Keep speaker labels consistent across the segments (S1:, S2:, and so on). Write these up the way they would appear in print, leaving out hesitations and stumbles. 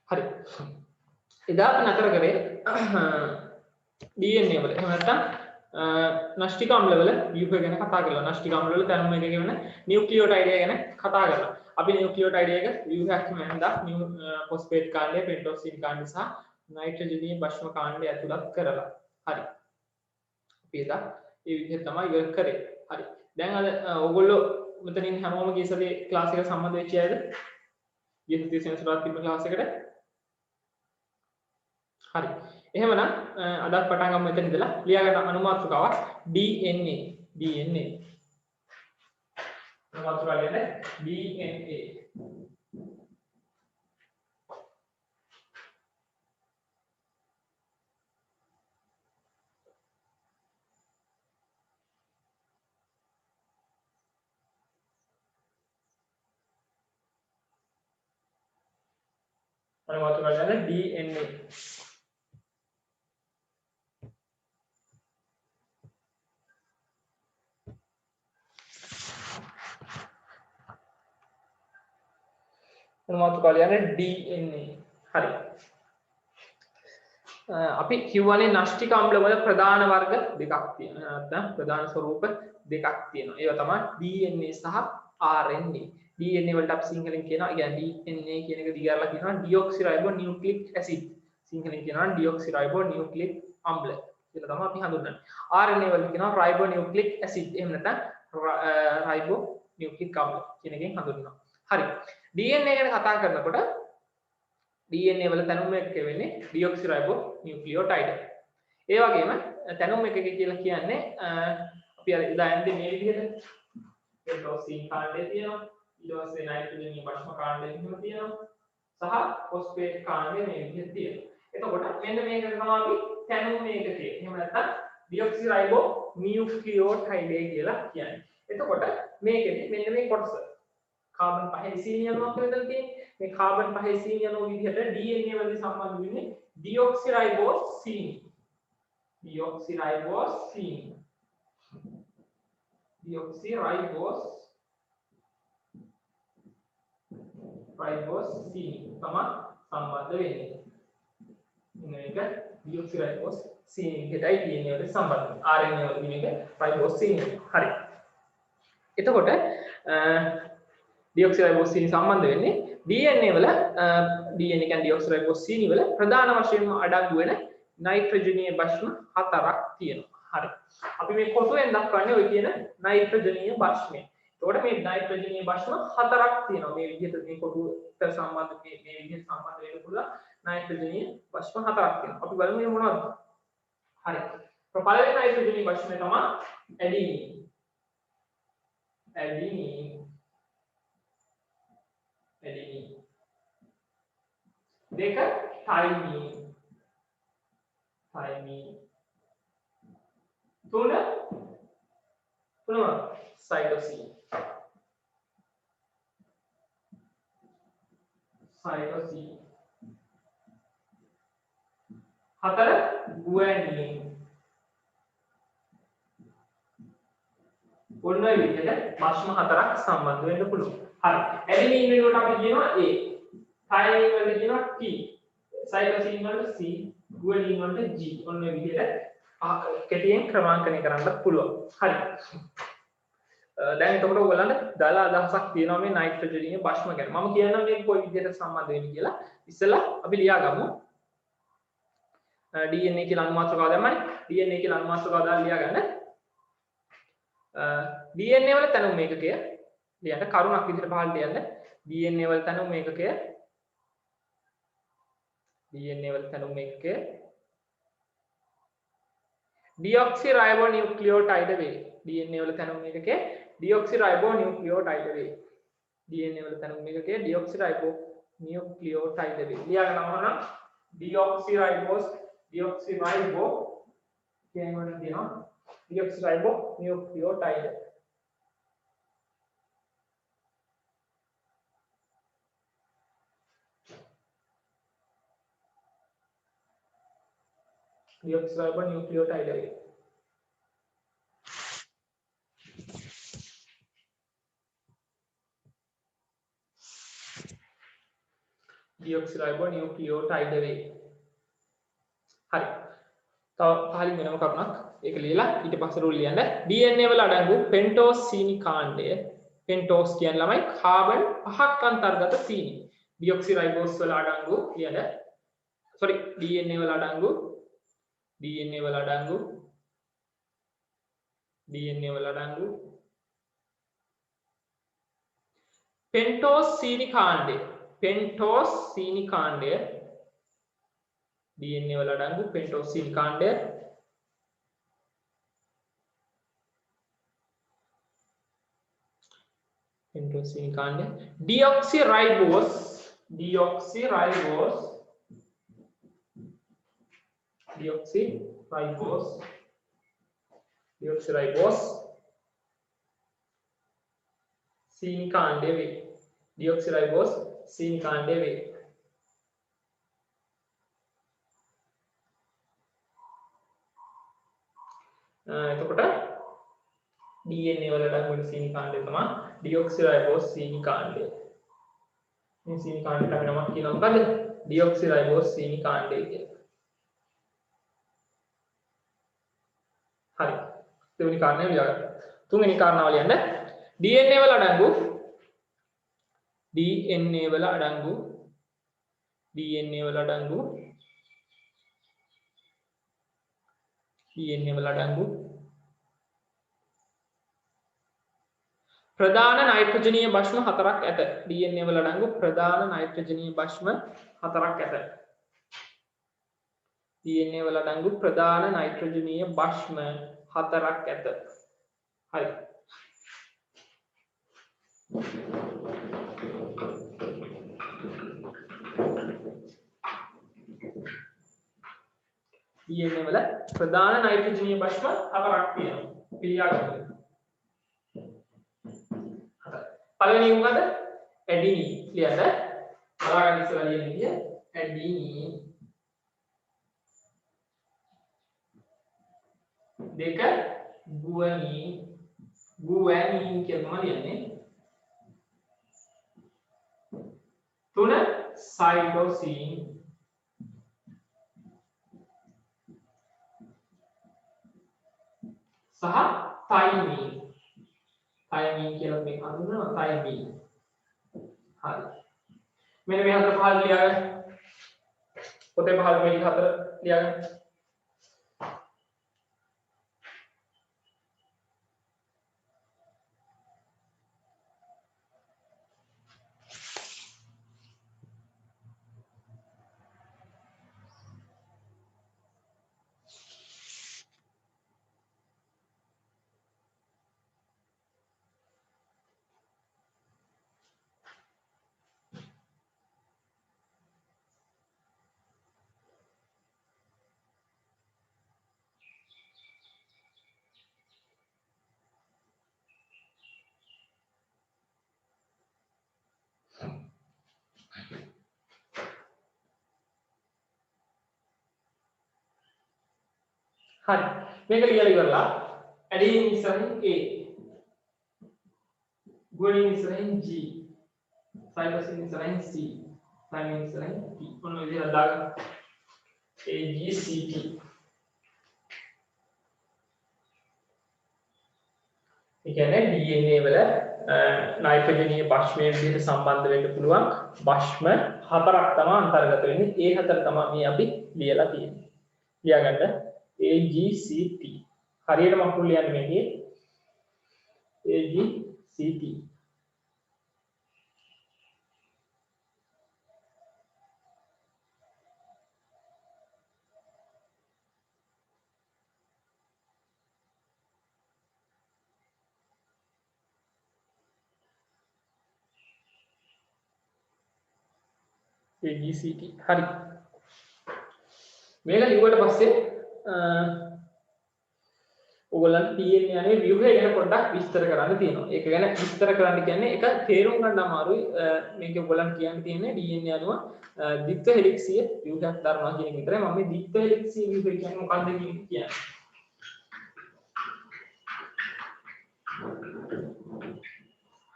S1: හරි. එදා අපි නතර කරේ DNA වල. එහෙම නැත්නම් නෂ්ටික අම්ල වල ව්‍යුහ ගැන කතා කරලා නෂ්ටික අම්ල වල තැනුම එක කියන නියුක්ලියෝටයිඩ් ගැන කතා කරලා. අපි නියුක්ලියෝටයිඩ් එක ව්‍යුහයක් මැන්දා ෆොස්ෆේට් කාණ්ඩය, පෙන්ටෝසින් කාණ්ඩය සහ නයිට්‍රජනීය භස්ම කාණ්ඩය ඇතුළත් කරලා. හරි. අපි එදා මේ විදිහට තමයි ඉවර කරේ. හරි. දැන් අද ඕගොල්ලෝ මෙතනින් හැමෝම ගිය සතියේ ක්ලාස් එකට සම්බන්ධ වෙච්ච අයද? ගිය සතියේ සෙනසුරාදා තිබ්බ ක්ලාස් එකට. හරි. එහෙමනම් අද පටන් ගමු මෙතන ඉඳලා ලියා ගන්න අනුමාත්‍රකාවක් DNA. DNA. අනුමාත්‍රකාව කියන්නේ DNA. අනුමාත්‍රකාව කියන්නේ DNA. අනුමාත්‍රකාව කියන්නේ DNA. හරි. අපි කියවනේ නෂ්ටික අම්ල වල ප්‍රධාන වර්ග දෙකක් තියෙනවා. නැත්නම් ප්‍රධාන ස්වරූප දෙකක් තියෙනවා. ඒවා තමයි DNA සහ RNA. DNA වලට අපි සිංහලෙන් කියනවා, ඒ කියන්නේ DNA කියන එක දිගාරලා කියනවා ඩිऑක්සිරයිබෝ නියුක්ලික් ඇසිඩ්. සිංහලෙන් කියනවා ඩිऑක්සිරයිබෝ නියුක්ලික් අම්ල කියලා තමයි අපි හඳුන්වන්නේ. RNA වලට කියනවා රයිබෝ නියුක්ලික් ඇසිඩ්. එහෙම නැත්නම් රයිබෝ නියුක්ලික් අම්ල කියන එකෙන් හඳුන්වනවා. හරි. DNA ගැන කතා කරනකොට DNA වල තැනුම එක වෙන්නේ ඩිऑක්සිරයිබෝ නියුක්ලියෝටයිඩ්. ඒ වගේම තැනුම එකක කියලා කියන්නේ අපි අර ඉදා යන්නේ මේ විදිහට පෙන්ටෝසින් කාණ්ඩය තියෙනවා. ඊට පස්සේ නයිට්‍රජනීය භස්ම කාණ්ඩය එහෙම තියෙනවා. සහ ෆොස්ෆේට් කාණ්ඩය මේ විදිහට තියෙනවා. එතකොට මෙන්න මේක තමයි අපි තැනුම එකකේ. එහෙම නැත්නම් ඩිऑක්සිරයිබෝ නියුක්ලියෝටයිඩ් කියලා කියන්නේ. එතකොට මේකෙදි මෙන්න මේ කොටස කාබන් 5 සීනි අණුවක් විතර තියෙන්නේ. මේ කාබන් 5 සීනි අණුව විදිහට DNA වලදී සම්බන්ධ වෙන්නේ ඩිऑක්සිරයිබෝසීන්. ඩිऑක්සිරයිබෝසීන්. ඩිऑක්සිරයිබෝසීන් තමයි සම්බන්ධ වෙන්නේ. මේක ඩිऑක්සිරයිබෝසීන් එකටයි DNA වලදී සම්බන්ධ වෙන්නේ. RNA වලදී මේක රයිබෝසීන්. හරි. එතකොට ඩිऑක්සිරයිබෝසීන් සම්බන්ධ වෙන්නේ DNA වල DNA කියන්නේ ඩිऑක්සිරයිබෝසීන් වල ප්‍රධාන වශයෙන්ම අඩංගු වෙන නයිට්‍රජනීය භස්ම හතරක් තියෙනවා. හරි. අපි මේ කොටුවෙන් දක්වන්නේ ඔය කියන නයිට්‍රජනීය භස්මය. එතකොට මේ නයිට්‍රජනීය භස්ම හතරක් තියෙනවා. මේ විදිහට මේ කොටුවට සම්බන්ධ මේ විදිහට සම්බන්ධ වෙන්න පුළුවන් නයිට්‍රජනීය භස්ම හතරක් තියෙනවා. අපි බලමු මේ මොනවද? හරි. පළවෙනි නයිට්‍රජනීය භස්මය තමයි ඇඩීනීන්. ඇඩීනීන්. දෙක thymine. තුන cytosine. හතර guanine. ඔන්න ඔය විදිහට භස්ම හතරක් සම්බන්ධ වෙන්න පුළුවන්. හරි. ඇඩිනින් වලට අපි කියනවා A. thymine වලට කියනවා T. cytosine වලට C. guanine වලට G. ඔන්න ඔය විදිහට කෙටියෙන් ක්‍රමාංකනය කරන්නත් පුළුවන්. හරි. දැන් එතකොට ඔයගලන්ට දාලා අදහසක් තියෙනවා මේ නයිට්‍රජනීය භස්ම ගැන. මම කියන්නම් මේක කොයි විදිහට සම්බන්ධ වෙන්නේ කියලා. ඉස්සෙල්ලා අපි ලියා ගමු. DNA කියලා අනුමාත්‍රකාව දැම්මනේ. DNA කියලා අනුමාත්‍රකාව දාලා ලියා ගන්න. DNA වල තැනුම් ඒකකය ලියන්න කරුණක් විදිහට පහළට ලියන්න. DNA වල තැනුම් ඒකකය ඩිऑක්සිරයිබෝනියුක්ලියෝටයිඩ් වේ. DNA වල තැනුම් ඒකකය ඩිऑක්සිරයිබෝනියුක්ලියෝටයිඩ් වේ. DNA වල තැනුම් ඒකකය ඩිऑක්සිරයිබෝනියුක්ලියෝටයිඩ් වේ. ලියා ගන්නවා නම් ඩිऑක්සිරයිබෝ කියනවනේ කියනවා ඩිऑක්සිරයිබෝනියුක්ලියෝටයිඩ්. ඩිऑක්සිරයිබෝනියුක්ලියෝටයිඩ් වේ. ඩියොක්සිරයිබෝ නියුක්ලියෝටයිඩ් වේ. හරි. තව පහලින් වෙනම කරුණක් ඒක ලියලා ඊට පස්සේ රූල් ලියන්න. DNA වල අඩංගු පෙන්ටෝස් සීනි කාණ්ඩය පෙන්ටෝස් කියන ළමයි කාබන් 5ක් අන්තර්ගත සීනි. ඩියොක්සිරයිබෝස් වල අඩංගු ලියන්න. sorry DNA වල අඩංගු පෙන්ටෝස් සීනි කාණ්ඩය DNA වල අඩංගු පෙන්ටෝස් සීනි කාණ්ඩය ඩියොක්සිරයිබෝස් සීනි කාණ්ඩය වේ. ඩියොක්සිරයිබෝස් සීනි කාණ්ඩය වේ. එතකොට DNA වල අඩංගු සීනි කාණ්ඩය තමයි ඩියොක්සිරයිබෝස් සීනි කාණ්ඩය. මේ සීනි කාණ්ඩයට අපි නමක් කියනවා මොකද්ද? ඩියොක්සිරයිබෝස් සීනි කාණ්ඩය කියලා. හරි. දෙවෙනි කාරණය ලියගන්න. තුන්වෙනි කාරණාව ලියන්න. DNA වල අඩංගු ප්‍රධාන නයිට්‍රජනීය භෂ්ම හතරක් ඇත. DNA වල අඩංගු ප්‍රධාන නයිට්‍රජනීය භෂ්ම හතරක් ඇත. DNA වල අඩංගු ප්‍රධාන නයිට්‍රජනීය භෂ්ම හතරක් ඇත. හරි. DNA වල ප්‍රධාන නයිට්‍රජනීය භෂ්ම හතරක් තියෙනවා. පිළිගන්න. පළවෙනි එක මොකද? ඇඩිනි. ලියන්න. බලාගන්න ඉස්සෙල්ලා ලියන්න විදිය. ඇඩිනි. දෙක ගුවනින්. කියලා ලියන්නේ. තුන සයිටෝසින්. සහ තයිමින්. තයිමින් කියලා මේක හඳුන්වනවා තයිමින්. හරි. මෙන්න මේ හතර පහල ලියාගන්න. පොතේ පහල මේ හතර ලියාගන්න. හරි. මේක ලියලා ඉවරලා ඇඩිනින් ඉස්සරහින් A, ගුවනින් ඉස්සරහින් G, සයිටෝසින් ඉස්සරහින් C, තයිමින් ඉස්සරහින් T. ඔන්න ඔය විදිහට දාගන්න. A G C T. ඒ කියන්නේ DNA වල නයිට්‍රජනීය භෂ්මයේ විදිහට සම්බන්ධ වෙන්න පුළුවන් භෂ්ම හතරක් තමයි අන්තර්ගත වෙන්නේ. ඒ හතර තමයි මේ අපි ලියලා තියෙන්නේ. ලියාගන්න. AGCT. හරියට මකුළු ලියන්න මේකේ AGCT. AGCT. හරි. මේක ලිව්වට පස්සේ ඔයගොල්ලන්ට DNA අනේ ව්‍යුහය ගැන පොඩ්ඩක් විස්තර කරන්න තියෙනවා. ඒක ගැන විස්තර කරන්න කියන්නේ ඒක තේරුම් ගන්න අමාරුයි. මේක ඔයගොල්ලන්ට කියන්න තියෙන්නේ DNA අනුව ද්විත්ව හෙලික්සිය ව්‍යුහයක් දරනවා කියන එක විතරයි. මම මේ ද්විත්ව හෙලික්සිය ව්‍යුහය කියන්නේ මොකක්ද කියන්නේ.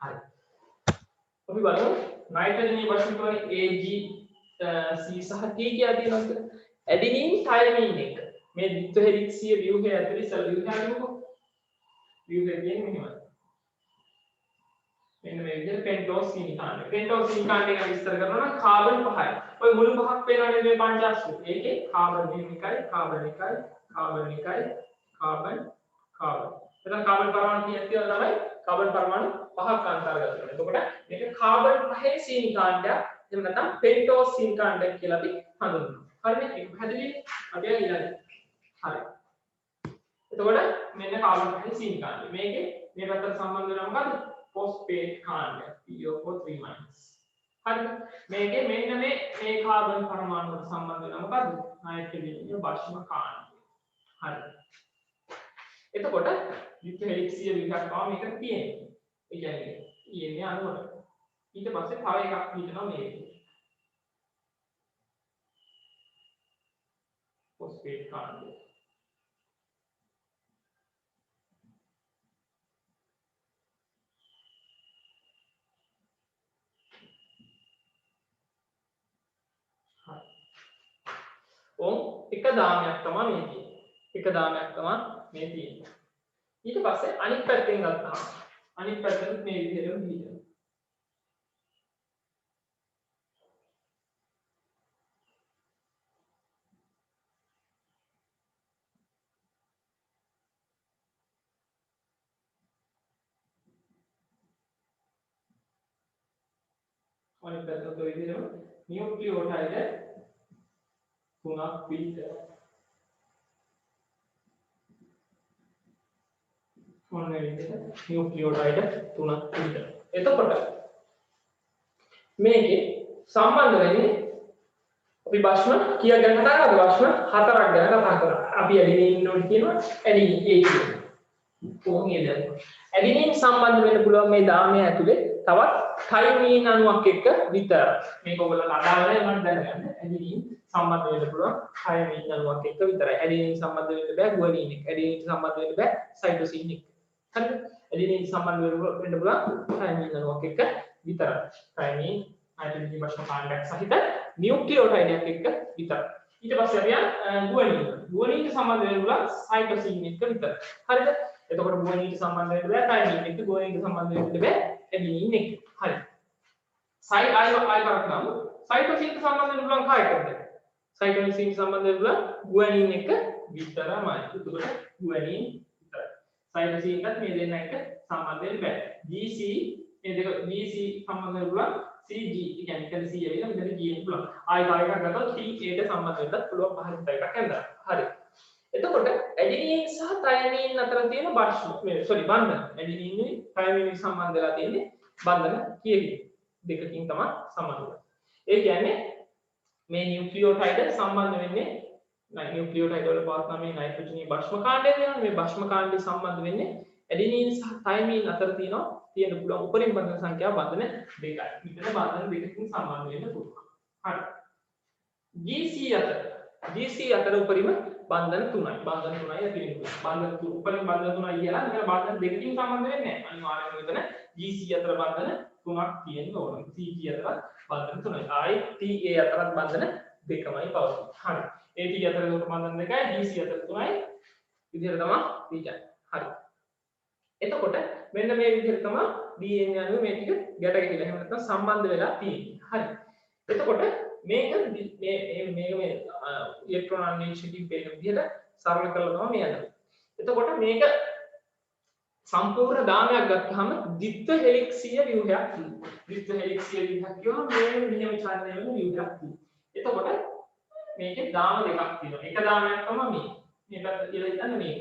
S1: හරි. අපි බලමු නයිට්‍රජනීය භෂ්ම කියන්නේ AG C සහ T කියලා තියෙනවා කියලා. ඇඩිනින් thymine එක. මේ ද්විත්ව හෙලික්සිය ව්‍යුහය ඇතුලේ ඉස්සලා ව්‍යුහය අරමුකෝ. ව්‍යුහය කියන්නේ මෙහෙමයි. මෙන්න මේ විදිහට පෙන්ටෝස් සීනිකාණ්ඩ. පෙන්ටෝස් සීනිකාණ්ඩ එක විස්තර කරනවා නම් කාබන් 5යි. ඔය මුළු පහක් පේනවනේ මේ පංචාශ්‍රය. ඒකේ කාබන් එකයි, කාබන් එකයි, කාබන් එකයි, කාබන් කාබන්. එතන කාබන් පරමාණු කීයක් තියෙනවද තමයි? කාබන් පරමාණු 5ක් අන්තර්ගත වෙනවා. එතකොට මේක කාබන් 5 සීනිකාණ්ඩයක්. එහෙම නැත්නම් පෙන්ටෝස් සීනිකාණ්ඩයක් කියලා අපි හඳුන්වනවා. හරිනේ? ඒක පැහැදිලිද? අපි ඊළඟ. හරි. එතකොට මෙන්න කාබන් 5 සීනිකාණ්ඩය. මේකේ මේ පැත්තට සම්බන්ධ වෙනවා මොකද්ද? phosphate කාණ්ඩය PO4 3-. හරිද? මේකේ මෙන්න මේ කාබන් පරමාණුවට සම්බන්ධ වෙනවා මොකද්ද? නයිට්‍රජන් භස්ම කාණ්ඩය. හරි. එතකොට ද්විත්ව හෙලික්සිය විගක්කම මේක තියෙන්නේ. ඒ කියන්නේ DNA අණුවට. ඊට පස්සේ තව එකක් හිතනවා මේකේ. phosphate කාණ්ඩය. එක දාමයක් තමයි මේ තියෙන්නේ. එක දාමයක් තමයි මේ තියෙන්නේ. ඊට පස්සේ අනිත් පැත්තෙන් ගත්තාම අනිත් පැත්තෙන් මේ විදිහටම දීලා. අනිත් පැත්තට ඔය විදිහටම නියුක්ලියෝටයිඩ් 3ක් විතර. ඔන්න ඒ විදිහට නියුක්ලියෝටයිඩ් 3ක් විතර. එතකොට මේකේ සම්බන්ධ වෙන්නේ අපි භස්ම කීයක් ගැන කතා කරාද? භස්ම 4ක් ගැන කතා කරා. අපි ඇඩිනින් වල කියනවා ඇඩිනින් A කියලා. කොහොමද? ඇඩිනින් සම්බන්ධ වෙන්න පුළුවන් මේ දාමය ඇතුලේ තවත් thymine අණුවක් එක්ක විතර. මේක ඔයගොල්ලෝ අදාළව මම දැනගන්න. ඇඩිනින් සම්බන්ධ වෙන්න පුළුවන් thymine අණුවක් එක්ක විතරයි. ඇඩිනින් සම්බන්ධ වෙන්න බෑ ගුවනින් එක්ක. ඇඩිනින් සම්බන්ධ වෙන්න බෑ සයිටෝසින් එක්ක. හරිද? ඇඩිනින් සම්බන්ධ වෙන්න පුළුවන් thymine අණුවක් එක්ක විතරයි. thymine නයිට්‍රජන් භස්ම කාණ්ඩයක් සහිත නියුක්ලියෝටයිඩ් එකක් එක්ක විතරයි. ඊට පස්සේ අපි යන ගුවනින්. ගුවනින්ට සම්බන්ධ වෙන්න පුළුවන් සයිටෝසින් එක්ක විතරයි. හරිද? එතකොට ගුවනින්ට සම්බන්ධ වෙන්න බෑ thymine එක්ක. ගුවනින්ට සම්බන්ධ වෙන්න බෑ ඇඩිනින් එක්ක. හරි. ආයි කරකනම් සයිටෝසින් සම්බන්ධ වෙන්න පුළුවන් කායකද? සයිටෝසින් සම්බන්ධ වෙන්න පුළුවන් ගුවනින් එක විතරමයි. එතකොට ගුවනින් විතරයි. සයිටෝසින්ටත් මේ දෙන්න එක සම්බන්ධ වෙන්න බෑ. GC මේ දෙක GC සම්බන්ධ වෙන්න පුළුවන් CG කියන්නේ කද C ඇවිල්ලා මෙතන G එන්න පුළුවන්. ආයි තව එකක් ගත්තොත් T A ට සම්බන්ධ වෙන්නත් පුළුවන් පහළ එකක් ඇඳලා. හරි. එතකොට ඇඩිනින් සහ thymine අතර තියෙන බන්ධන. ඇඩිනින් thymine සම්බන්ධ වෙලා තියෙන්නේ බන්ධන කීයකින්? දෙකකින් තමයි සම්බන්ධ වෙන්නේ. ඒ කියන්නේ මේ නියුක්ලියෝටයිඩ් සම්බන්ධ වෙන්නේ නියුක්ලියෝටයිඩ් වල පවත්නා මේ නයිට්‍රජන් භස්ම කාණ්ඩය තියෙනවා. මේ භස්ම කාණ්ඩය සම්බන්ධ වෙන්නේ ඇඩිනින් සහ thymine අතර තියෙන පුළුවන් උපරිම බන්ධන සංඛ්‍යාව බන්ධන දෙකයි. මෙතන බන්ධන දෙකකින් සම්බන්ධ වෙන්න පුළුවන්. හරි. GC අතර උපරිම බන්ධන 3යි. බන්ධන 3යි ඇති වෙනවා. බන්ධන උපරිම බන්ධන 3යි කියලා මෙතන බන්ධන දෙකකින් සම්බන්ධ වෙන්නේ නැහැ. අනිවාර්යයෙන්ම මෙතන GC අතර බන්ධන 3ක් තියෙන්න ඕන. CG අතර බන්ධන 3යි. ආයි TA අතරත් බන්ධන දෙකමයි පවතින්නේ. හරි. AT අතර බන්ධන දෙකයි, GC අතර 3යි. විදිහට තමයි දීජයි. හරි. එතකොට මෙන්න මේ විදිහට තමයි DNA අණුව මේ ටික ගැට ගැහිලා එහෙම නැත්නම් සම්බන්ධ වෙලා තියෙන්නේ. හරි. එතකොට මේක මේ ඉලෙක්ට්‍රෝන අන්වේෂණකින් පේන විදිහට සරල කරලා තමයි මේ යන්නේ. එතකොට මේක සම්පූර්ණ දාමයක් ගත්තාම ද්විත්ව හෙලික්සිය ව්‍යුහයක් තියෙනවා. ද්විත්ව හෙලික්සිය ව්‍යුහයක් කියවම මේ මෙහෙම චලනය වෙන ව්‍යුහයක් තියෙනවා. එතකොට මේකේ දාම දෙකක් තියෙනවා. එක දාමයක් තමයි මේ. මේ පැත්ත කියලා හිතන්න මේක.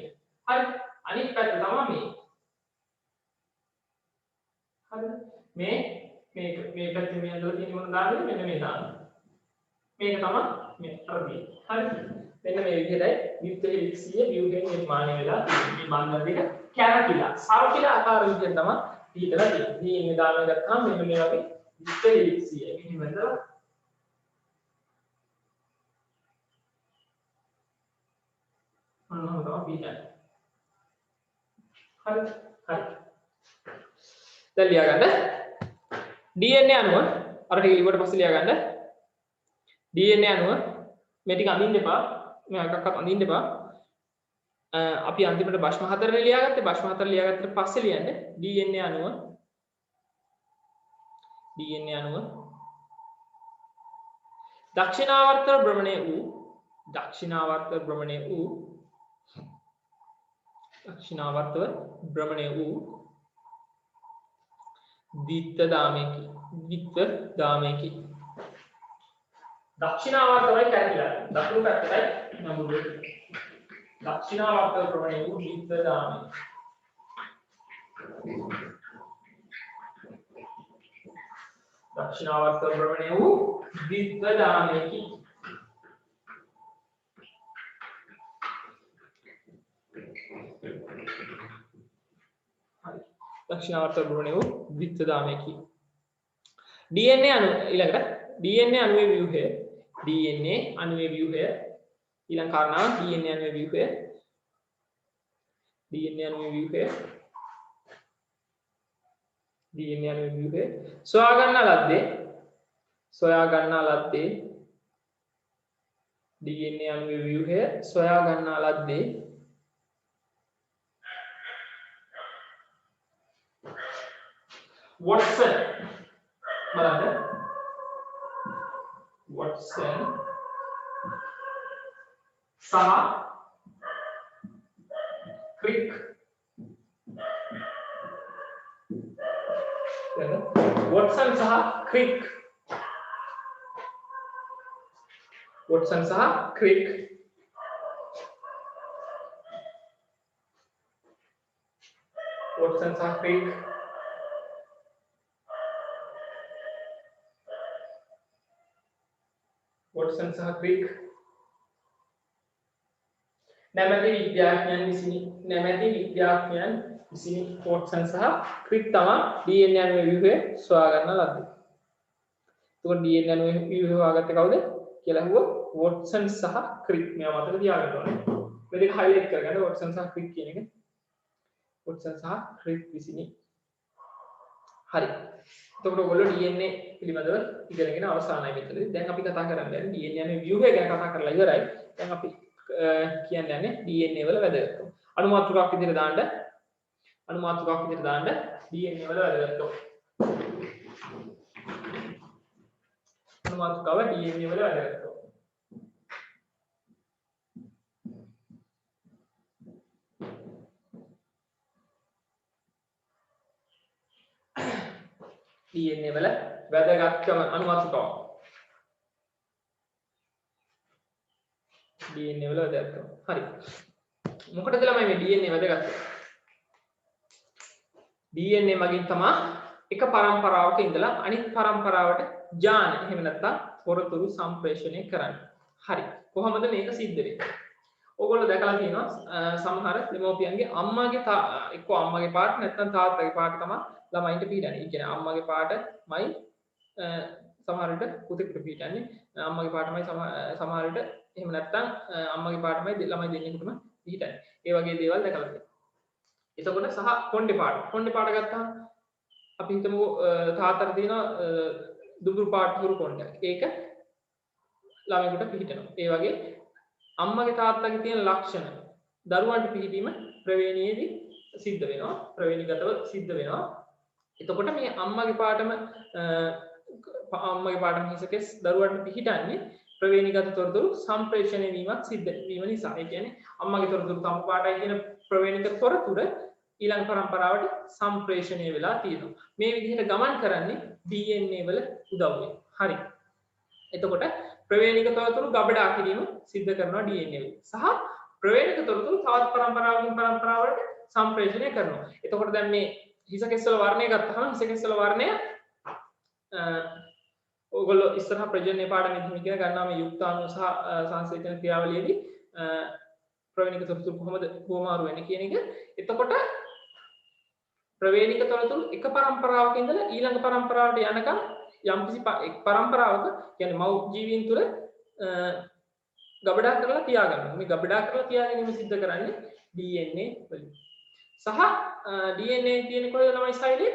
S1: හරි. අනිත් පැත්ත තමයි මේ. හරිද? මේ පැත්තේ මේ අතල තියෙන මොන දාමද? මෙන්න මේ දාම. මේක තමයි මේ අරදී. හරිද? මෙන්න මේ විදිහටයි ද්විත්ව හෙලික්සිය ව්‍යුහයෙන් නිර්මාණය වෙලා තියෙන්නේ. මේ බන්ධන දෙක කැරකිලා සරකිලා ආකාර විදිහට තමයි පිටලා තියෙන්නේ. මේ දාමය ගත්තාම මෙන්න මේ වගේ ද්විත්ව හෙලික්සිය. මෙහෙම වෙනවා. අන්නම තමයි පිටන්නේ. හරිද? හරි. දැන් ලියා ගන්න DNA අණුව අර ටික ලිව්වට පස්සේ ලියා ගන්න DNA අනුව මේ ටික අඳින්න එපා. මේ එකක්වත් අඳින්න එපා. අපි අන්තිමට ප්‍රශ්න 4 ලියාගත්තේ. ප්‍රශ්න 4 ලියාගත්තට පස්සේ ලියන්න DNA අනුව දක්ෂිනාවර්ත භ්‍රමණය වූ ද්විත්ව දාමයකි. දක්ෂිනාවර්තවයි කැරිලා. දකුණු පැත්තටයි නඹුරු වෙන්නේ. දක්ෂිනාවර්ත භ්‍රමණය වූ ද්විත්ව දාමයකි. දක්ෂිනාවර්ත භ්‍රමණය වූ ද්විත්ව දාමයකි. දක්ෂිනාවර්ත භ්‍රමණය වූ ද්විත්ව දාමයකි. DNA අණු ඊළඟට DNA අණුවේ ව්‍යුහය ඊළඟ කාරණාව DNA අණුවේ ව්‍යුහය සොයා ගන්නා ලද්දේ DNA අණුවේ ව්‍යුහය සොයා ගන්නා ලද්දේ වොට්සන් බලන්න වොට්සන් සහ ක්‍රික් වොට්සන් සහ ක්‍රික් නැමැති විද්‍යාඥයන් විසිනි වොට්සන් සහ ක්‍රික් තමයි DNA අණුවේ ව්‍යුහය සොයා ගන්න ලද්දේ. එතකොට DNA අණුවේ ව්‍යුහය හොයාගත්තේ කවුද කියලා අහුවොත් වොට්සන් සහ ක්‍රික්. මේවා මතක තියාගන්න ඕනේ. මේ දෙක හයිලයිට් කරගන්න වොට්සන් සහ ක්‍රික් කියන එක. වොට්සන් සහ ක්‍රික් විසිනි. හරි. එතකොට ඔයගොල්ලෝ DNA පිළිබඳව ඉගෙනගෙන අවසానයි මෙතනදී. දැන් අපි කතා කරන්නේ DNA අණුවේ ව්‍යුහය ගැන කතා කරලා ඉවරයි. දැන් අපි කියන්නේ DNA වල වැදගත්කම. අනුමාත්‍රකාවක් විදිහට දාන්න DNA වල වැදගත්කම. අනුමාත්‍රකාව DNA වල වැදගත්කම. DNA වල වැදගත්කම අනුමාත්‍රකාව. DNA වල වැදගත්කම. හරි. මොකටද ළමයි මේ DNA වැදගත්? DNA මගින් තමයි එක පරම්පරාවක ඉඳලා අනිත් පරම්පරාවට ජාන එහෙම නැත්නම් තොරතුරු සම්ප්‍රේෂණය කරන්නේ. හරි. කොහොමද මේක සිද්ධ වෙන්නේ? ඕගොල්ලෝ දැකලා තියෙනවා සමහර දෙමෝපියන්ගේ අම්මාගේ එක්ක අම්මාගේ පාට නැත්නම් තාත්තගේ පාට තමයි ළමයින්ට පීඩන්නේ. ඒ කියන්නේ අම්මාගේ පාටමයි සමහර විට පුතෙකුට පීඩන්නේ. අම්මාගේ පාටමයි සමහර විට එහෙම නැත්නම් අම්මගේ පාටමයි ළමයි දෙන්නෙකුටම පිටින්නේ. ඒ වගේ දේවල් දැකලා තියෙනවා. එතකොට සහ කොණ්ඩේ පාට ගත්තාම අපි හිතමු තාත්තට තියෙන දුඹුරු පාට හුරු කොණ්ඩයක්. ඒක ළමයෙකුට පිටිනවා. ඒ වගේ අම්මගේ තාත්තගේ තියෙන ලක්ෂණ දරුවන්ට පිටිවීම ප්‍රවේණියේදී සිද්ධ වෙනවා. ප්‍රවේණිගතව සිද්ධ වෙනවා. එතකොට මේ අම්මගේ පාටම හිසකෙස් දරුවන්ට පිටින්නේ ප්‍රවේණිගත තොරතුරු සම්ප්‍රේෂණය වීමක් සිද්ධ වීම නිසා. ඒ කියන්නේ අම්මගේ තොරතුරු තම පාටයි කියන ප්‍රවේණික තොරතුරු ඊළඟ පරම්පරාවට සම්ප්‍රේෂණය වෙලා තියෙනවා. මේ විදිහට ගමන් කරන්නේ DNA වල උදව්වෙන්. හරි. එතකොට ප්‍රවේණික තොරතුරු ගබඩා කිරීම සිද්ධ කරනවා DNA වල. සහ ප්‍රවේණික තොරතුරු තවත් පරම්පරාවකින් පරම්පරාවකට සම්ප්‍රේෂණය කරනවා. එතකොට දැන් මේ හිසකෙස් වල වර්ණය ගත්තාම හිසකෙස් වල වර්ණය ඔයගොල්ලෝ ඉස්සරහ ප්‍රජනන පාඩමේදී ඉගෙන ගන්නවා මේ යුක්තාණු සහ සංසේචන ක්‍රියාවලියේදී ප්‍රවේණික තොරතුරු කොහොමද හුවමාරු වෙන්නේ කියන එක. එතකොට ප්‍රවේණික තොරතුරු එක පරම්පරාවක ඉඳලා ඊළඟ පරම්පරාවට යනකම් යම්කිසි පරම්පරාවක කියන්නේ මව් ජීවීන් තුළ ගබඩා කරලා තියාගන්නවා. මේ ගබඩා කරලා තියාගැනීම සිද්ධ කරන්නේ DNA වලින්. සහ DNA තියෙන කොහෙද ළමයි සෛලේ?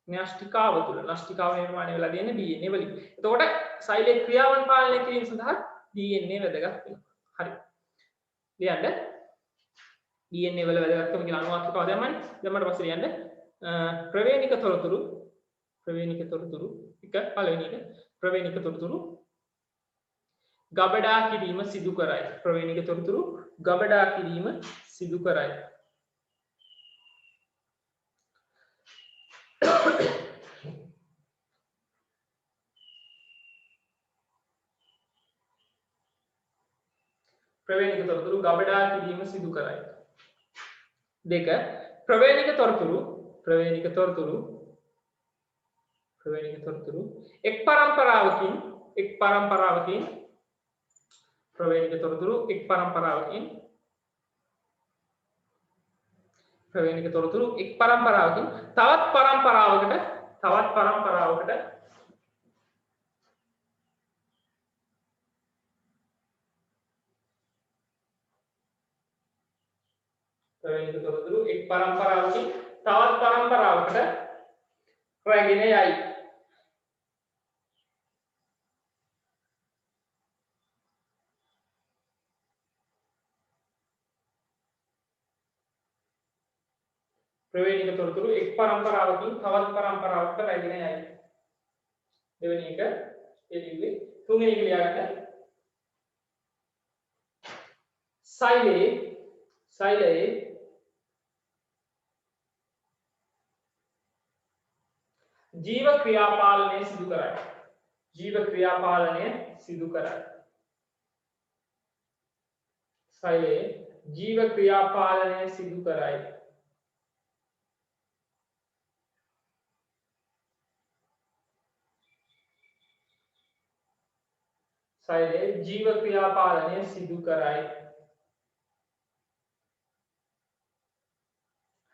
S1: න්‍යෂ්ටිකාව තුළ න්‍යෂ්ටිකාව නිර්මාණය වෙලා තියෙන්නේ DNA වලින්. එතකොට සෛලයේ ක්‍රියාවන් පාලනය කිරීම සඳහා DNA වැදගත් වෙනවා. හරි. ලියන්න DNA වල වැදගත්කම කියලා අනුවාදකව දැම්මනේ. දැම්මට පස්සේ ලියන්න ප්‍රවේණික තොරතුරු එක පළවෙනි එක ප්‍රවේණික තොරතුරු ගබඩා කිරීම සිදු කරයි. ප්‍රවේණික තොරතුරු ගබඩා කිරීම සිදු කරයි. ප්‍රවේණික තොරතුරු ගබඩා කිරීම සිදු කරයි. දෙක ප්‍රවේණික තොරතුරු එක් පරම්පරාවකින් ප්‍රවේණික තොරතුරු එක් පරම්පරාවකින් තවත් පරම්පරාවකට ප්‍රවේණික තොරතුරු එක් පරම්පරාවකින් තවත් පරම්පරාවකට රැගෙන යයි. ප්‍රවේණික තොරතුරු එක් පරම්පරාවකින් තවත් පරම්පරාවකට රැගෙන යයි. දෙවෙනි එක එළියේ තුන්වෙනි එක ලියාගන්න. සෛලයේ ජීව ක්‍රියාපාලනය සිදු කරයි. සෛලයේ ජීව ක්‍රියාපාලනය සිදු කරයි. සෛලයේ ජීව ක්‍රියාපාලනය සිදු කරයි.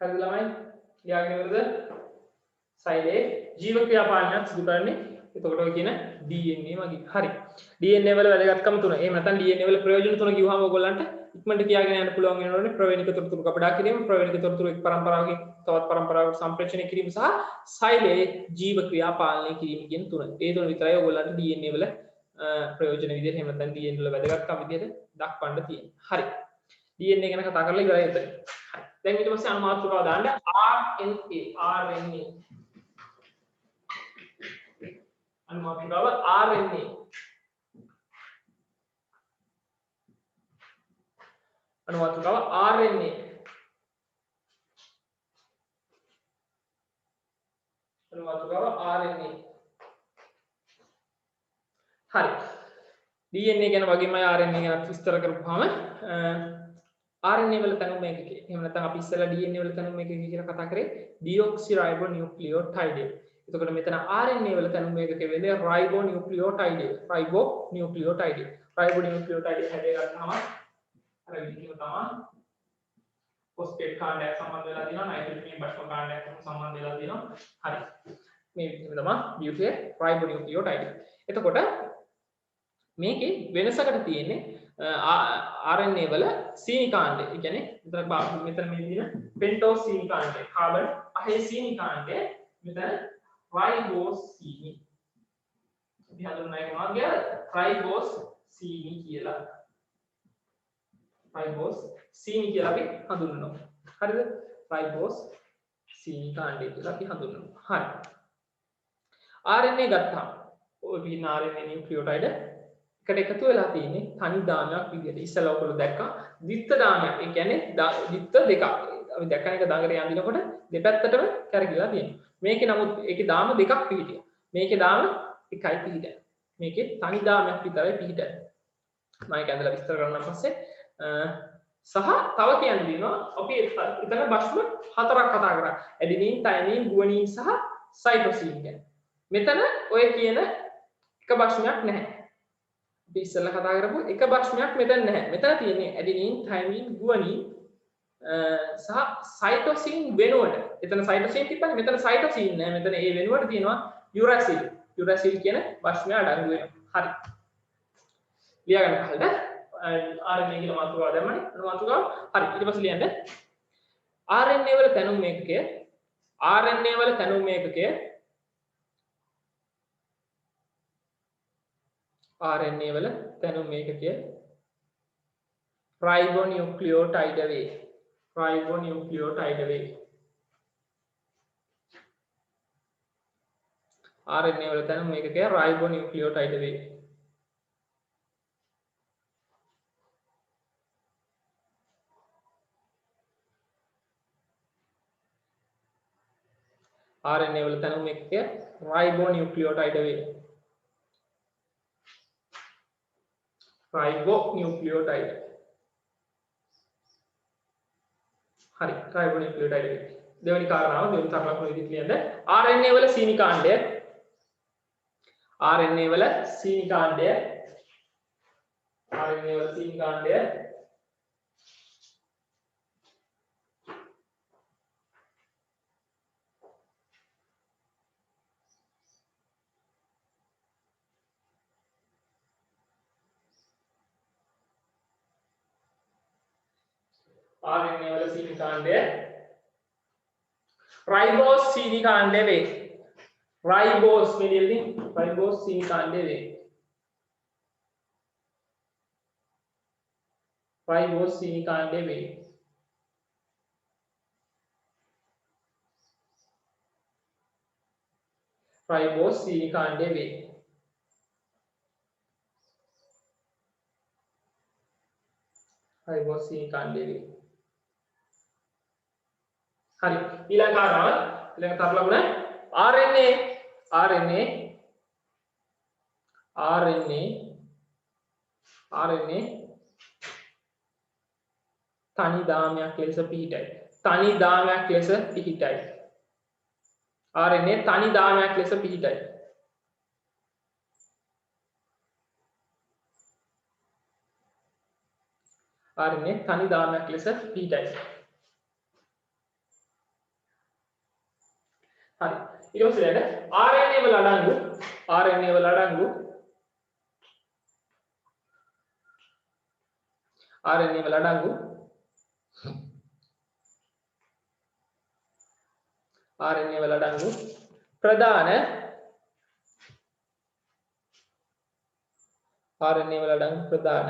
S1: හරිද ළමයි? ලියාගෙන ඉවරද? සෛලයේ ජීව ක්‍රියාපාලනයක් සිදු කරන්නේ එතකොට ඔය කියන DNA වගේ. හරි. DNA වල වැදගත්කම තුන. එහෙම නැත්නම් DNA වල ප්‍රයෝජන තුන කිව්වම ඔයගොල්ලන්ට ඉක්මනට කියාගෙන යන්න පුළුවන් වෙනවනේ. ප්‍රවේණික තොරතුරු ගබඩා කිරීම, ප්‍රවේණික තොරතුරු එක් පරම්පරාවකින් තවත් පරම්පරාවකට සම්ප්‍රේෂණය කිරීම සහ සෛලයේ ජීව ක්‍රියාපාලනය කිරීම කියන තුන. ඒ තුන විතරයි ඔයගොල්ලන්ට DNA වල ප්‍රයෝජන විදිහට එහෙම නැත්නම් DNA වල වැදගත්කම විදිහට දක්වන්න තියෙන්නේ. හරි. DNA ගැන කතා කරලා ඉවරයි එතන. හරි. දැන් ඊට පස්සේ අනුමාත්‍රකාව දාන්න RNA. අනුමාත්‍රකාව RNA. අනුමාත්‍රකාව RNA. අනුමාත්‍රකාව RNA. හරි. DNA ගැන වගේමයි RNA ගැන විස්තර කරපුවාම RNA වල තනුම එකකේ. එහෙම නැත්නම් අපි ඉස්සෙල්ලා DNA වල තනුම එකකේ කියලා කතා කරේ deoxyribonucleotide. එතකොට මෙතන RNA වල තනුම එකකේ වෙන්නේ ribonucleotide. ribonucleotide හැදේ ගන්නවා. අර විදිහම තමයි phosphate කාණ්ඩයක් සම්බන්ධ වෙලා තියෙනවා. nitrogen බෂ්ම කාණ්ඩයක් සම්බන්ධ වෙලා තියෙනවා. හරි. මේ විදිහම තමයි beauty ribonucleotide. එතකොට මේකේ වෙනසකට තියෙන්නේ RNA වල සීනි කාණ්ඩය. ඒ කියන්නේ මෙතන මේ දින pentose සීනි කාණ්ඩය. කාබන් 8 සීනි කාණ්ඩය. මෙතන ribose සීනි. අපි හඳුන්වන්නේ මොනවද? ribose සීනි කියලා. ribose සීනි කියලා අපි හඳුන්වනවා. හරිද? ribose සීනි කාණ්ඩය කියලා අපි හඳුන්වනවා. හරි. RNA ගත්තාම ඔය විදිහ RNA නියුක්ලියෝටයිඩ් එකට එකතු වෙලා තියෙන්නේ තනි දාමයක් විදිහට. ඉස්සෙල්ලා ඔයගොල්ලෝ දැක්කා ද්විත්ව දාමයක්. ඒ කියන්නේ ද්විත්ව දෙකක්. අපි දැක්කන එක දඟරේ යනකොට දෙපැත්තටම කැරකිලා තියෙනවා. මේකේ නමුත් ඒකේ දාම දෙකක් පිහිටියා. මේකේ දාම එකයි පිහිටන්නේ. මේකේ තනි දාමයක් විතරයි පිහිටන්නේ. මම ඒක ඇඳලා විස්තර කරන්න පස්සේ සහ තව කියන්න දිනවා අපි එතන බෂ්ම හතරක් කතා කරා. ඇඩිනින්, තයමින්, ගුවනින් සහ සයිටෝසින් ගැන. මෙතන ඔය කියන එක බෂ්මයක් නැහැ. අපි ඉස්සෙල්ලා කතා කරපු එක බෂ්මයක් මෙතන නැහැ. මෙතන තියෙන්නේ ඇඩිනින්, තයමින්, ගුවනින් සහ සයිටෝසින් වෙනුවට. එතන සයිටෝසින් තිබ්බනේ. මෙතන සයිටෝසින් නැහැ. මෙතන ඒ වෙනුවට තියෙනවා යුරාසිල්. යුරාසිල් කියන බෂ්මය අඩංගු වෙනවා. හරි. ලියා ගන්න කලින් RNA කියලා මාතෘකාව දැම්මනේ. අර මාතෘකාව හරි. ඊට පස්සේ ලියන්න RNA වල තැනුම් මේකකය RNA වල තැනුම් ඒකකය RNA වල තැනුම් ඒකකය ribonucleotide වේ. ribonucleotide වේ. RNA වල තැනුම් ඒකකය ribonucleotide වේ. RNA වල තැනුම් ඒකකය ribonucleotide වේ. ribonucleotide. හරි ribonucleotide වේ. දෙවෙනි කාරණාව දෙවෙනි තරලක් විදිහට ලියන්න. RNA වල සීනි කාණ්ඩය RNA වල සීනි කාණ්ඩය RNA වල සීනි කාණ්ඩය RNA වල සීනි කාණ්ඩය ribose සීනි කාණ්ඩය වේ. ribose මෙලියදී ribose සීනි කාණ්ඩය වේ. ribose සීනි කාණ්ඩය වේ. ribose සීනි කාණ්ඩය වේ. ribose සීනි කාණ්ඩය වේ. හරි ඊළඟ කාරණාව ඊළඟ තරලගුණ RNA තනි දාමයක් ලෙස පිහිටයි. තනි දාමයක් ලෙස පිහිටයි. RNA තනි දාමයක් ලෙස පිහිටයි. RNA තනි දාමයක් ලෙස පිහිටයි. හරි ඊට පස්සේ දැන් RNA වල අඩංගු RNA වල අඩංගු RNA වල අඩංගු RNA වල අඩංගු ප්‍රධාන RNA වල අඩංගු ප්‍රධාන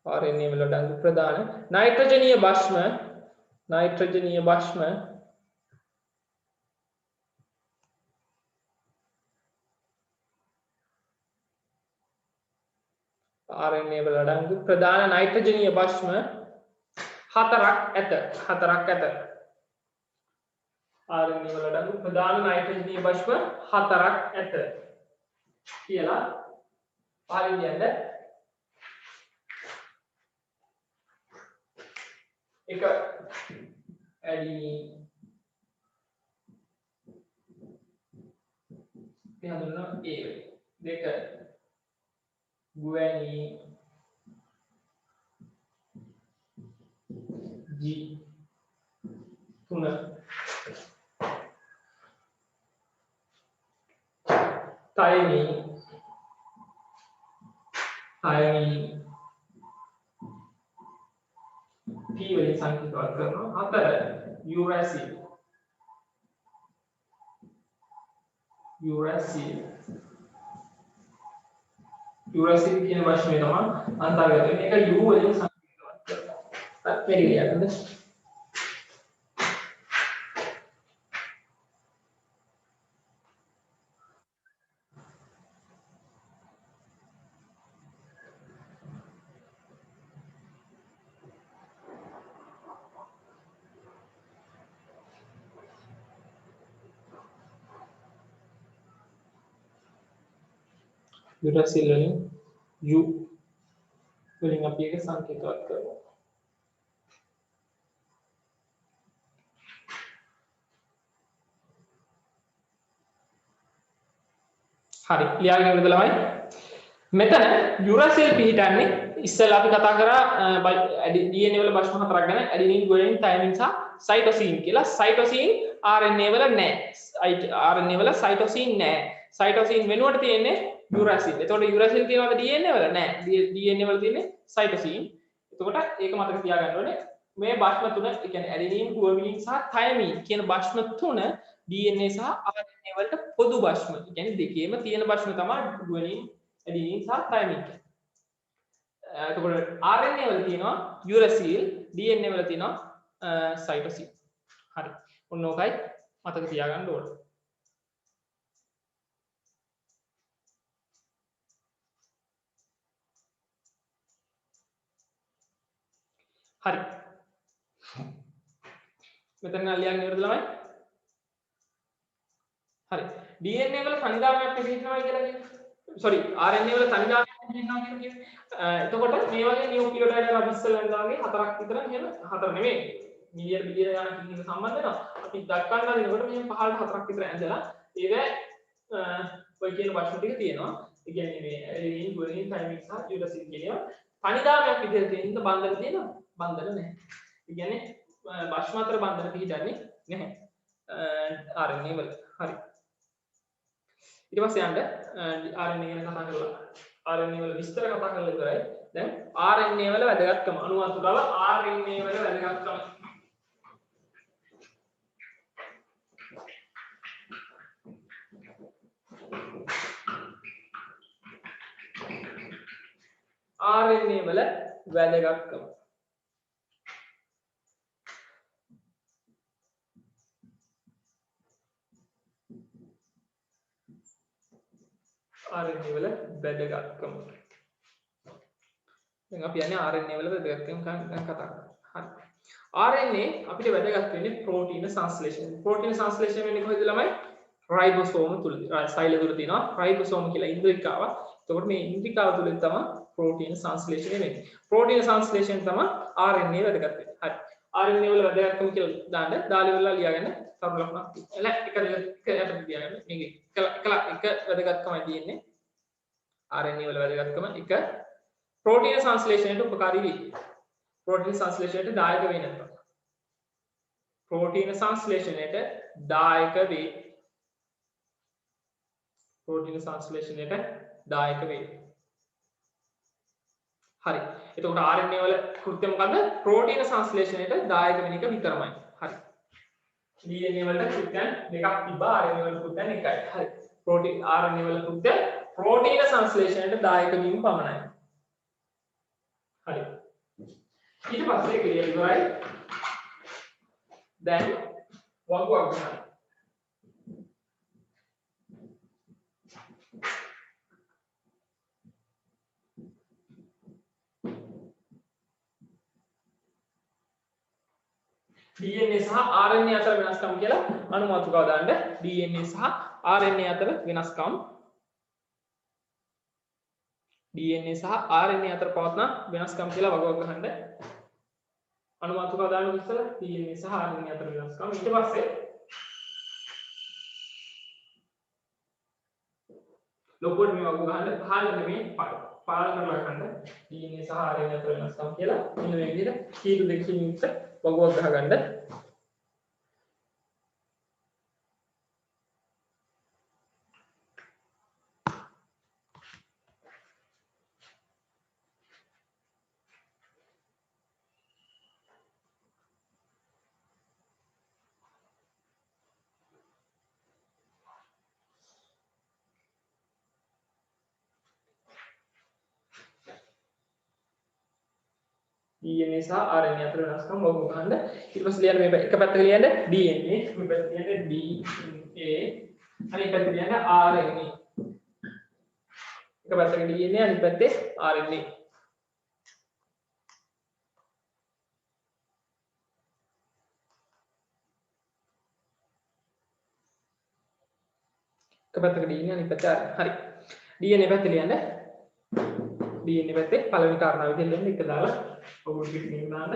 S1: RNA වල අඩංගු ප්‍රධාන නයිට්‍රජනීය භස්ම RNA වල අඩංගු ප්‍රධාන නයිට්‍රජනීය භස්ම හතරක් ඇත. RNA වල අඩංගු ප්‍රධාන නයිට්‍රජනීය භස්ම හතරක් ඇත කියලා පාලින් කියන්න. එක ඇඩිනීන් හඳුන්වනවා A දෙක ගුවැනීන් G තුන තයමීන් P වලින් සංකේතවත් කරනවා. හතර යුරැසිල් කියන වචනේ තමයි අන්තර්ගත වෙන්නේ. මේක U වලින් සංකේතවත් කරනවා. මෙරිලියන්ද යුරැසිල් වලින් U වලින් අපි එක සංකේතවත් කරනවා. හරි ලියාගෙන ඉවරද ළමයි? මෙතන යුරැසිල් පිහිටන්නේ ඉස්සෙල්ලා අපි කතා කරා DNA වල භස්ම හතරක් ගැන ඇඩිනින් ගුවැනින් තයමින් සහ සයිටෝසින් කියලා. සයිටෝසින් RNA වල නැහැ. RNA වල සයිටෝසින් නැහැ. සයිටෝසින් වෙනුවට තියෙන්නේ යුරැසිල්. එතකොට යුරැසිල් තියෙනවද DNA වල? නැහැ. DNA වල තියෙන්නේ සයිටෝසින්. එතකොට ඒක මතක තියාගන්න ඕනේ. මේ භාෂ්ම තුන ඒ කියන්නේ ඇඩෙනින් ගුවනින් සහ තයමින් කියන භාෂ්ම තුන DNA සහ RNA වලට පොදු භාෂ්ම. ඒ කියන්නේ දෙකේම තියෙන භාෂ්ම තමයි ගුවනින් ඇඩෙනින් සහ තයමින්. එතකොට RNA වල තියෙනවා යුරසිල්, DNA වල තියෙනවා සයිටෝසිල්. හරි. ඔන්න ඔකයි මතක තියාගන්න ඕනේ. හරි. මෙතන ලියන්න ඉවරද ළමයි? හරි. DNA වල සංවිධානයක් පිළිගන්නවා කියලා කියන්නේ. sorry RNA වල සංවිධානයක් පිළිගන්නවා කියලා කියන්නේ. එතකොට මේ වගේ නියුක්ලියෝටයිඩ් වල අපි ඉස්සෙල්ලා වගේ හතරක් විතර එහෙම හතර නෙමෙයි. මිලියන බිලියන ගණන් කිහිප සම්බන්ධ වෙනවා. අපි දක්වන්න දෙනකොට මෙහෙම 15ට හතරක් විතර ඇඳලා ඒව ඔය කියන වචන ටික තියෙනවා. ඒ කියන්නේ මේ ඇඩෙනින්, ගුවනින්, තයිමින් සහ යුරසිල් කියනවා. සංවිධානයක් විදිහට තියෙන බන්ධන තියෙනවා. බන්ධන නැහැ. ඒ කියන්නේ භාෂ්ම අතර බන්ධන පිළිදන්නේ නැහැ. RNA වල. හරි. ඊට පස්සේ යන්න RNA ගැන කතා කරලා RNA වල විස්තර කතා කරලා ඉවරයි. දැන් RNA වල වැදගත්කම අණුවතු බව RNA වල වැදගත්කම RNA වල වැදගත්කම RNA වල වැදගත්කම. දැන් අපි යන්නේ RNA වල වැදගත්කම ගැන කතා කරමු. හරි. RNA අපිට වැදගත් වෙන්නේ ප්‍රෝටීන සංශ්ලේෂණය. ප්‍රෝටීන සංශ්ලේෂණය වෙන්නේ කොහෙද ළමයි? රයිබෝසෝම තුලදී. සෛල තුල තියෙනවා රයිබෝසෝම කියලා ඉන්ද්‍රිකාවක්. එතකොට මේ ඉන්ද්‍රිකාව තුල තමයි ප්‍රෝටීන සංශ්ලේෂණය වෙන්නේ. ප්‍රෝටීන සංශ්ලේෂණය තමයි RNA වැදගත් වෙන්නේ. හරි. RNA වල වැදගත්කම කියලා දාලා ඉවරලා ලියාගන්න. සරල ලකුණක්. එක යට ලියාගන්න. මේක එක වැදගත්කමයි තියෙන්නේ. RNA වල වැදගත්කම එක ප්‍රෝටීන සංශ්ලේෂණයට උපකාරී වේ. ප්‍රෝටීන සංශ්ලේෂණයට දායක වේ නැත්නම්. ප්‍රෝටීන සංශ්ලේෂණයට දායක වේ. ප්‍රෝටීන සංශ්ලේෂණයට දායක වේ. හරි. එතකොට RNA වල කෘත්‍ය මොකද්ද? ප්‍රෝටීන සංශ්ලේෂණයට දායක වෙන එක විතරමයි. හරි. DNA වලට කෘත්‍යයන් දෙකක් තිබ්බා. RNA වල කෘත්‍යයන් එකයි. හරි. ප්‍රෝටීන RNA වල කෘත්‍ය ප්‍රෝටීන සංශ්ලේෂණයට දායක වීම පමණයි. හරි. ඊට පස්සේ ක්ලියර් ඉවරයි. දැන් වගුවක් ගන්න. DNA සහ RNA අතර වෙනස්කම් කියලා අනුමාතුකාව දාන්න. DNA සහ RNA අතර වෙනස්කම් DNA සහ RNA අතර පවත්න වෙනස්කම් කියලා වගුවක් ගහන්න. අනුමාතුකාව දාන්න ඉස්සෙල්ලා DNA සහ RNA අතර වෙනස්කම්. ඊට පස්සේ ලොකුවට මේ වගුව ගහන්න පහළ නෙමෙයි පාල කරලා ගන්න. DNA සහ RNA අතර වෙනස්කම් කියලා මෙන්න මේ විදිහට කීරු දෙකකින් යුක්ත වගුවක් ගහගන්න. DNA සහ RNA අතර වෙනස්කම් වගුව ගන්න. ඊට පස්සේ ලියන්න මේ එක පැත්තක ලියන්න DNA, මේ පැත්තක ලියන්න DNA, අනිත් පැත්තක ලියන්න RNA. එක පැත්තක DNA අනිත් පැත්තේ RNA. එක පැත්තක DNA අනිත් පැත්තේ RNA. හරි. DNA පැත්තේ ලියන්න. DNA පැත්තේ පළවෙනි කාරණාව විදිහට ලියන්න එක දාලා ඔගොල්ලෝ පිටින් දාන්න.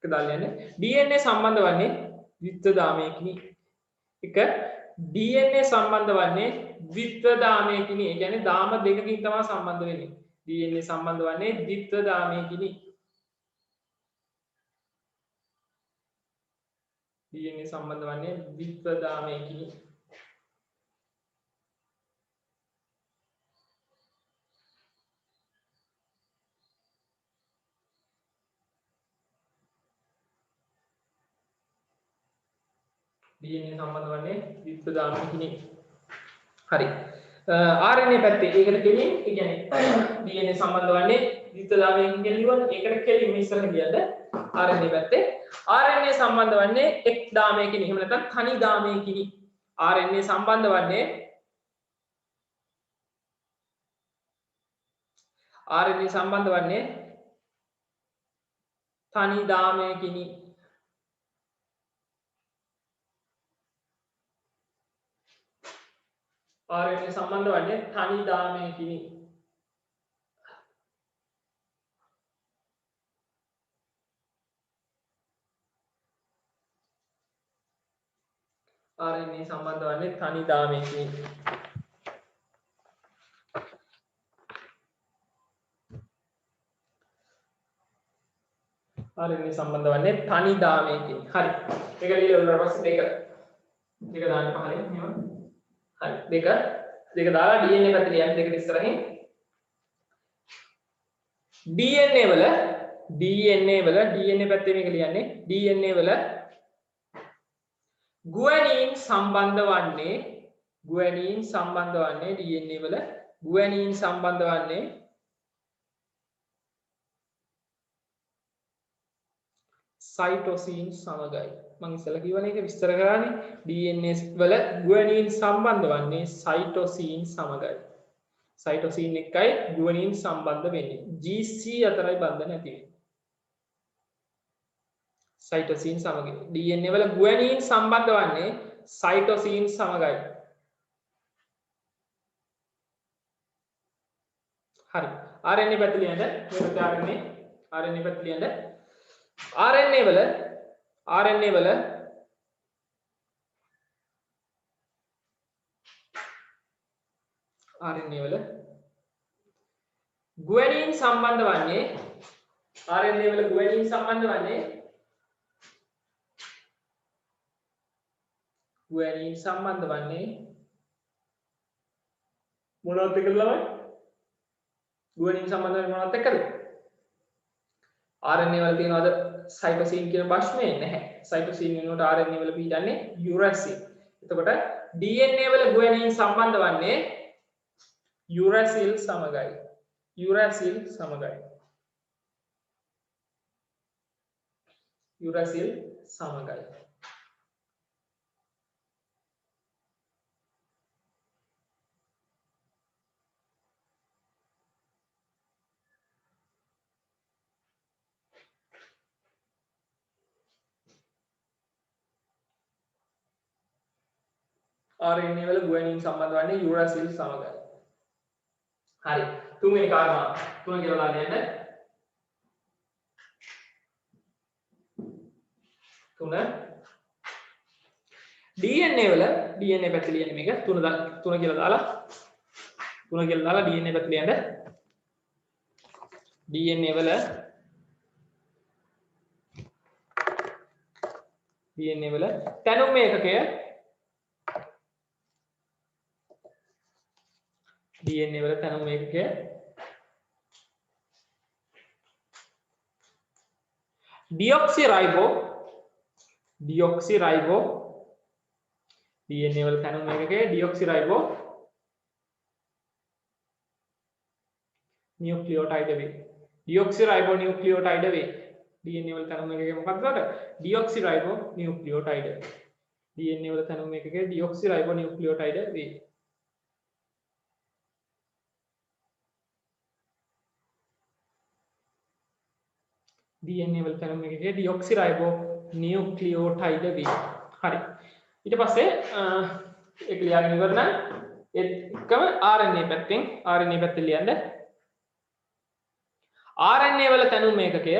S1: එක දාලා ලියන්න. DNA සම්බන්ධ වන්නේ ද්විත්වදාමයකිනි. එක DNA සම්බන්ධ වන්නේ ද්විත්වදාමයකිනි. ඒ කියන්නේ දාම දෙකකින් තමයි සම්බන්ධ වෙන්නේ. DNA සම්බන්ධ වන්නේ ද්විත්වදාමයකිනි. DNA සම්බන්ධ වන්නේ ද්විත්වදාමයකිනි. DNA සම්බන්ධ වන්නේ ද්විත්ව දාමයකිනි. හරි. RNA පැත්තේ ඒකට කෙලින් ඒ කියන්නේ DNA සම්බන්ධ වන්නේ ද්විත්ව දාමයකින් කෙලිවන ඒකට කෙලින් මේ ඉස්සරහ ගියද RNA පැත්තේ RNA සම්බන්ධ වන්නේ එක් දාමයකිනි. එහෙම නැත්නම් තනි දාමයකිනි. RNA සම්බන්ධ වන්නේ RNA සම්බන්ධ වන්නේ තනි දාමයකිනි. RNA සම්බන්ධ වන්නේ තනි දාමයකිනි. RNA සම්බන්ධ වන්නේ තනි දාමයකිනි. RNA සම්බන්ධ වන්නේ තනි දාමයකින්. හරි. ඒක ලියලා පස්සේ දෙක දාන්න පහලින් එහෙම. හරි. දෙක දාලා DNA පැත්තට යන්න දෙකට ඉස්සරහින් DNA වල DNA පැත්තේ මේක ලියන්නේ DNA වල ගුවැනීන් සම්බන්ධ වන්නේ DNA වල ගුවැනීන් සම්බන්ධ වන්නේ සයිටෝසින් සමගයි. මම ඉස්සෙල්ලා කියවනේ ඒක විස්තර කරානේ DNA වල ගුවැනීන් සම්බන්ධ වන්නේ සයිටෝසින් සමගයි. සයිටෝසින් එකයි ගුවැනීන් සම්බන්ධ වෙන්නේ. GC අතරයි බන්ධන ඇති වෙන්නේ. සයිටෝසින් සමගයි. DNA වල ගුවැනීන් සම්බන්ධ වන්නේ සයිටෝසින් සමගයි. හරි. RNA පැත්ත ලියන්න. මේකට RNA පැත්ත ලියන්න. RNA වල ගුවැනීන් සම්බන්ධ වන්නේ මොනවත් එක්කද ළමයි? ගුවැනීන් සම්බන්ධ වෙන්නේ මොනවත් එක්කද? RNA වල තියෙනවද සයිටෝසින් කියන ප්‍රශ්නේ නැහැ. සයිටෝසින් වෙනුවට RNA වල පිටන්නේ යුරැසිල්. එතකොට DNA වල ගුවැනීන් සම්බන්ධ වන්නේ යුරැසිල් සමගයි. RNA වල ගුවැනීන් සම්බන්ධ වන්නේ යුරැසිල් සමගයි. හරි. තුන්වෙනි කාරණා තුන කියලා දාන්න යන්න. DNA වල DNA පැත්ත ලියන්නේ මේක තුන කියලා දාලා DNA පැත්ත ලියන්න. DNA වල තැනුම් ඒකකය ඩිऑක්සිරයිබෝ DNA වල තැනුම් ඒකකය ඩිऑක්සිරයිබෝ නියුක්ලියෝටයිඩ් වේ. DNA වල තැනුම් ඒකකය මොකක්ද? ඩිऑක්සිරයිබෝ නියුක්ලියෝටයිඩ්. DNA වල තැනුම් ඒකකය ඩිऑක්සිරයිබෝ නියුක්ලියෝටයිඩ් වේ. DNA වල තැනුම් එකකේ ඩිऑක්සිරයිබෝ නියුක්ලියෝටයිඩ් වේ. හරි. ඊට පස්සේ ඒක ලියන්න ඉවර නම් ඒකම RNA පැත්තෙන් ලියන්න. RNA වල තැනුම් ඒකකය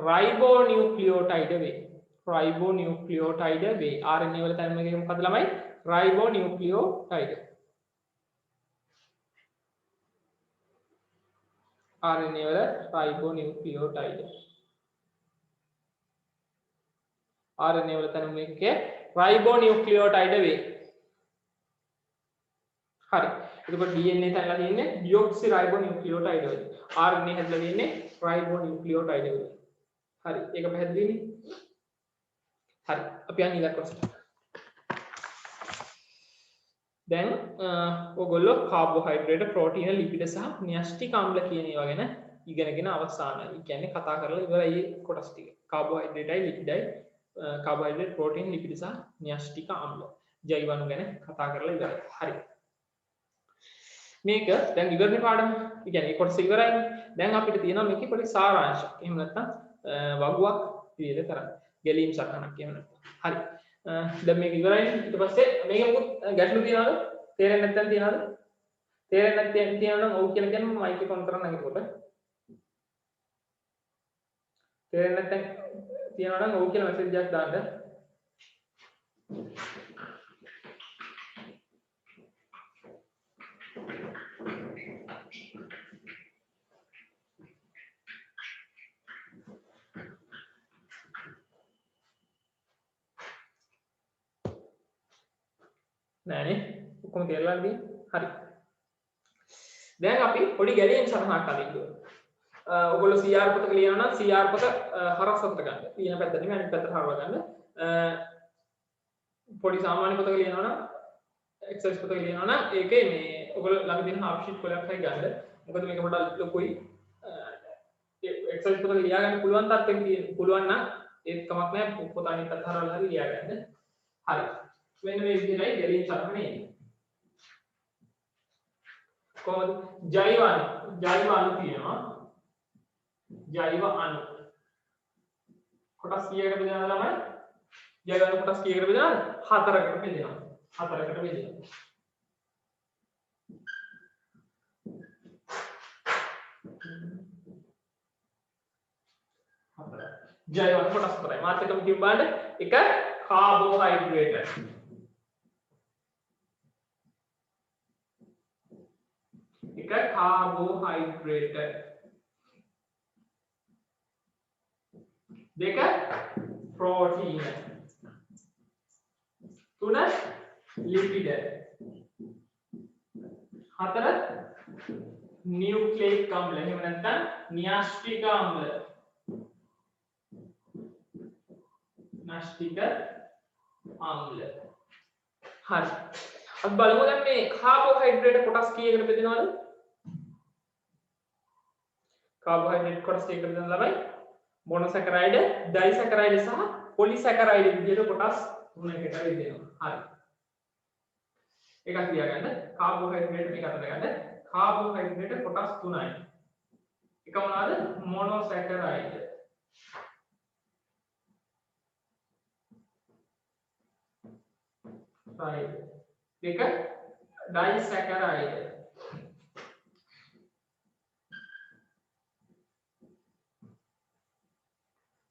S1: රයිබෝනියුක්ලියෝටයිඩ් වේ. RNA වල තැනුම් එකක මොකක්ද ළමයි? රයිබෝනියුක්ලියෝටයිඩ්. RNA වල රයිබෝනියුක්ලියෝටයිඩ්. RNA වල තැනුම් එකක රයිබෝනියුක්ලියෝටයිඩ් වේ. හරි. එතකොට DNA තැන්ලා තියෙන්නේ ඩිऑක්සිරයිබෝනියුක්ලියෝටයිඩ් වලින්. RNA හැදලා තියෙන්නේ රයිබෝනියුක්ලියෝටයිඩ් වලින්. හරි. ඒක පැහැදිලිනේ? හරි. අපි යන්නේ ඊළඟ කොටසට. දැන් ඔයගොල්ලෝ කාබෝහයිඩ්‍රේට්, ප්‍රෝටීන, ලිපිඩ සහ න්‍යෂ්ටික අම්ල කියන ඒවා ගැන ඉගෙනගෙන අවසానයි. ඒ කියන්නේ කතා කරලා ඉවරයි මේ කොටස් ටික. කාබෝහයිඩ්‍රේටයි, ලිපිඩයි, කාබෝහයිඩ්‍රේට්, ප්‍රෝටීන්, ලිපිඩ සහ න්‍යෂ්ටික අම්ල. ජෛව අණු ගැන කතා කරලා ඉවරයි. හරි. මේක දැන් ඉවරනේ පාඩම. ඒ කියන්නේ මේ කොටස ඉවරයි. දැන් අපිට තියෙනවා මේකේ පොඩි සාරාංශයක්. එහෙම නැත්නම් වගුවක් විදිහට කරන්න. ගැලීම් සටහනක් එහෙම නැත්නම්. හරි. දැන් මේක ඉවරයි. ඊට පස්සේ මේක මොකද ගැටලු තියනවද? තේරෙන්නේ නැත්නම් තියනවද? තේරෙන්නේ නැත්නම් තියනනම් ඔව් කියලා කියන්න මයික් එක ඔන් කරන්න එතකොට. තේරෙන්නේ නැත්නම් තියනනම් ඔව් කියලා මැසේජ් එකක් දාන්න. නෑනේ ඔක්කොම තේරලා තියෙන්නේ. හරි. දැන් අපි පොඩි ගැලීම් සටහනක් අදින්න ඕනේ. ඔයගොල්ලෝ CR පොතක ලියනවා නම් CR පොත හරස් අතට ගන්න. ඊන පැත්තට නෙමෙයි අනිත් පැත්තට හරව ගන්න. පොඩි සාමාන්‍ය පොතක ලියනවා නම් එක්සර්සයිස් පොතක ලියනවා නම් ඒකේ මේ ඔයගොල්ලෝ ළඟ තියෙන half sheet කොලයක් හරි ගන්න. මොකද මේක පොඩ්ඩක් ලොකුයි. එක්සර්සයිස් පොතක ලියා ගන්න පුළුවන් තත්ත්වෙක තියෙන. පුළුවන් නම් ඒත් කමක් නැහැ පොත අනිත් පැත්තට හරවලා හරි ලියා ගන්න. හරි. මෙන්න මේ විදිහටයි ගැලීම් සටහන එන්නේ. කොහොමද? ජෛව අණු තියෙනවා. ජෛව අණු කොටස් කීයකට බෙදනවද ළමයි? ජෛව අණු කොටස් කීයකට බෙදනවද? 4කට බෙදෙනවා. 4කට බෙදෙනවා. ජෛව අණු කොටස් 4යි. මාත් එකම කියමු බලන්න. එක කාබෝහයිඩ්‍රේට්. එක කාබෝහයිඩ්‍රේට්. දෙක ප්‍රෝටීන. තුන ලිපිඩ. හතර නියුක්ලියික් අම්ල. එහෙම නැත්නම් න්‍යෂ්ටික අම්ල. න්‍යෂ්ටික අම්ල. හරි. අපි බලමු දැන් මේ කාබෝහයිඩ්‍රේට් කොටස් කීයකට බෙදෙනවද? කාබෝහයිඩ්‍රේට් කොටස් කීයකට බෙදෙනවද ළමයි? මොනොසැකරයිඩ්, ඩයිසැකරයිඩ් සහ පොලිසැකරයිඩ් විදිහට කොටස් තුනකට බෙදෙනවා. හරි. එකක් ලියාගන්න. කාබෝහයිඩ්‍රේට් මේක අතට ගන්න. කාබෝහයිඩ්‍රේට් කොටස් තුනයි. එක මොනවාද? මොනොසැකරයිඩ්. right. දෙක ඩයිසැකරයිඩ්.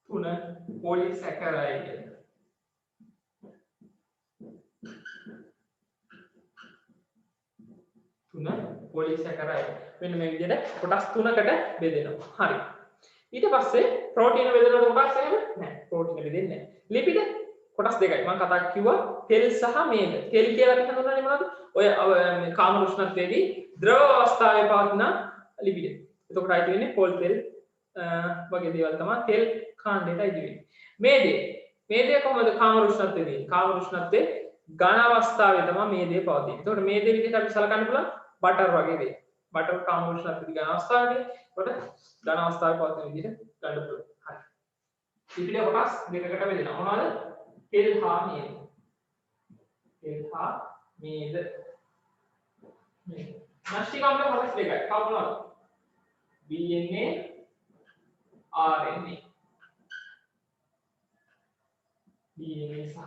S1: තුන පොලිසැකරයිඩ්. තුන පොලිසැකරයිඩ්. මෙන්න මේ විදිහට කොටස් තුනකට බෙදෙනවා. හරි. ඊට පස්සේ ප්‍රෝටීන බෙදෙනකොට කොටස් එහෙම නැහැ. ප්‍රෝටීන බෙදෙන්නේ නැහැ. ලිපිඩ කොටස් දෙකයි. මම කතා කිව්වා තෙල් සහ මේද. තෙල් කියලා අපි හඳුන්වන්නේ මොනවද? ඔය කාම උෂ්ණත්වයේදී ද්‍රව අවස්ථාවේ පවතින ලිපිඩ. එතකොට අයිති වෙන්නේ පොල් තෙල් වගේ දේවල් තමයි තෙල් කාණ්ඩයට අයිති වෙන්නේ. මේදේ කොහොමද කාම උෂ්ණත්වයේදී? කාම උෂ්ණත්වයේ ඝන අවස්ථාවේ තමයි මේදේ පවතින්නේ. එතකොට මේදේ විදිහට අපි සලකන්න පුළුවන් බටර් වගේ දේ. බටර් කාම උෂ්ණත්වයේදී ඝන අවස්ථාවේදී එතකොට ඝන අවස්ථාවේ පවතින විදිහට ගන්න පුළුවන්. හරි. ලිපිඩ කොටස් දෙකකට බෙදෙනවා. මොනවද? තෙල් හා මේද. තෙල් හා මේද. න්‍යෂ්ටික අම්ල කොටස් දෙකයි. කවුද මොනවද? DNA RNA. DNA සහ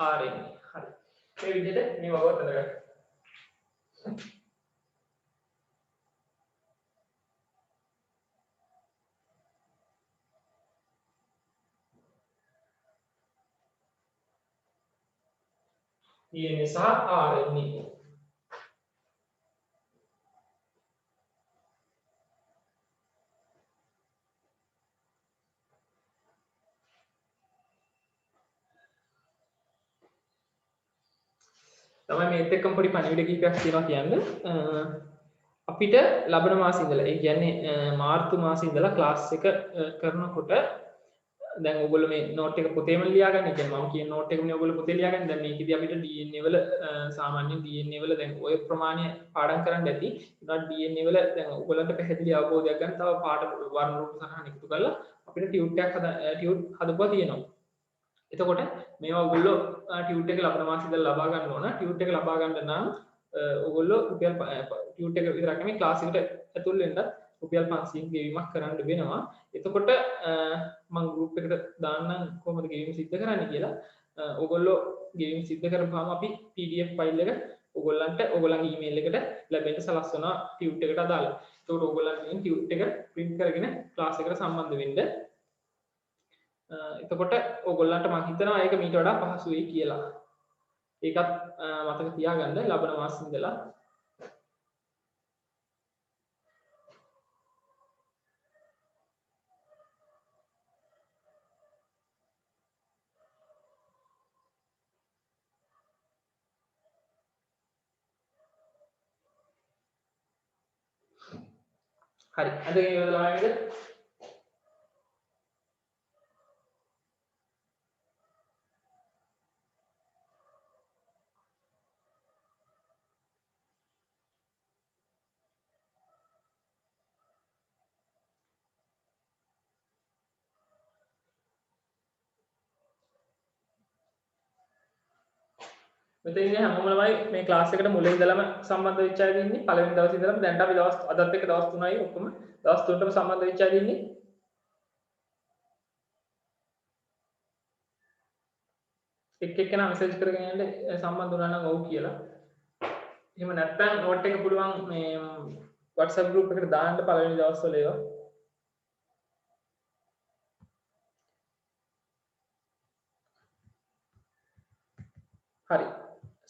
S1: RNA. හරි. මේ විදිහට මේ වග තදගන්න. DNA සහ RNA. තමයි මේත් එක්කම පොඩි පණිවිඩ කීපයක් තියෙනවා කියන්නේ. අපිට ලබන මාසෙ ඉඳලා ඒ කියන්නේ මාර්තු මාසෙ ඉඳලා ක්ලාස් එක කරනකොට දැන් ඔයගොල්ලෝ මේ නෝට් එක පොතේම ලියා ගන්න. කියන්නේ මම කියන නෝට් එකනේ ඔයගොල්ලෝ පොතේ ලියා ගන්න. දැන් මේකෙදි අපිට DNA වල සාමාන්‍යයෙන් DNA වල දැන් ඔය ප්‍රමාණය පාඩම් කරන්න ඇති. ඒකට DNA වල දැන් ඔයගොල්ලන්ට පැහැදිලි අවබෝධයක් ගන්න තව පාඩ වර්ණ රූප සටහන් එකතු කරලා අපිට ටියුට් එකක් හදපුවා තියෙනවා. එතකොට මේවා ඔයගොල්ලෝ ටියුට් එක ලබන මාසෙ ඉඳලා ලබා ගන්න ඕන. ටියුට් එක ලබා ගන්න නම් ඔයගොල්ලෝ රුපියල් ටියුට් එක විතරක් නෙමෙයි ක්ලාස් එකට ඇතුල් වෙන්න රුපියල් 500ක් ගෙවීමක් කරන්න වෙනවා. එතකොට මම ගෲප් එකට දාන්නම් කොහොමද ගෙවීම සිද්ධ කරන්නේ කියලා. ඔයගොල්ලෝ ගෙවීම සිද්ධ කරපුවාම අපි PDF ෆයිල් එක ඔයගොල්ලන්ට ඔයගොල්ලන්ගේ ඊමේල් එකට ලැබෙන්න සලස්වනවා ටියුට් එකට අදාළ. ඒකට ඔයගොල්ලන් ටියුට් එක print කරගෙන ක්ලාස් එකට සම්බන්ධ වෙන්න. එතකොට ඔයගොල්ලන්ට මම හිතනවා ඒක මීට වඩා පහසු වෙයි කියලා. ඒකත් මතක තියාගන්න ලබන මාසෙ ඉඳලා හරි. අද මේ ළමයින්ට මෙතන ඉන්නේ හැමෝම ළමයි මේ ක්ලාස් එකට මුලින් ඉඳලම සම්බන්ධ වෙච්ච අය ඉන්නේ. පළවෙනි දවසේ ඉඳලම දැන් අපි දවස් අදත් එක්ක දවස් 3යි ඔක්කොම දවස් 3ටම සම්බන්ධ වෙච්ච අය ඉන්නේ. එක්කෙනා මෙසේජ් කරගෙන යන්න සම්බන්ධ වුණා නම් ඔව් කියලා. එහෙම නැත්නම් නෝට් එක පුළුවන් මේ WhatsApp group එකට දාන්න පළවෙනි දවස්වල ඒවා. හරි.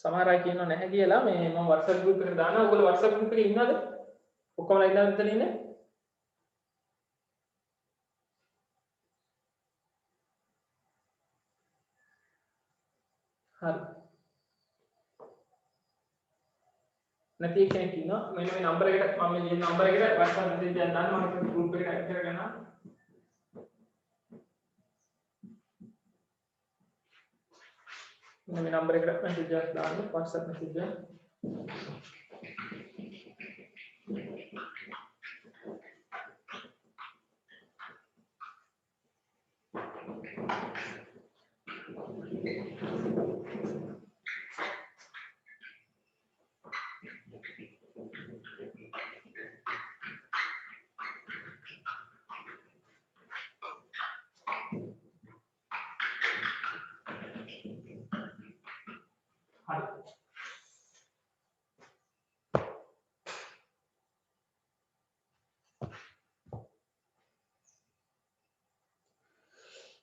S1: සමහර අය කියනවා නැහැ කියලා මේ මම WhatsApp group එකට දානවා. ඔයගොල්ලෝ WhatsApp group එකේ ඉන්නවද? ඔක්කොමලා ඉන්නවද මෙතන ඉන්නේ? හරි. නැති කෙනෙක් ඉන්නවා. මෙන්න මේ නම්බර එකට මම මේ නම්බර එකට WhatsApp message එකක් දාන්න මම group එකට add කරගන්නවා. මෙන්න මේ නම්බර එකට message එකක් දාන්න WhatsApp message එක.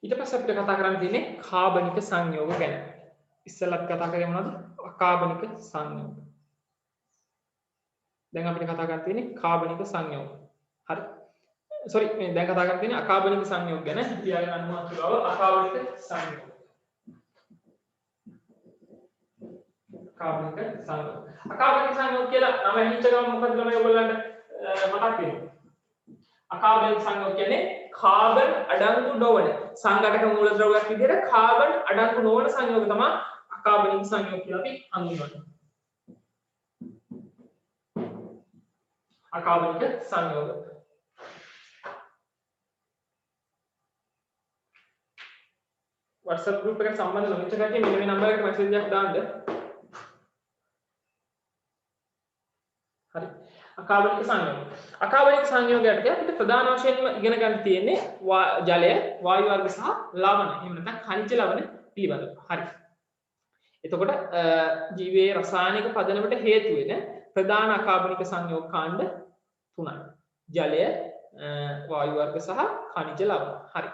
S1: ඊට පස්සේ අපිට කතා කරන්න තියෙන්නේ කාබනික සංයෝග ගැන. ඉස්සෙල්ලත් කතා කරේ මොනවද? අකාබනික සංයෝග. දැන් අපිට කතා කරන්න තියෙන්නේ කාබනික සංයෝග. හරි. සෝරි මේ දැන් කතා කරන්න තියෙන්නේ අකාබනික සංයෝග ගැන. ලියාගෙන අනුමාතුරව අකාබනික සංයෝග. අකාබනික සංයෝග. අකාබනික සංයෝග කියලා නම ඇහිච්ච ගමන් මොකද ළමයි ඔයගොල්ලන්ට මතක් වෙන්නේ? අකාබනික සංයෝග කියන්නේ කාබන් අඩංගු නොවන සංඝටක මූලද්‍රව්‍යයක් විදිහට කාබන් අඩංගු නොවන සංයෝග තමයි අකාබනික සංයෝග කියලා අපි හඳුන්වන්නේ. අකාබනික සංයෝග. WhatsApp group එකට සම්බන්ධ නොවෙච්ච කට්ටිය මෙන්න මේ නම්බර් එකට මැසේජ් එකක් දාන්න. හරි. අකාබනික සංයෝග. අකාබනික සංයෝගයට අපිට ප්‍රධාන වශයෙන්ම ඉගෙන ගන්න තියෙන්නේ ජලය, වායු වර්ග සහ ලවණ. එහෙම නැත්නම් khනිජ ලවණ පිළිබඳව. හරි. එතකොට ජීවයේ රසායනික පදනමට හේතු වෙන ප්‍රධාන අකාබනික සංයෝග කාණ්ඩ තුනයි. ජලය, වායු වර්ග සහ khනිජ ලවණ. හරි.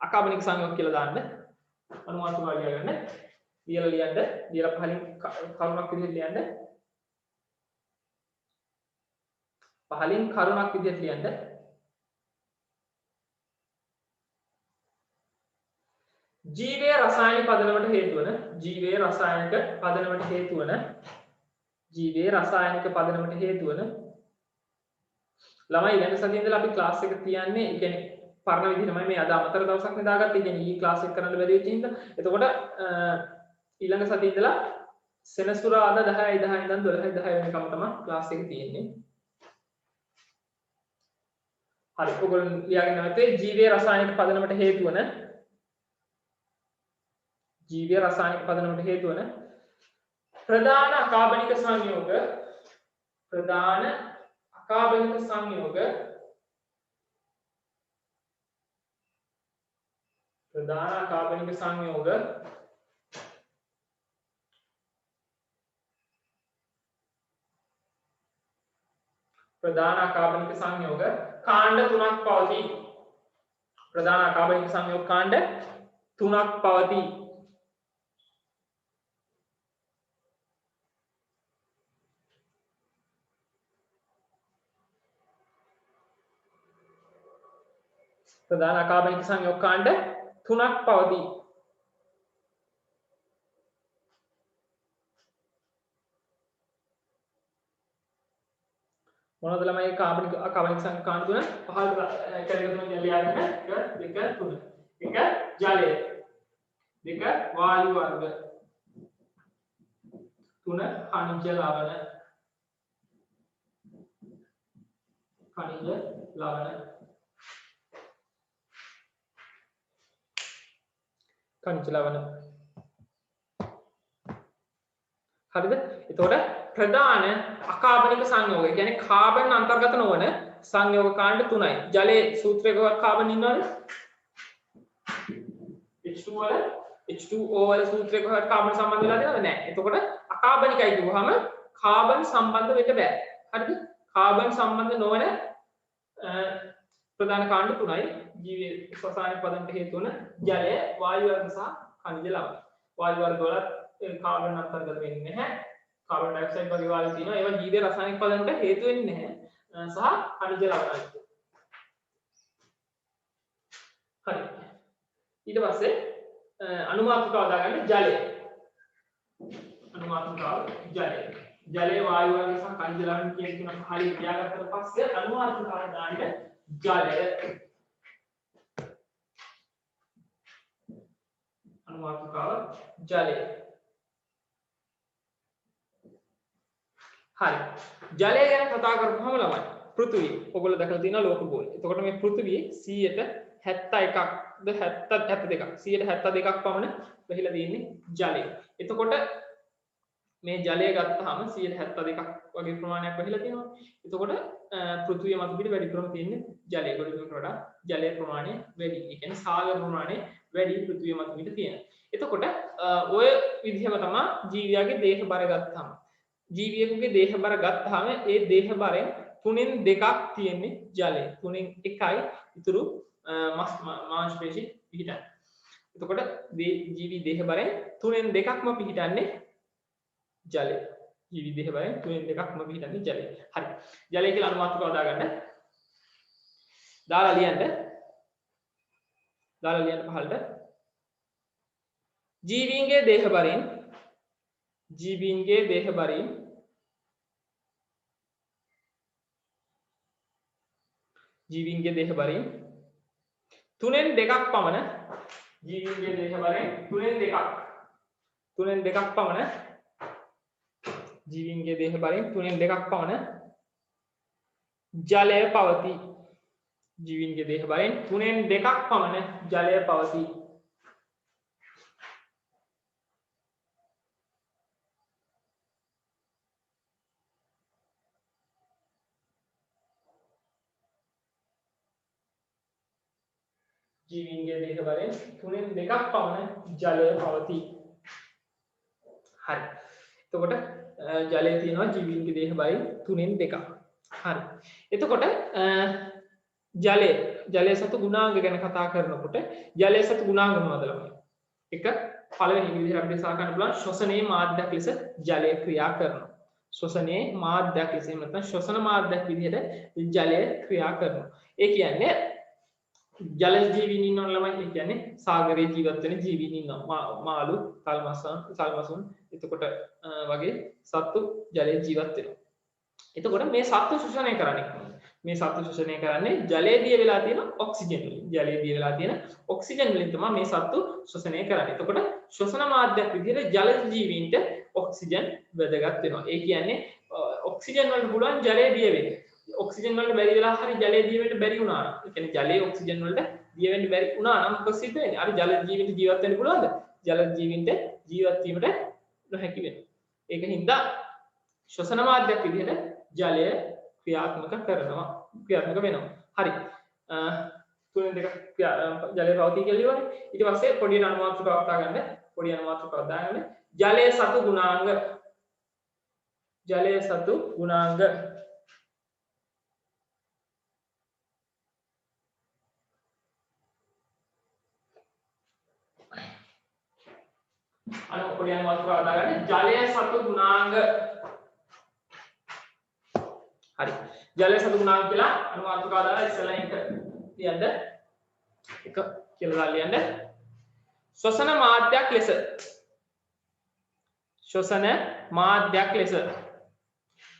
S1: අකාබනික සංයෝග කියලා දාන්න අනුමාන වාග්ය ගන්න. ලියලා ලියන්න. ලියලා පහලින් කරුණක් විදිහට ලියන්න. පහලින් කරුණක් විදිහට ලියන්න. ජීවයේ රසායනික පදනමට හේතු වන ජීවයේ රසායනික පදනමට හේතු වන ජීවයේ රසායනික පදනමට හේතු වන ළමයි ඊළඟ සතියේ ඉඳලා අපි ක්ලාස් එක තියන්නේ ඒ කියන්නේ පරණ විදිහටමයි මේ අද අමතර දවසක් නෙදාගත්තේ. ඒ කියන්නේ ඊ ක්ලාස් එක කරන්න බැරි වෙච්ච හින්දා. එතකොට ඊළඟ සතියේ ඉඳලා සෙනසුරාදා 10 ඉඳන් 12 වෙනකම් තමයි ක්ලාස් එක තියෙන්නේ. හරි. ඔයගොල්ලෝ ලියාගෙන නැවතේ ජීවයේ රසායනික පදනමට හේතු වන ජීවයේ රසායනික පදනමට හේතු වන ප්‍රධාන අකාබනික සංයෝග ප්‍රධාන අකාබනික සංයෝග ප්‍රධාන අකාබනික සංයෝග ප්‍රධාන අකාබනික සංයෝග කාණ්ඩ තුනක් පවතී. ප්‍රධාන අකාබනික සංයෝග කාණ්ඩ තුනක් පවතී. ප්‍රධාන අකාබනික සංයෝග කාණ්ඩ තුනක් පවතී. මොනවද ළමයි අකාබනික සංයෝග කාණ්ඩ තුන? පහළ කැලේකට ලියාගෙන 1 2 3. 1 ජලය, 2 වායු වර්ග, 3 khනිජ ලවණ. khනිජ ලවණ. khනිජ ලවණ. හරිද? එතකොට ප්‍රධාන අකාබනික සංයෝග කියන්නේ කාබන් අන්තර්ගත නොවන සංයෝග කාණ්ඩ තුනයි. ජලයේ සූත්‍රයක කාබන් ඉන්නවද? H2 වල H2O වල සූත්‍රයක කාබන් සම්බන්ධ වෙලා තියෙනවද? නැහැ. එතකොට අකාබනිකයි කියුවාම කාබන් සම්බන්ධ වෙන්න බෑ. හරිද? කාබන් සම්බන්ධ නොවන ප්‍රධාන කාණ්ඩ තුනයි ජීවයේ රසායනික පදනමට හේතු වන ජලය, වායු වර්ග සහ khනිජ ලවණ. වායු වර්ග වල කාබන් අන්තර්ගත වෙන්නේ නැහැ. කාබන් ඩයොක්සයිඩ් වගේ වායු තියෙනවා. ඒවා ජීවයේ රසායනික පදනමට හේතු වෙන්නේ නැහැ. සහ khනිජ ලවණ. හරි. ඊට පස්සේ අනුමාත්‍රිකාව දාගන්න ජලය. අනුමාත්‍රිකාව ජලය. ජලයේ වායු වර්ග සහ khනිජ ලවණ කියන තුන හරියට තියාගත්තට පස්සේ අනුමාත්‍රිකාව දාන්න ජලය. අනුමාත්‍රිකාව ජලය. හරි. ජලය ගැන කතා කරපුවම ළමයි පෘථිවිය. ඔයගොල්ලෝ දැකලා තියෙනවා ලෝක ගෝලය. එතකොට මේ පෘථිවියේ 71ක්ද 72ක් 172ක් පමණ වෙහිලා තියෙන්නේ ජලය. එතකොට මේ ජලය ගත්තාම 172ක් වගේ ප්‍රමාණයක් වෙහිලා තියෙනවා. එතකොට පෘථිවිය මත පිට වැඩිපුරම තියෙන්නේ ජලය. ගොඩබිමට වඩා ජලයේ ප්‍රමාණය වැඩි. ඒ කියන්නේ සාගර ප්‍රමාණය වැඩි පෘථිවිය මත පිට තියෙනවා. එතකොට ඔය විදිහම තමයි ජීවියාගේ දේහ බර ගත්තාම ජීවියෙකුගේ දේහ බර ගත්තාම ඒ දේහ බරෙන් 3න් 2ක් තියෙන්නේ ජලය. 3න් 1යි ඉතුරු මාංශ පේශි පිහිටන්නේ. එතකොට ජීවි දේහ බරෙන් 3න් 2ක්ම පිහිටන්නේ ජලය. ජීවි දේහ බරෙන් 3න් 2ක්ම පිහිටන්නේ ජලය. හරි. ජලය කියලා අනුමාත්‍රිකව දාගන්න. දාලා ලියන්න පහළට ජීවීන්ගේ දේහ බරෙන් ජීවීන්ගේ දේහ බරින් ජීවීන්ගේ දේහ බරින් 3න් 2ක් පමණ ජීවීන්ගේ දේහ බරින් 3න් 2ක් පමණ ජීවීන්ගේ දේහ බරින් 3න් 2ක් පමණ ජලය පවතී. ජීවීන්ගේ දේහ බරින් 3න් 2ක් පමණ ජලය පවතී. ජීවීන්ගේ දේහ බරෙන් 3න් 2ක් පමණ ජලය පවතී. හරි. එතකොට ජලය තියෙනවා ජීවීන්ගේ දේහ බරෙන් 3න් 2ක්. හරි. එතකොට ජලය සතු ගුණාංග ගැන කතා කරනකොට ජලය සතු ගුණාංග මොනවද ළමයි? එක පළවෙනි විදිහට අපිට සාකච්ඡා කරන්න පුළුවන් ශ්වසනයේ මාධ්‍යයක් ලෙස ජලය ක්‍රියා කරනවා. ශ්වසනයේ මාධ්‍යයක් ලෙස නැත්නම් ශ්වසන මාධ්‍යයක් විදිහට ජලය ක්‍රියා කරනවා. ඒ කියන්නේ ජල ජීවීන් ඉන්නවනේ ළමයි. ඒ කියන්නේ සාගරයේ ජීවත් වෙන ජීවීන් ඉන්නවා. මාළු, තල්මසුන් එතකොට වගේ සත්තු ජලයේ ජීවත් වෙනවා. එතකොට මේ සත්තු ශෝෂණය කරන්නේ කොහොමද? මේ සත්තු ශෝෂණය කරන්නේ ජලයේ දිය වෙලා තියෙන ඔක්සිජන් වලින්. ජලයේ දිය වෙලා තියෙන ඔක්සිජන් වලින් තමයි මේ සත්තු ශෝෂණය කරන්නේ. එතකොට ශ්වසන මාධ්‍යයක් විදිහට ජල ජීවීන්ට ඔක්සිජන් වැදගත් වෙනවා. ඒ කියන්නේ ඔක්සිජන් වලට පුළුවන් ජලයේ දිය වෙන්න. ඔක්සිජන් වලට බැරි වෙලා හරි ජලයේ දිය වෙන්න බැරි වුණා නම්, ඒ කියන්නේ ජලයේ ඔක්සිජන් වලට දිය වෙන්න බැරි වුණා නම් මොකද සිද්ධ වෙන්නේ? අර ජල ජීවීන්ට ජීවත් වෙන්න පුළුවන්ද? ජල ජීවීන්ට ජීවත් වීමට නොහැකි වෙනවා. ඒක හින්දා ශ්වසන මාධ්‍යයක් විදිහට ජලය ක්‍රියාත්මක වෙනවා. හරි. තුනෙන් දෙක ජලය පවතී කියලා ඉවරනේ. ඊට පස්සේ පොඩි අනුමාත්‍රකාවක් දාගන්න. ජලයේ සතු ගුණාංග. පොඩි අනුමාත්‍රකාවක් දාගන්න. ජලයේ සතු ගුණාංග. හරි. ජලයේ සතු ගුණාංග කියලා අනුමාත්‍රකාව දාලා ඉස්සෙල්ලා එක ලියන්න. එක කියලා ලියන්න. ශ්වසන මාධ්‍යයක් ලෙස. ශ්වසන මාධ්‍යයක් ලෙස.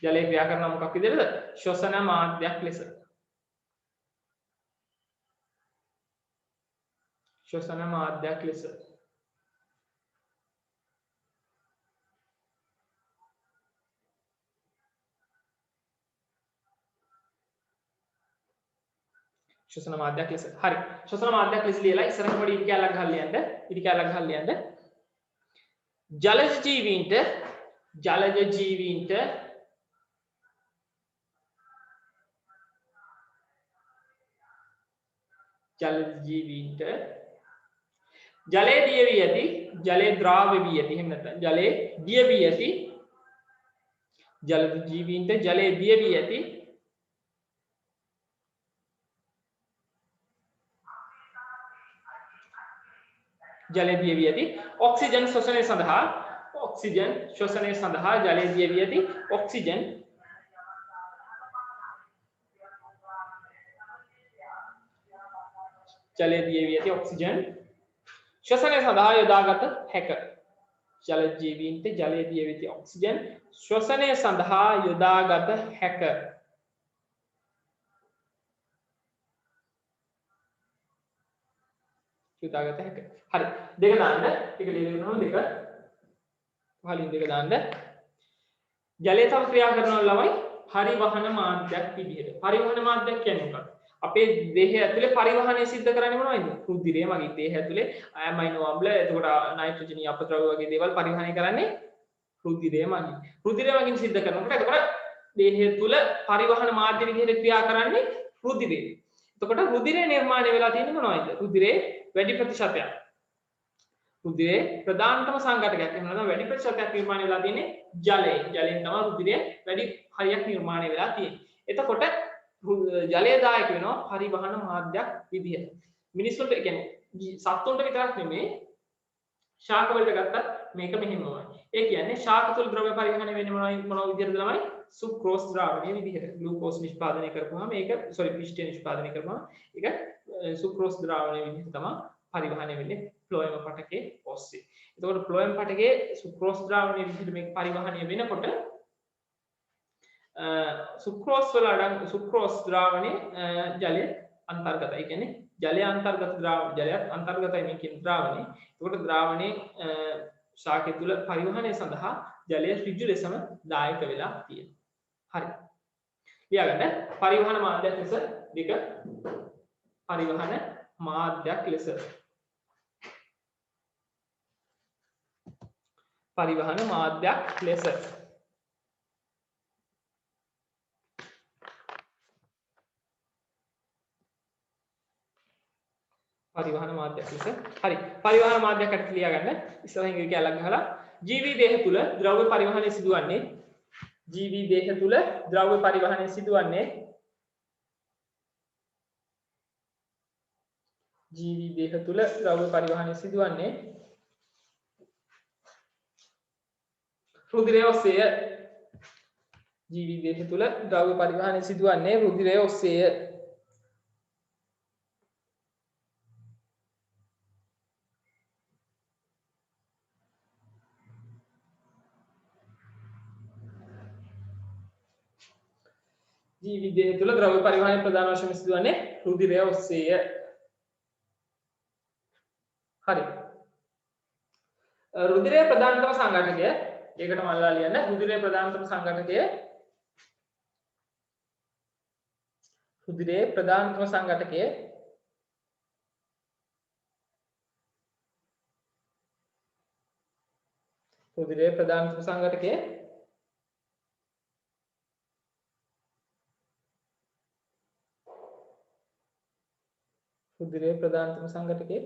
S1: ජලය ක්‍රියා කරන මොකක් විදිහටද? ශ්වසන මාධ්‍යයක් ලෙස. ශ්වසන මාධ්‍යයක් ලෙස. ශ්වසන මාධ්‍යයක් ලෙස. හරි. ශ්වසන මාධ්‍යයක් ලෙස ලියලා ඉස්සරහට පොඩි ඉටි කැලක් ගහලා ලියන්න. ඉටි කැලක් ගහලා ලියන්න. ජලජ ජීවීන්ට ජලයේ දිය වී ඇති, ජලයේ ද්‍රාව්‍ය වී ඇති, එහෙම නැත්නම් ජලයේ දිය වී ඇති, ජලජ ජීවීන්ට ජලයේ දිය වී ඇති ජලයේ දිය වී ඇති ඔක්සිජන් ශ්වසනය සඳහා ජලයේ දිය වී ඇති ඔක්සිජන් ශ්වසනය සඳහා යොදාගත හැක. ජල ජීවීන්ට ජලයේ දිය වී ඇති ඔක්සිජන් ශ්වසනය සඳහා යොදාගත හැක. හරි. දෙක දාන්න. ටික ලියනවා දෙක. පහලින් දෙක දාන්න. ජලය තව ක්‍රියා කරනවා ළමයි පරිවහන මාධ්‍යයක් විදිහට. පරිවහන මාධ්‍යයක් කියන්නේ මොකක්ද? අපේ දේහය ඇතුලේ පරිවහනය සිද්ධ කරන්නේ මොනවද? රුධිරය මගේ දේහය ඇතුලේ ඇමයිනෝ අම්ල, එතකොට නයිට්‍රජනීය අපද්‍රව්‍ය වගේ දේවල් පරිවහනය කරන්නේ රුධිරය මගින්. රුධිරය මගින් සිද්ධ කරනකොට එතකොට දේහය තුල පරිවහන මාධ්‍ය විදිහට ක්‍රියා කරන්නේ රුධිරය. එතකොට රුධිරය නිර්මාණය වෙලා තියෙන්නේ මොනවද? රුධිරේ වැඩි ප්‍රතිශතයක්. රුධිරේ ප්‍රධානතම සංඝටකයක්. එහෙම නැත්නම් වැඩි ප්‍රතිශතයක් නිර්මාණය වෙලා තියෙන්නේ ජලයෙන්. ජලයෙන් තමයි රුධිරය වැඩි හරියක් නිර්මාණය වෙලා තියෙන්නේ. එතකොට ජලය දායක වෙනවා පරිවහන මාධ්‍යයක් විදිහට. මිනිස්සුන්ට කියන්නේ සත්තුන්ට විතරක් නෙමෙයි ශාක වලට ගත්තත් මේක මෙහෙමමයි. ඒ කියන්නේ ශාක තුළ ද්‍රව්‍ය පරිවහනය වෙන්නේ මොන විදිහටද ළමයි? සුක්‍රෝස් ද්‍රාවණය විදිහට. ග්ලූකෝස් නිෂ්පාදනය කරපුවාම ඒක පිෂ්ඨය නිෂ්පාදනය කරපුවාම ඒක සුක්‍රෝස් ද්‍රාවණය විදිහට තමයි පරිවහනය වෙන්නේ ෆ්ලෝයම පටකයේ ඔස්සේ. එතකොට ෆ්ලෝයම පටකයේ සුක්‍රෝස් ද්‍රාවණය විදිහට මේක පරිවහනය වෙනකොට සුක්‍රෝස් ද්‍රාවණයේ ජලය අන්තර්ගතයි. ඒ කියන්නේ ජලය අන්තර්ගත ජලයත් අන්තර්ගතයි මේ කියන ද්‍රාවණේ. එතකොට ද්‍රාවණේ ශාකය තුල පරිවහනය සඳහා ජලය ඍජු ලෙසම දායක වෙලා තියෙනවා. හරි. ලියාගන්න පරිවහන මාධ්‍යයක් ලෙස දෙක පරිවහන මාධ්‍යයක් ලෙස පරිවහන මාධ්‍යයක් ලෙස පරිවහන මාධ්‍යයක් ලෙස. හරි. පරිවහන මාධ්‍යයක් අට ලියාගන්න. ඉස්සරහින් එක කැලක් ගහලා ජීවී දේහ තුල ද්‍රව්‍ය පරිවහනය සිදුවන්නේ ජීවී දේහ තුල ද්‍රව්‍ය පරිවහනය සිදුවන්නේ රුධිරය ඔස්සේය. ජීවී දේහ තුල ද්‍රව්‍ය පරිවහනය සිදුවන්නේ රුධිරය ඔස්සේය. ජීවි දේහ තුළ ද්‍රව්‍ය පරිවහනය ප්‍රධාන වශයෙන් සිදුවන්නේ රුධිරය ඔස්සේය. හරි. රුධිරයේ ප්‍රධානතම සංඝටකය ඒකට මල්ලා ලියන්න. රුධිරයේ ප්‍රධානතම සංඝටකය රුධිරයේ ප්‍රධානතම සංඝටකය රුධිරයේ ප්‍රධානතම සංඝටකය රුධිරයේ ප්‍රධානතම සංඝටකය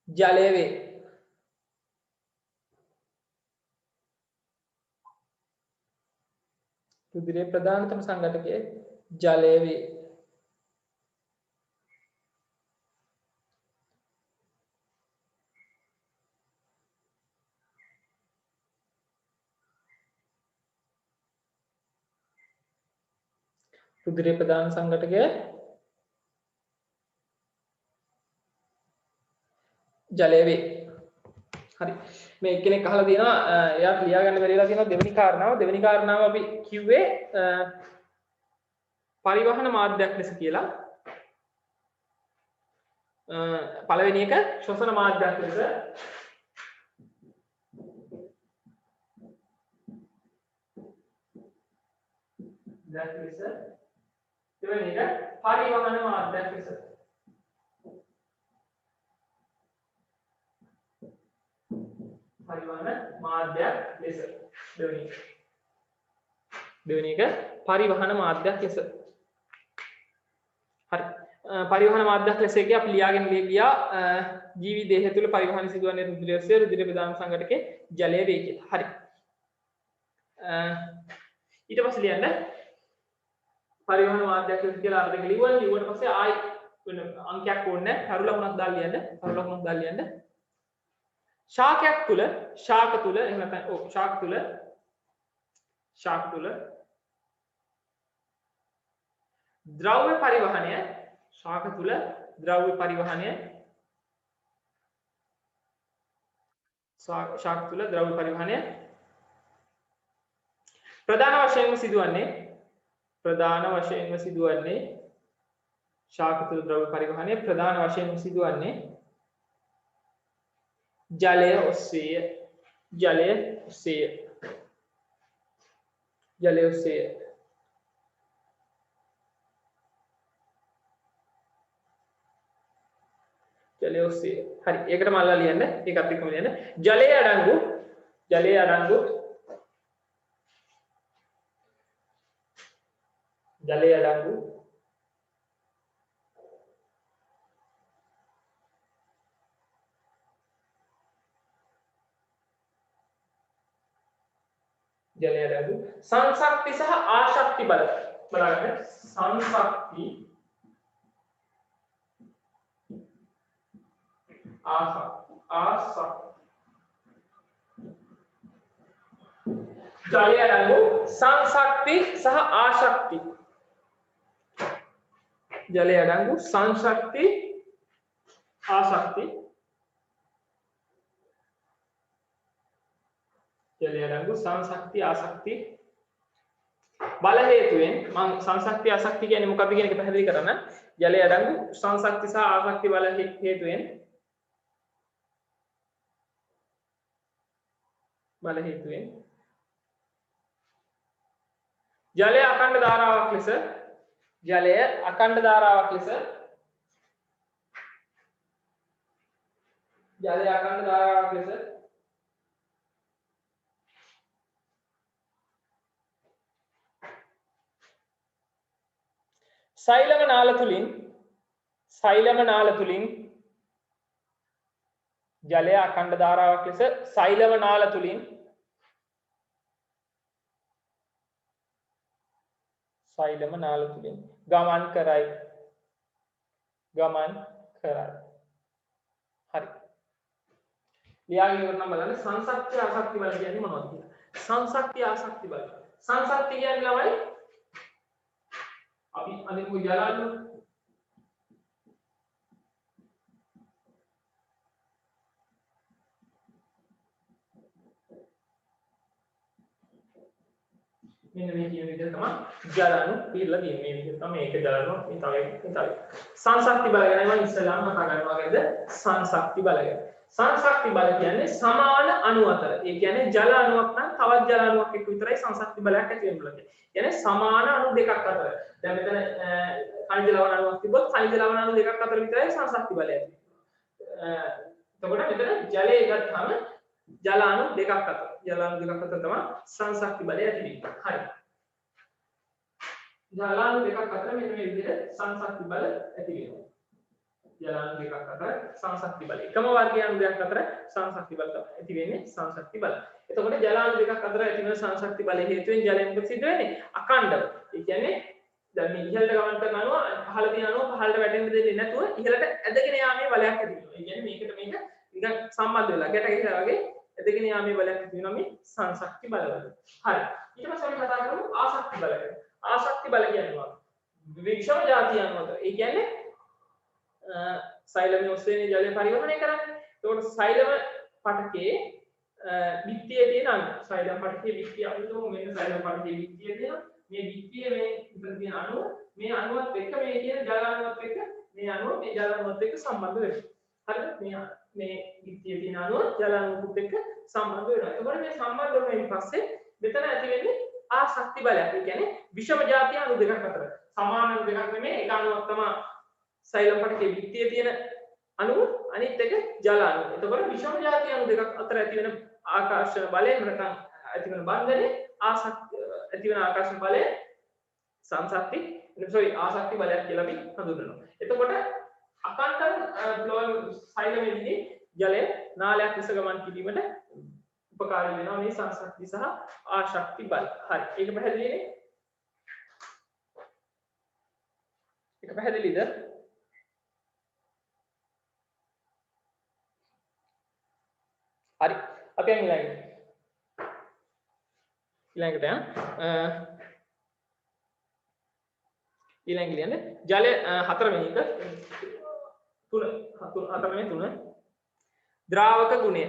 S1: ජලය වේ. රුධිරයේ ප්‍රධානතම සංඝටකය ජලය වේ. රුධිරයේ ප්‍රධාන සංඝටකය ජලය වේ. හරි. මේ එක්කෙනෙක් අහලා තියෙනවා එයාට ලියා ගන්න බැරි වෙලා තියෙනවා දෙවෙනි කාරණාව. දෙවෙනි කාරණාව අපි කිව්වේ පරිවහන මාධ්‍යයක් ලෙස කියලා. පළවෙනි එක ශ්වසන මාධ්‍යයක් ලෙස. දෙවෙනි එක පරිවහන මාධ්‍යයක් ලෙස. පරිවහන මාධ්‍යයක් ලෙස. දෙවෙනි එක පරිවහන මාධ්‍යයක් ලෙස. හරි. පරිවහන මාධ්‍යයක් ලෙස එක අපි ලියාගෙන ගියා ජීවි දේහය තුළ පරිවහන සිදුවන්නේ රුධිරය ඔස්සේ රුධිර ප්‍රධාන සංඝටකේ ජලය වේ කියලා. හරි. ඊට පස්සේ ලියන්න පරිවහන මාධ්‍යයක් ලෙස කියලා අර දෙක ලියුවා. ලියුවට පස්සේ ආයි වෙන අංකයක් ඕනේ නැහැ. කරු ලකුණක් දාලා ලියන්න. කරු ලකුණක් දාලා ලියන්න. ශාකයක් තුල ශාක තුල එහෙම නැත්නම් ඔව් ශාක තුල ද්‍රව්‍ය පරිවහනය ශාක තුල ද්‍රව්‍ය පරිවහනය ශාක තුල ද්‍රව්‍ය පරිවහනය ප්‍රධාන වශයෙන්ම සිදුවන්නේ ශාක තුල ද්‍රව්‍ය පරිවහනය ප්‍රධාන වශයෙන්ම සිදුවන්නේ ජලය ඔස්සේය. ජලය ඔස්සේ හරි. ඒකට මල්ලා ලියන්න. ඒකත් එක්කම ලියන්න. ජලයේ අඩංගු සංශක්ති සහ ආශක්ති බල. බලන්න. සංශක්ති ආශක්ති ජලය අඩංගු සංශක්ති සහ ආශක්ති. ජලය අඩංගු සංශක්ති ආශක්ති. ජලය අඩංගු සංශක්ති ආශක්ති බල හේතුවෙන් මම සංශක්ති ආශක්ති කියන්නේ මොකක්ද කියන එක පැහැදිලි කරන්න. ජලය අඩංගු සංශක්ති සහ ආශක්ති බල හේතුවෙන් ජලය අඛණ්ඩ ධාරාවක් ලෙස සෛලම නාල තුලින් ජලය අඛණ්ඩ ධාරාවක් ලෙස සෛලම නාල තුලින් ගමන් කරයි. හරි. ලියාගෙන ඉවරනම් බලන්න සංශක්ති ආශක්ති බල කියන්නේ මොනවද කියලා. සංශක්ති ආශක්ති බල. සංශක්ති කියන්නේ ළමයි අපි අදින්කෝ ජලාලු මෙන්න මේ කියන විදිහට තමයි ජල අණු පිරලා තියෙන්නේ. මේ විදිහට තමයි මේක ජල අණු මේ තව සංශක්ති බල ගැන මම ඉස්සෙල්ලාම කතා කරනවා වගේද සංශක්ති බල ගැන. සංශක්ති බල කියන්නේ සමාන අණු අතර. ඒ කියන්නේ ජල අණුවක් නම් තවත් ජල අණුවක් එක්ක විතරයි සංශක්ති බලයක් ඇති වෙන්න පුළුවන්. කියන්නේ සමාන අණු දෙකක් අතර. දැන් මෙතන khනිජ ලවණ අණුවක් තිබ්බොත් khනිජ ලවණ අණු දෙකක් අතර විතරයි සංශක්ති බලය ඇති වෙන්නේ. එතකොට මෙතන ජලය ගත්තාම ජල අණු දෙකක් අතර. ජල අණු දෙකක් අතර තමයි සංශක්ති බලය ඇති වෙන්නේ. හරි. ජල අණු දෙකක් අතර මෙන්න මේ විදිහට සංශක්ති බල ඇති වෙනවා. ජල අණු දෙකක් අතර සංශක්ති බලය. එකම වර්ගයේ අණු දෙකක් අතර සංශක්ති බල ඇති වෙන්නේ සංශක්ති බල. එතකොට ජල අණු දෙකක් අතර ඇති වෙන සංශක්ති බලය හේතුවෙන් ජලය මොකද සිද්ධ වෙන්නේ? අඛණ්ඩව. ඒ කියන්නේ දැන් මේ ඉහළට ගමන් කරන අණුව පහළ තියෙන අණුව පහළට වැටෙන්න දෙන්නේ නැතුව ඉහළට ඇදගෙන යාමේ බලයක් ඇති වෙනවා. ඒ කියන්නේ මේකට මේක නිකන් සම්බන්ධ වෙලා ගැට ගැහිලා වගේ ඇදගෙන යාමේ බලයක් ඇති වෙනවා මේ සංශක්ති බලවල. හරි. ඊට පස්සේ අපි කතා කරමු ආසක්ති බල ගැන. ආසක්ති බල කියන්නේ විෂම જાතිය අණුව. ඒ කියන්නේ සෛලමයේ ඔස්සේ ජලය පරිවහනය කරන්නේ. ඒකට සෛලම පටකයේ විත්තියේ තියෙන අණු. සෛලම පටකයේ විත්තිය අණුව මෙන්න සෛලම පටකයේ විත්තිය තියෙනවා. මේ විත්තිය මේ ඉතින් තියෙන අණුව මේ අණුවත් එක්ක මේ කියන ජල අණුවත් එක්ක මේ අණුව මේ ජල අණුවත් එක්ක සම්බන්ධ වෙනවා. හරිද? මේ විත්තිය තියෙන අණුව ජල අණුවත් එක්ක සම්බන්ධ වෙනවා. එතකොට මේ සම්බන්ධ වුණායින් පස්සේ මෙතන ඇති වෙන්නේ ආසක්ති බලයක්. ඒ කියන්නේ විෂම જાතිය අණු දෙකක් අතර සමාන අණු දෙකක් නෙමෙයි එක අණුවක් තමයි සෛලම් පටකයේ විත්තිය තියෙන අණුව අනිත් එක ජල අණුව. එතකොට විෂම જાතිය අණු දෙකක් අතර ඇති වෙන ආකර්ෂණ බලය නැත්නම් ඇති වෙන බන්ධනේ ආසක්ති ඇති වෙන ආකර්ෂණ බලය සංශක්ති ආසක්ති බලයක් කියලා අපි හඳුන්වනවා. එතකොට අකණ්ඩව සෛලමේදී ජලය නාලයක් ලෙස ගමන් කිරීමට උපකාරී වෙනවා මේ සංශක්ති සහ ආශක්ති බල. හරි. ඒක පැහැදිලිනේ? ඒක පැහැදිලිද? හරි. අපි යන් ඊළඟට ඊළඟට ජලය හතරවෙනි එක හතරවෙනි තුන ද්‍රාවක ගුණය.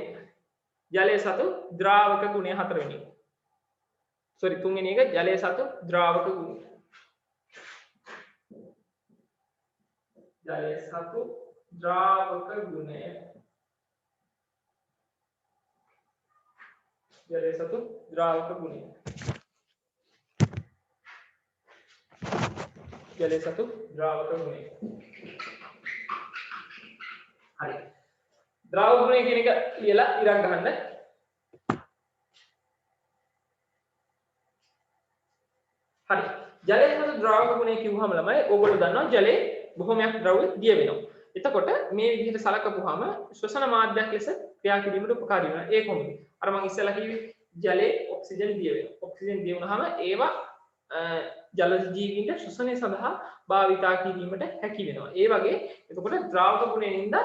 S1: ජලය සතු ද්‍රාවක ගුණය හතරවෙනි. සෝරි තුන්වෙනි එක ජලය සතු ද්‍රාවක ගුණය. ජලය සතු ද්‍රාවක ගුණය. ජලය සතු ද්‍රාවක ගුණය. ජලය සතු ද්‍රාවක ගුණය. හරි. ද්‍රාවක ගුණය කියන එක ලියලා ඉරක් ගන්න. හරි. ජලය සතු ද්‍රාවක ගුණය කිව්වහම ළමයි ඕගොල්ලෝ දන්නවා ජලයේ බොහොමයක් ද්‍රව්‍ය දිය වෙනවා. එතකොට මේ විදිහට සලකපුවාම ශ්වසන මාධ්‍යයක් ලෙස ක්‍රියා කිරීමට උපකාරී වෙනවා. ඒ කොහොමද? අර මම ඉස්සෙල්ලා කිව්වේ ජලයේ ඔක්සිජන් දිය වෙනවා. ඔක්සිජන් දිය වුණාම ඒවා ජලජ ජීවීන්ට ශ්වසනය සඳහා භාවිතා කිරීමට හැකි වෙනවා. ඒ වගේ එතකොට ද්‍රාවක ගුණයෙන්ද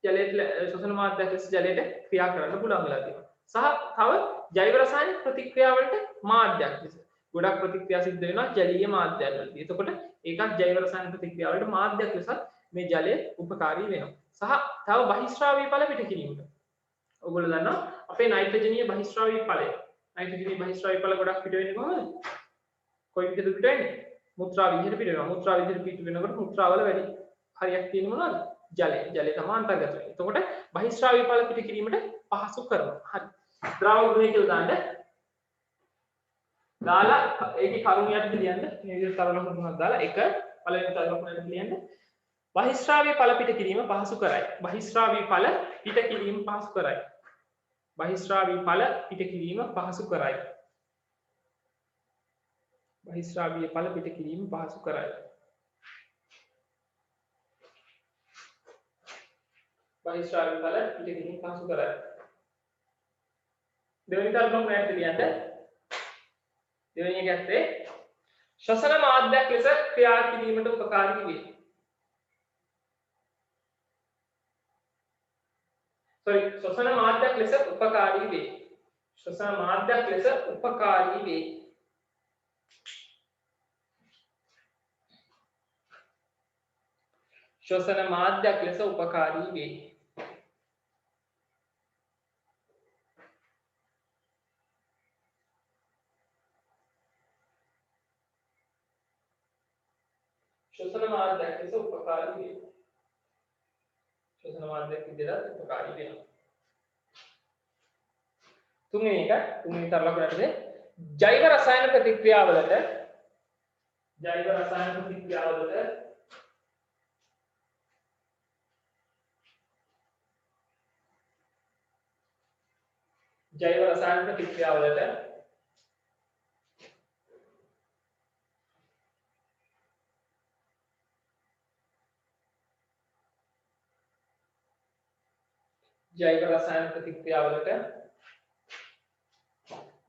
S1: ජලයට ශ්වසන මාධ්‍යයක් ලෙස ජලයට ක්‍රියා කරන්න පුළුවන් වෙලා තියෙනවා. සහ තව ජෛව රසායනික ප්‍රතික්‍රියාවලට මාධ්‍යයක් ලෙස ගොඩක් ප්‍රතික්‍රියා සිද්ධ වෙනවා ජලීය මාධ්‍යයන් වලදී. එතකොට ඒකත් ජෛව රසායනික ප්‍රතික්‍රියාවලට මාධ්‍යයක් ලෙසත් මේ ජලය උපකාරී වෙනවා. සහ තව බහිස්රාවී ඵල පිට කිරීමට. ඔයගොල්ලෝ දන්නවා අපේ නයිට්‍රජනීය බහිස්රාවී ඵලය. නයිට්‍රජනීය බහිස්රාවී ඵල ගොඩක් පිට වෙන්නේ කොහොමද? කොයි විදිහට පිට වෙන්නේ? මුත්‍රා විදිහට පිට වෙනවා. මුත්‍රා විදිහට පිට වෙනකොට මුත්‍රාවල වැඩි හරියක් තියෙන මොනවද? ජලය. ජලය තමයි අන්තර්ගත වෙන්නේ. එතකොට බහිස්රාවී ඵල පිට කිරීමට පහසු කරනවා. හරි. ද්‍රාවක ගුණය කියලා දාලා ඒකේ කරුණු යටට ලියන්න. මේ විදිහට තරල හඳුනක් දාලා එක පළවෙනි තරල හඳුනක් ලියන්න. බහිස්රාවී ඵල පිට කිරීම පහසු කරයි. බහිස්රාවී ඵල පිට කිරීම පහසු කරයි. බහිස්රාවී ඵල පිට කිරීම පහසු කරයි. බහිස්රාවී ඵල පිට කිරීම පහසු කරයි. බහිස්රාවී ඵල පිට කිරීම පහසු කරයි. දෙවෙනි තරම මොනවද ලියන්න? දෙවෙනි එක ඇත්තේ ශ්වසන මාධ්‍යයක් ලෙස ක්‍රියා කිරීමට උපකාරී වේ. ශ්වසන මාධ්‍යයක් ලෙස උපකාරී වේ. ශ්වසන මාධ්‍යයක් ලෙස උපකාරී වේ. ශ්වසන මාධ්‍යයක් ලෙස උපකාරී වේ. උපකාරී වෙනවා. ශෝෂණ මාධ්‍යයක් විදිහට උපකාරී වෙනවා. තුන්වෙනි තර ලකුණට ජෛව රසායන ප්‍රතික්‍රියාවලට ජෛව රසායන ප්‍රතික්‍රියාවලට ජෛව රසායන ප්‍රතික්‍රියාවලට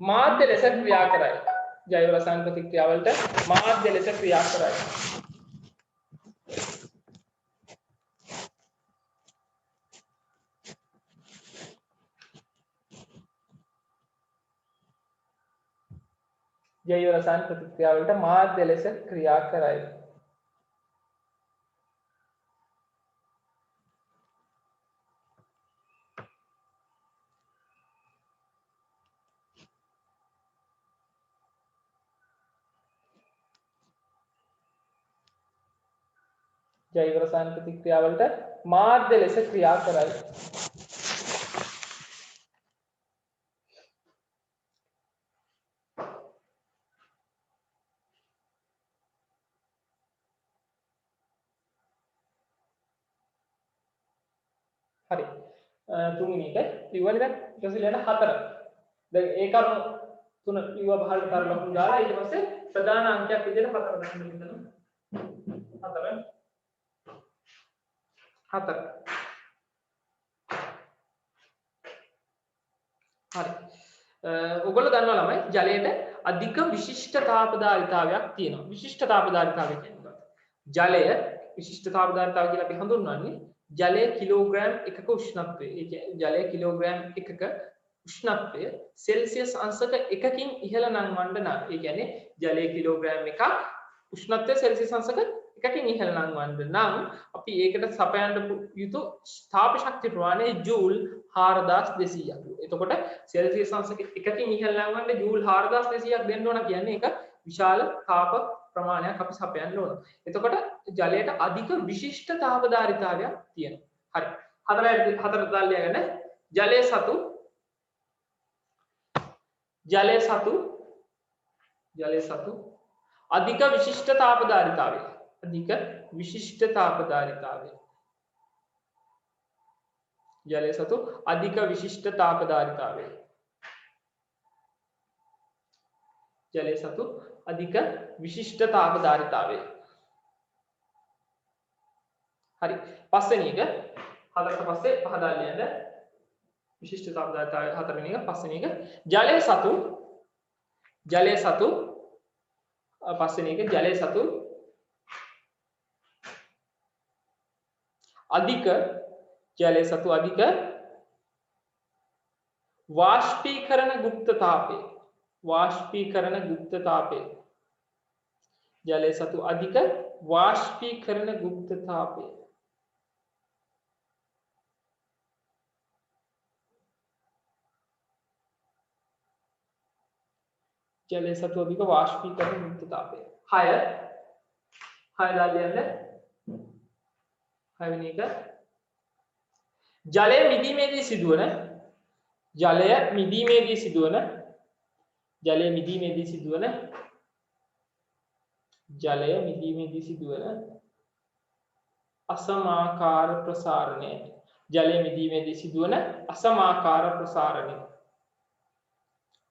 S1: මාධ්‍ය ලෙස ක්‍රියා කරයි. ජෛව රසායන ප්‍රතික්‍රියාවලට මාධ්‍ය ලෙස ක්‍රියා කරයි. ජෛව රසායන ප්‍රතික්‍රියාවලට මාධ්‍ය ලෙස ක්‍රියා කරයි. ජෛව රසායන ප්‍රතික්‍රියාවලට මාධ්‍ය ලෙස ක්‍රියා කරයි. හරි. තුන්වෙනි එක ඉවරද? ඊට පස්සේ ලියන්න 4. දැන් ඒ කරුණු තුන ඉව බහල් කර ලකුණු දාලා ඊට පස්සේ ප්‍රධාන අංකයක් විදිහට 4 දාන්න මෙතන. 4. හරි. ඔයගොල්ලෝ දන්නවා ළමයි ජලයට අධික විශිෂ්ට තාපධාරිතාවයක් තියෙනවා. විශිෂ්ට තාපධාරිතාවය කියන්නේ මොකක්ද? ජලය විශිෂ්ට තාපධාරිතාව කියලා අපි හඳුන්වන්නේ ජලයේ කිලෝග්‍රෑම් එකක උෂ්ණත්වය. ඒ කියන්නේ ජලයේ කිලෝග්‍රෑම් එකක උෂ්ණත්වය සෙල්සියස් අංශක 1කින් ඉහළ නංවන්න නම් ඒ කියන්නේ ජලයේ කිලෝග්‍රෑම් එකක් උෂ්ණත්වය සෙල්සියස් අංශක 1කින් ඉහළ නංවන්න නම් අපි ඒකට සපයන්න යුතු තාප ශක්ති ප්‍රමාණය ජූල් 4200ක්. එතකොට සෙල්සියස් අංශක 1කින් ඉහළ නංවන්න ජූල් 4200ක් දෙන්න ඕන කියන්නේ ඒක විශාල තාප ප්‍රමාණයක් අපි සපයන්න ඕන. එතකොට ජලයට අධික විශිෂ්ට තාපධාරිතාවයක් තියෙනවා. හරි. හතර දාලා ලියගන්න. ජලය සතු අධික විශිෂ්ට තාපධාරිතාවය. අධික විශිෂ්ට තාපධාරිතාවය. ජලය සතු අධික විශිෂ්ට තාපධාරිතාවය. ජලය සතු අධික විශිෂ්ට තාපධාරිතාවය. හරි. පස්වෙනි එක හතරට පස්සේ පහදා ලියන්න. විශිෂ්ට තාපධාරිතාවය හතරවෙනි එක පස්වෙනි එක ජලය සතු පස්වෙනි එක ජලය සතු අධික වාෂ්පීකරණ ගුප්ත තාපය. ජලය සතු අධික වාෂ්පීකරණ ගුප්ත තාපය. ජලය සතු අධික වාෂ්පීකරණ ගුප්ත තාපය. 6 දාලා ලියන්න. 6 වෙනි එක ජලය මිදීමේදී සිදුවන අසමාකාර ප්‍රසාරණය.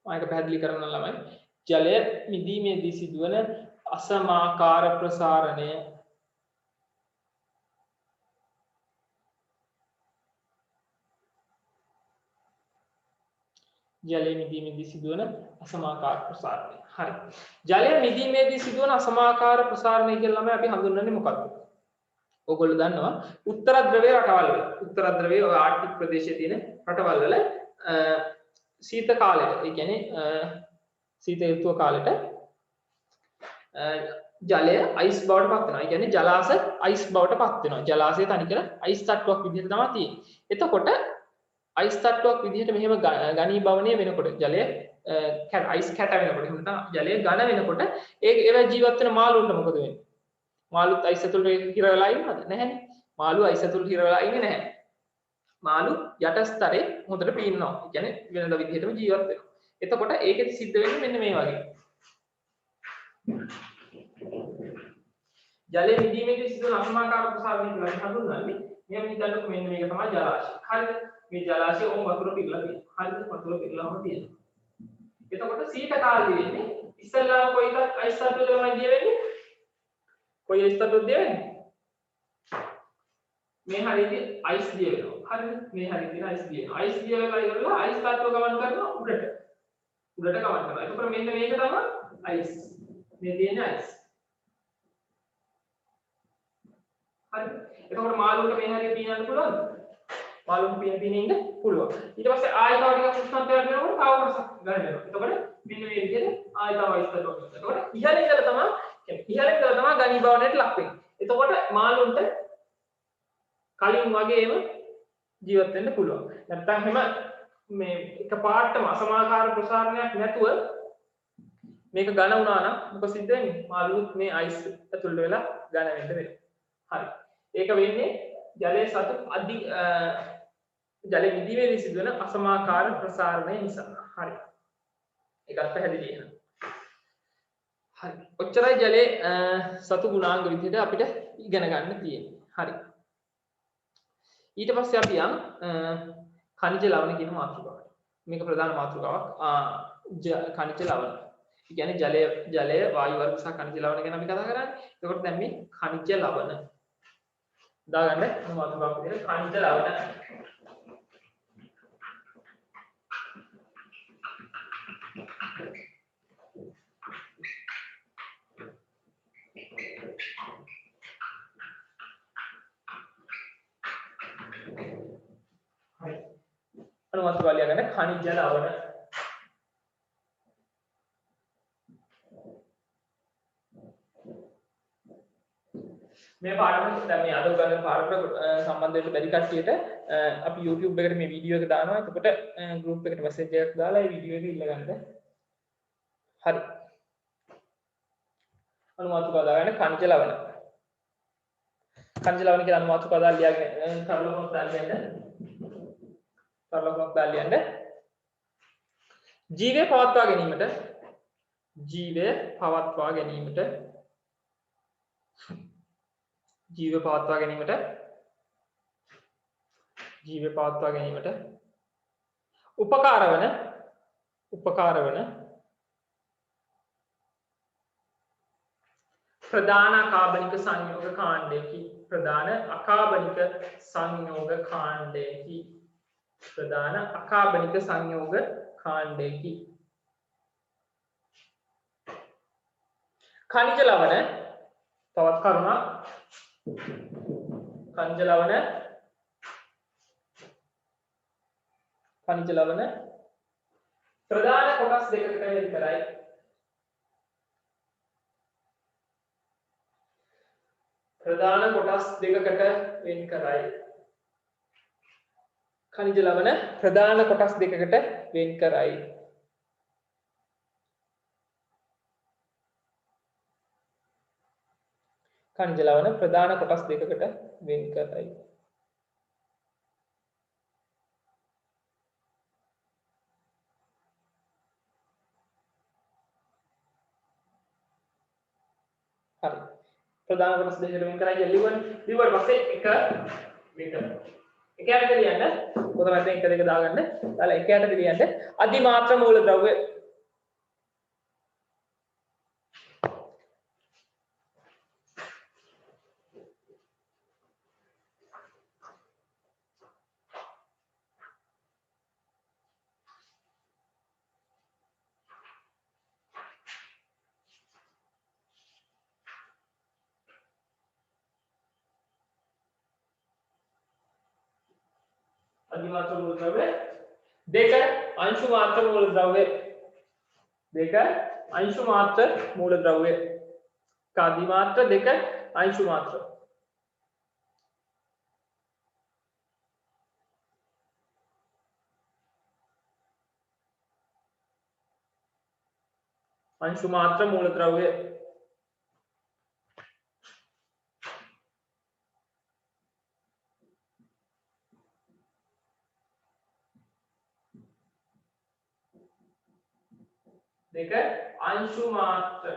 S1: මම ඒක පැහැදිලි කරන්න ළමයි. ජලය මිදීමේදී සිදුවන අසමාකාර ප්‍රසාරණය. ජලය මිදීමේදී සිදුවන අසමාකාර ප්‍රසාරණය. හරි. ජලය මිදීමේදී සිදුවන අසමාකාර ප්‍රසාරණය කියලා ළමයි අපි හඳුන්වන්නේ මොකක්ද? ඔයගොල්ලෝ දන්නවා උත්තර ද්‍රවයේ රටවල් වල. උත්තර ද්‍රවයේ ඔය ආර්ටික් ප්‍රදේශයේ තියෙන රටවල් වල සීත කාලෙට, ඒ කියන්නේ සීත ඍතුව කාලෙට ජලය අයිස් බවට පත් වෙනවා. ඒ කියන්නේ ජලාශ අයිස් බවට පත් වෙනවා. ජලාශය තනිකර අයිස් තට්ටුවක් විදිහට තමයි තියෙන්නේ. එතකොට අයිස් තට්ටුවක් විදිහට මෙහෙම ඝනීභවනය වෙනකොට ජලය අයිස් කැට වෙනකොට එහෙම නැත්නම් ජලය ඝන වෙනකොට ඒව ජීවත් වෙන මාළුන්ට මොකද වෙන්නේ? මාළුත් අයිස් ඇතුළට හිර වෙලා ඉන්නවද? නැහැනේ. මාළු අයිස් ඇතුළට හිර වෙලා ඉන්නේ නැහැ. මාළු යට ස්තරේ හොඳට පීනනවා. ඒ කියන්නේ වෙනද විදිහටම ජීවත් වෙනවා. එතකොට ඒකෙදි සිද්ධ වෙන්නේ මෙන්න මේ වගේ. ජලයේ මිදීමේදී සිදුවන අසමාකාර ප්‍රසාරණය කියලා හඳුන්වන්නේ. මෙහෙම හිතන්නකො මෙන්න මේක තමයි ජලාශය. හරිද? මේ ජලාශය ඕම වතුර පිරලා තියෙනවා. හරිද? වතුර පිරලාම තියෙනවා. එතකොට සීත කාලේ වෙන්නේ ඉස්සල්ලාම කොයි එකක් අයිස් ඇතුළේ තමයි දිය වෙන්නේ? කොයි අයිස් ඇතුළේ දිය වෙන්නේ? මේ හරියදී අයිස් දිය වෙනවා. හරිද? මේ හරියදී අයිස් දිය වෙනවා. අයිස් දිය වෙලා ඉවරලා අයිස් තත්ත්ව ගමන් කරනවා උඩට. උඩට ගමන් කරනවා. එතකොට මෙන්න මේක තමයි අයිස්. මේ තියෙන අයිස්. හරි. එතකොට මාළුන්ට මේ හරිය පීනන්න පුළුවන්ද? මාළුන්ට පීන ඉන්න පුළුවන්. ඊට පස්සේ ආයෙ තව ටිකක් උෂ්ණත්වයක් වෙනකොට තව කොටසක් ගන්න වෙනවා. එතකොට මෙන්න මේ විදිහට ආයෙ තව අයිස් තත්ත්වයක් වෙනවා. එතකොට ඉහළින් ඉඳලා තමයි ඝනීභවණයට ලක් වෙන්නේ. එතකොට මාළුන්ට කලින් වගේම ජීවත් වෙන්න පුළුවන්. නැත්තම් හැම මේ එකපාරටම අසමාකාර ප්‍රසාරණයක් නැතුව මේක ඝන වුණා නම් මොකද සිද්ධ වෙන්නේ? මාළුත් මේ අයිස් ඇතුළට වෙලා ඝන වෙන්න වෙනවා. හරි. ඒක වෙන්නේ ජලයේ සතු ජලයේ මිදීමේදී සිදුවන අසමාකාර ප්‍රසාරණය නිසා. හරි. ඒකත් පැහැදිලි වෙනවා. හරි. ඔච්චරයි ජලයේ සතු ගුණාංග විදිහට අපිට ඉගෙන ගන්න තියෙන්නේ. හරි. ඊට පස්සේ අපි යන khනිජ ලවණ කියන මාතෘකාවට. මේක ප්‍රධාන මාතෘකාවක්. khනිජ ලවණ. ඒ කියන්නේ ජලය වායු වර්ග සහ khනිජ ලවණ ගැන අපි කතා කරන්නේ. එතකොට දැන් මේ khනිජ ලවණ දාගන්න මාතෘකාවක් විදිහට khනිජ ලවණ. අනුමාතෘකාව ලියගන්න khනිජ ලවණ. මේ පාඩම දැන් මේ අද උගන්වන පාඩමට සම්බන්ධ වෙන්න බැරි කට්ටියට අපි YouTube එකට මේ වීඩියෝ එක දානවා. එතකොට group එකට message එකක් දාලා ඒ වීඩියෝ එක ඉල්ලගන්න. හරි. අනුමාතෘකාව දාගන්න khනිජ ලවණ. khනිජ ලවණ කියලා අනුමාතෘකාව දාලා ලියගෙන සරලවම දාන්න. සරලවම දාලා ලියන්න. ජීවය පවත්වා ගැනීමට ජීවය පවත්වා ගැනීමට උපකාර වන ප්‍රධාන අකාබනික සංයෝග කාණ්ඩයකි. khනිජ ලවණ තවත් කරුණක්. khනිජ ලවණ ප්‍රධාන කොටස් දෙකකට වෙන් කරයි. khනිජ ලවණ ප්‍රධාන කොටස් දෙකකට වෙන් කරයි. khනිජ ලවණ ප්‍රධාන කොටස් දෙකකට වෙන් කරයි. හරි. ප්‍රධාන කොටස් දෙකකට වෙන් කරයි කියලා ලිව්වට පස්සේ එක යට ලියන්න. පොත මැද්දෙන් 1 2 දාගන්න. දාලා එක යට ලියන්න. අධිමාත්‍ර මූලද්‍රව්‍ය අධිමාත්‍ර මූලද්‍රව්‍ය දෙක අංශු මාත්‍ර මූලද්‍රව්‍ය අධිමාත්‍ර දෙක අංශු මාත්‍ර මූලද්‍රව්‍ය දෙක අංශු මාත්‍ර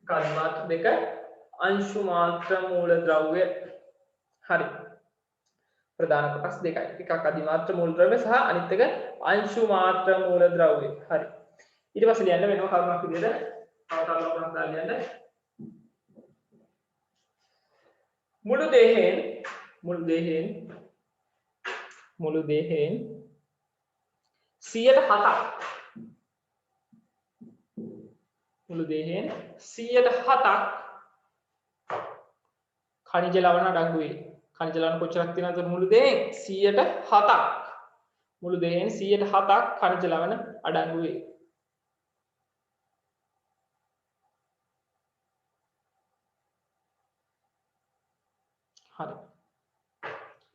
S1: කර්ම මාත්‍ර දෙක අංශු මාත්‍ර මූලද්‍රව්‍ය හරි ප්‍රධාන කොටස් දෙකයි එකක් අධිමාත්‍ර මූලද්‍රව්‍ය සහ අනිත් එක අංශු මාත්‍ර මූලද්‍රව්‍ය හරි ඊට පස්සේ ලියන්න වෙනම කරුණක් විදිහට තව ලකුණක් දාලා ලියන්න මුළු දේහෙන් 107ක් මුළු දේහෙන් 107ක් खनिज लवण अडंगु වේ खनिज लवण කොච්චරක් තියෙනවද මුළු දේෙන් 107ක් මුළු දේෙන් 107ක් खनिज लवण අඩංගු වේ හරි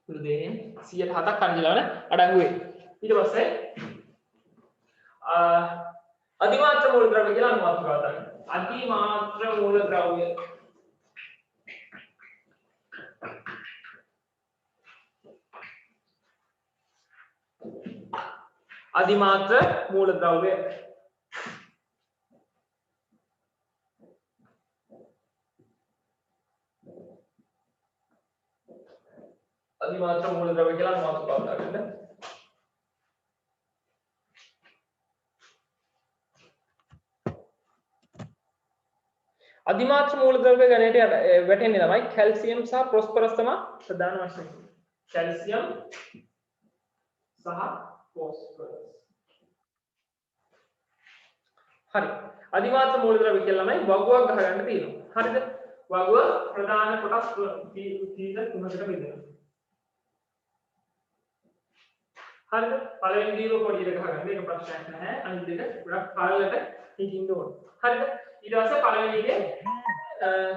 S1: මුළු දේෙන් 107ක් खनिज लवण අඩංගු වේ ඊට පස්සේ අධිමාත්‍ර මූලද්‍රව්‍ය කියලා අනුමාත්‍රාව ගන්න අධිමාත්‍ර මූලද්‍රව්‍ය अधिमात्र मूलद्रव्य अधिमात्र मूलद्रव्य කියලා අනුමාත්‍රාව ගන්න अधिमात्र मूलद्रव्य ගණයට වැටෙන්නේ තමයි කැල්සියම් සහ ප්‍රොස්පරස් තමයි ප්‍රධාන වශයෙන් කැල්සියම් සහ phosphorus හරි අධිමාත්‍ර මූලද්‍රව්‍ය කියලා තමයි වගුවක් ගහගන්න තියෙනවා හරිද වගුව ප්‍රධාන කොටස් කීයද තුනකට බෙදෙනවා හරිද පළවෙනි දීව පොඩියට ගහගන්න ඒක ප්‍රශ්නයක් නැහැ අනිත් දෙක ගොඩක් පළලට හිටින්න ඕන හරිද ඊට පස්සේ පළවෙනි එකේ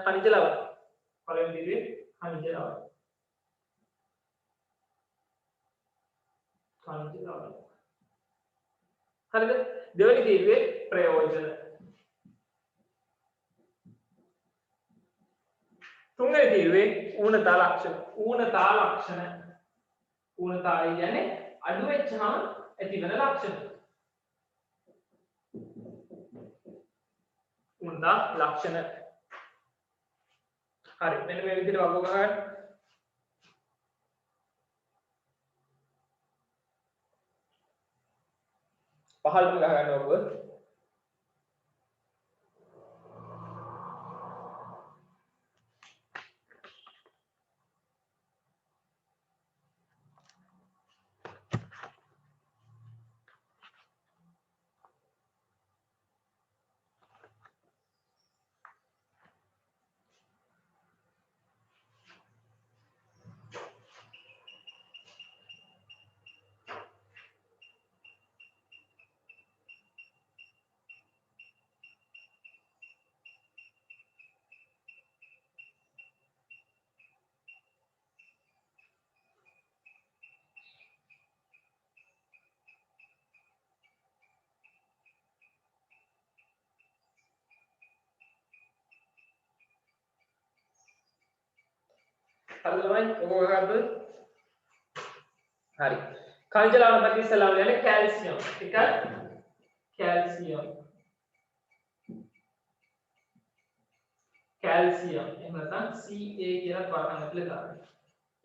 S1: khනිජ ලවණ පළවෙනි දීවේ khනිජ ලවණ හරිද දෙවෙනි දීර්ඝයේ ප්‍රයෝජන තුන්වෙනි දීර්ඝයේ ඌනතා ලක්ෂණ ඌනතාවය කියන්නේ අඩු වෙච්චහම ඇතිවන ලක්ෂණ ඌනතා ලක්ෂණ හරි මෙන්න මේ විදිහට වග ගන්න පහළටම ගහ ගන්න ඔබ හරිද ඔබ ගහගන්නද හරි khනිජ ලවණ පැත්තේ ඉස්සලාම යන්නේ කැල්සියම් ටික කැල්සියම් එහෙම නැත්නම් Ca කියලා වර්ණයක් දාන්න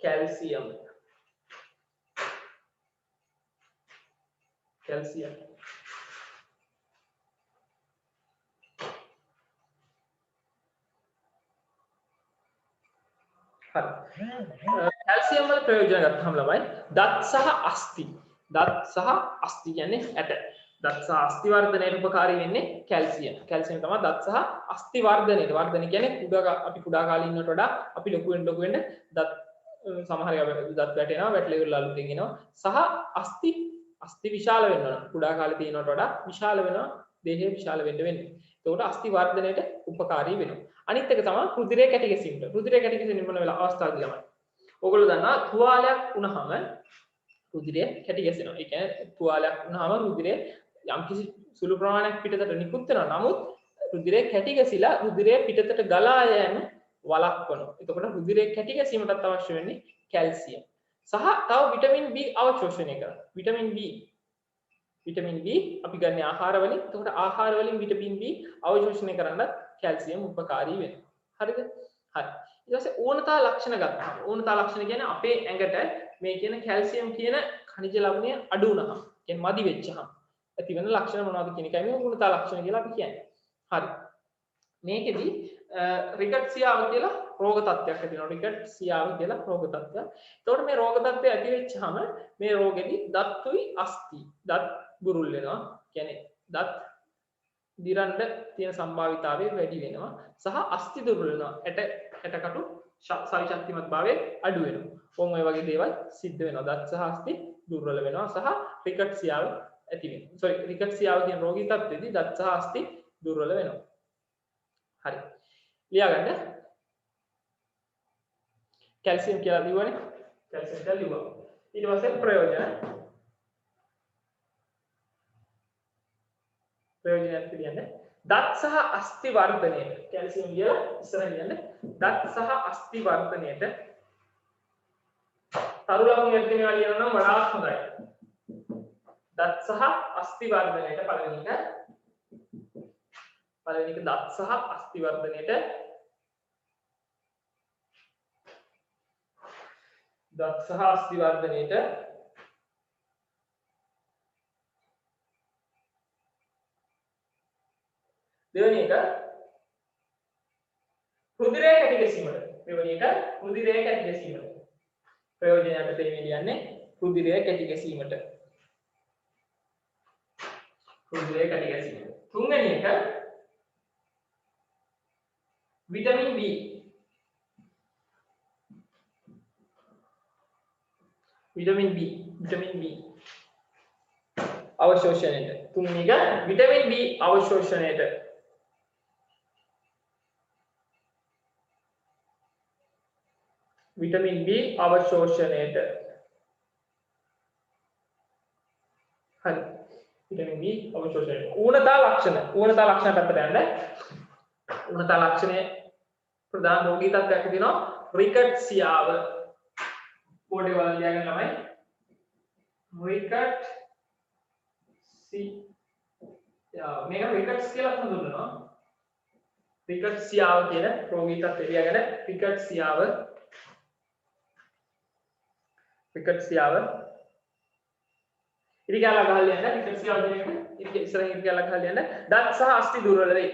S1: කැල්සියම් කැල්සියම් වල ප්‍රයෝජන ගත්තහම ළමයි දත් සහ අස්ථි කියන්නේ ඇට දත් සහ අස්ථි වර්ධනයට උපකාරී වෙන්නේ කැල්සියම් තමයි දත් සහ අස්ථි වර්ධනයට වර්ධන කියන්නේ අපි කුඩා කාලේ ඉන්නට වඩා අපි ලොකු වෙන්න දත් සමහර දත් වැටෙනවා වැටලා ඉවරලා අලුතෙන් එනවා සහ අස්ථි විශාල වෙන්න ඕන කුඩා කාලේ තියෙනවට වඩා විශාල වෙනවා දේහය විශාල වෙන්න වෙන්නේ ඒකට අස්ථි වර්ධනයට උපකාරී වෙනවා අනිත් එක තමයි රුධිරය කැටි ගැසීමට මොන වෙලාව අවස්ථාවකදී ළමයි ඕගොල්ලෝ දන්නවා තුවාලයක් වුණාම රුධිරය කැටි ගැසෙනවා ඒ කියන්නේ තුවාලයක් වුණාම රුධිරය යම්කිසි සුළු ප්‍රමාණයක් පිටතට නිකුත් වෙනවා නමුත් රුධිරය කැටි ගැසිලා රුධිරය පිටතට ගලා යෑම වළක්වනවා එතකොට රුධිරය කැටි ගැසීමටත් අවශ්‍ය වෙන්නේ කැල්සියම්. සහ තව විටමින් B අවශෝෂණය කරනවා. විටමින් B අපි ගන්න ආහාර වලින්. එතකොට ආහාර වලින් විටමින් B අවශෝෂණය කරන්න කැල්සියම් උපකාරී වෙනවා. හරිද? හරි. ඊට පස්සේ ඕනතා ලක්ෂණ ගත්තාම ඕනතා ලක්ෂණ කියන්නේ අපේ ඇඟට මේ කියන කැල්සියම් කියන ඛනිජ ලවණය අඩු වුණාම, කියන්නේ මදි වෙච්චහම ඇති වෙන ලක්ෂණ මොනවද කියන එකයි මේ ඕනතා ලක්ෂණ කියලා අපි කියන්නේ. හරි. මේකෙදි රිකට්සියාව කියලා රෝග තත්ත්වයක් ඇති වෙනවා. රිකට්සියාව කියලා රෝග තත්ත්වයක්. එතකොට මේ රෝග තත්ත්වය ඇති වෙච්චහම මේ රෝගෙදි දත්තුයි අස්ථි දත් බුරුල් වෙනවා. කියන්නේ දත් දිරන්න තියෙන සම්භාවිතාවය වැඩි වෙනවා. සහ අස්ථි දුර්වල වෙනවා. ඇටකටු සවිශක්තිමත් භාවය අඩු වෙනවා. ඔය වගේ දේවල් සිද්ධ වෙනවා. දත් සහ අස්ථි දුර්වල වෙනවා සහ රිකට්සියාව ඇති වෙනවා. රිකට්සියාව කියන රෝගී තත්ත්වෙදී දත් සහ අස්ථි දුර්වල වෙනවා. හරි. ලියාගන්න. කැල්සියම් කියලා දිවුවනේ. කැල්සියම් කියලා ලියුවා. ඊට පස්සේ ප්‍රයෝජනයක් කියන්නේ දත් සහ අස්ථි වර්ධනයට කැල්සියම් කියලා ඉස්සරහින් යන්නේ. දත් සහ අස්ථි වර්ධනයට තරු ලකුණු යටිනවා කියනවා නම් වඩාත් හොඳයි. දත් සහ අස්ථි වර්ධනයට පළවෙනි එක දත් සහ අස්ථි වර්ධනයට දෙවෙනි එක රුධිරය කැටි ගැසීමට ප්‍රයෝජනයක් දෙන්නේ කියන්නේ රුධිරය කැටි ගැසීමට. තුන්වෙනි එක විටමින් B අවශෝෂණයට. තුන්වෙනි එක විටමින් B අවශෝෂණයට. විටමින් B අවශෝෂණයට. හරි. Vitamin B අවශෝෂණයට. ඌනතා ලක්ෂණ පැත්තට යන්න. ඌනතා ලක්ෂණයේ ප්‍රධාන රෝගී තත්ත්වයක් තියෙනවා රිකට්සියාව. පොඩි වල ලියගෙන ළමයි. මේක රිකට්ස් කියලා හඳුන්වනවා. රිකට්සියාව කියන රෝගී තත්ත්වය ලියගෙන රිකට්සියාව ඉරිගාලා ගහලා යන්න රිකට්සියාව කියන එක ඉස්සරහින් ඉරිගාලා ගහලා යන්න. දත් සහ අස්ථි දුර්වල වේ.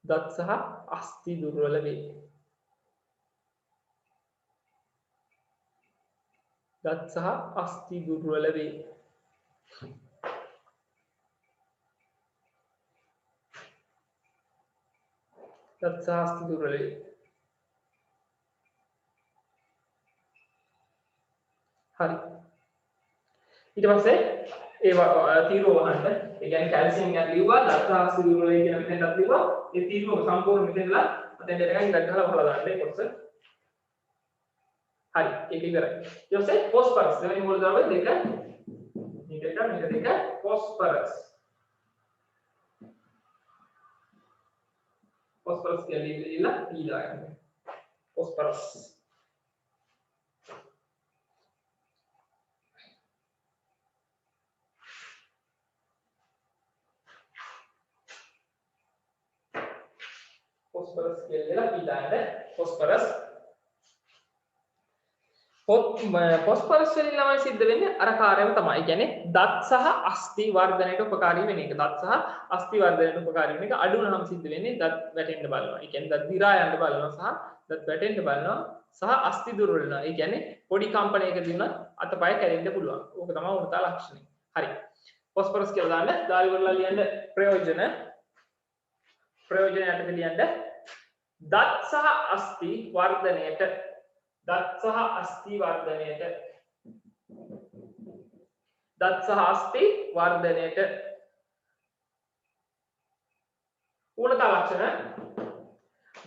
S1: දත් සහ අස්ථි දුර්වල වේ. හරි. ඊට පස්සේ ඒ තීරුව වහන්න. ඒ කියන්නේ කැල්සියම් ගැන ලිව්වා, දත් සහ අස්ථි දුර්වල වේ කියන මෙතෙන්ටත් ලිව්වා. ඒ තීරුව සම්පූර්ණ මෙතෙන්ලා අතෙන්ට එනකන් ඉලක්ක ගහලා වහලා දාන්න ඒ කොටස. හරි. ඒක ඉවරයි. ඊට පස්සේ ફોස්ෆරස් දෙවෙනි මූලද්‍රව්‍ය දෙක මේක දෙක ફોස්ෆරස් කියලා ඊළඟ ફોස්ෆරස් කියලා ඊළඟ ફોස්ෆරස් ફોස්ෆරස් වලින් ළමයි සිද්ධ වෙන්නේ අර කාර්යම තමයි. ඒ කියන්නේ දත් සහ අස්ථි වර්ධනයට උපකාරී වෙන එක. දත් සහ අස්ථි වර්ධනයට උපකාරී වෙන එක අඩු වුණාම සිද්ධ වෙන්නේ දත් වැටෙන්න බලනවා. ඒ කියන්නේ දත් දිරා යන්න බලනවා සහ දත් වැටෙන්න බලනවා සහ අස්ථි දුර්වල වෙනවා. ඒ කියන්නේ පොඩි කම්පනයකදී උනත් අතපය කැරෙන්න පුළුවන්. ඕක තමයි උණතා ලක්ෂණය. හරි. ફોස්ෆරස් කියලා දාන්න දාලි වලලා ලියන්න ප්‍රයෝජන යටතේ ලියන්න දත් සහ අස්ථි වර්ධනයට ඌනතා ලක්ෂණ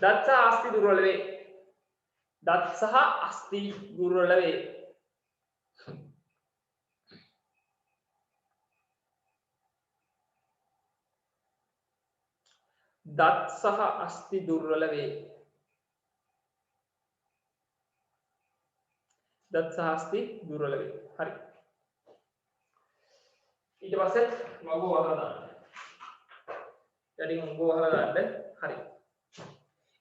S1: දත් සහ අස්ථි දුර්වල වේ. දත් සහ අස්ථි දුර්වල වේ. දත් සහ අස්ථි දුර්වල වේ. හරි. ඊට පස්සේ මගුව වහලා දාන්න. යටින් මගුව වහලා දාන්න. හරි.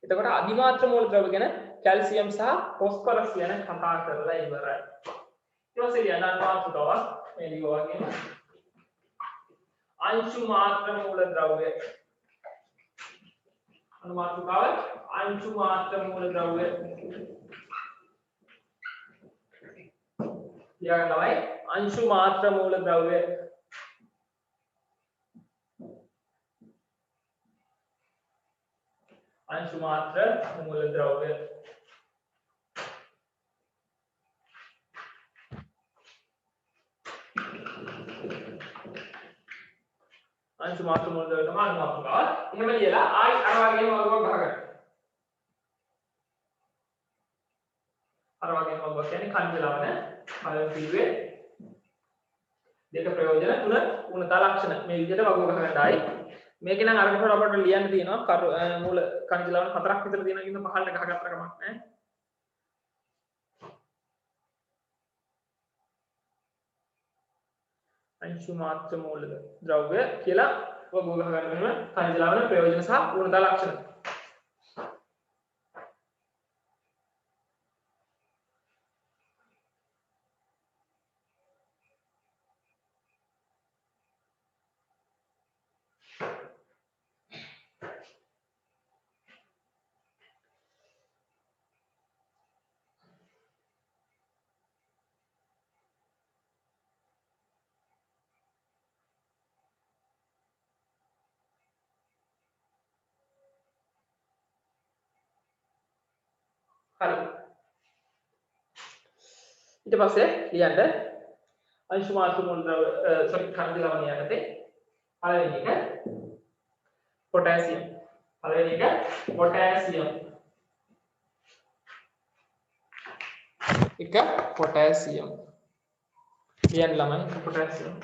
S1: එතකොට අධිමාත්‍ර මූල ද්‍රව්‍ය ගැන කැල්සියම් සහ ෆොස්ෆරස් ගැන කතා කරලා ඉවරයි. ඊට පස්සේ යන මාතෘකාවක් මේ ලියව වගේම अंशु मात्र मूल द्रव्य अनुमातृकाව अंशु मात्र मूल द्रव्य ලියා ගන්නවයි अंशु मात्र मूल द्रव्य अंशु मात्र मूल द्रव्य अंशु मात्र मूल द्रव्य තමයි අනුමාතෘකාව. එහෙම ලියලා ආයි අර වගේම වගුවක් ගහගන්න. අර වගේම වගුවක් කියන්නේ කන්ද ලවණ බලන කිව්වේ දෙක ප්‍රයෝජන තුන උණතා ලක්ෂණ මේ විදිහට වගුව ගහගන්න ආයි. මේකේ නම් අරකට අපිට ලියන්න තියෙනවා මූල කන්ද ලවණ හතරක් විතර තියෙනවා කියන පහළට ගහගත්තර කමක් නැහැ. अंशु मात्र मूल द्रव्य කියලා වගුව ගහ ගන්න වෙනවා खनिज लवण प्रयोजन සහ ඌර්ධ ලක්ෂණ. හරි. ඊට පස්සේ ලියන්න अंशु मात्र मूल द्रव्य सॉरी खनिज लवණ යටතේ පළවෙනි එක පොටෑසියම්. පළවෙනි එක පොටෑසියම්. එක පොටෑසියම්. ලියන්න ළමයි පොටෑසියම්.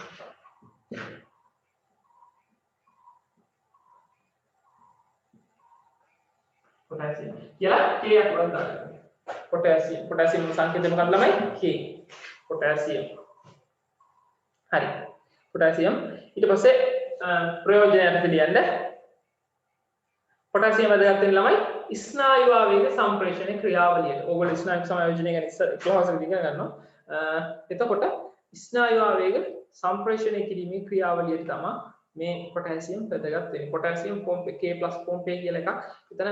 S1: पोटेशियम කියලා K යක් වලට දාන්න. पोटेशियम සංකේතය මොකක්ද ළමයි? K. पोटेशियम. හරි. पोटेशियम ඊට පස්සේ ප්‍රයෝජනයට ලියන්න. पोटेशियम වැදගත් වෙන ළමයි ස්නායු ආවේග සම්ප්‍රේෂණයේ ක්‍රියාවලියට. ඕගොල්ලෝ ස්නායු සංයෝජනය ගැන ක්ලාස් එකේ ඉගෙන ගන්නවා. එතකොට ස්නායු ආවේග සම්ප්‍රේෂණය කිරීමේ ක්‍රියාවලියට තමයි මේ पोटेशियम වැදගත් වෙන්නේ. पोटेशियम පොම්පේ K+ පොම්පේ කියලා එකක්. එතන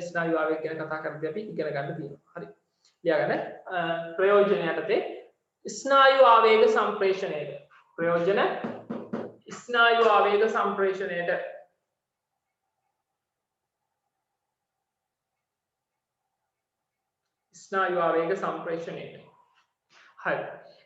S1: ස්නායු ආවේග ගැන කතා කරද්දී අපි ඉගෙන ගන්න තියෙනවා. හරි. ලියාගන්න. ප්‍රයෝජන යටතේ ස්නායු ආවේග සම්ප්‍රේෂණයට. ප්‍රයෝජන ස්නායු ආවේග සම්ප්‍රේෂණයට. ස්නායු ආවේග සම්ප්‍රේෂණයට. හරි.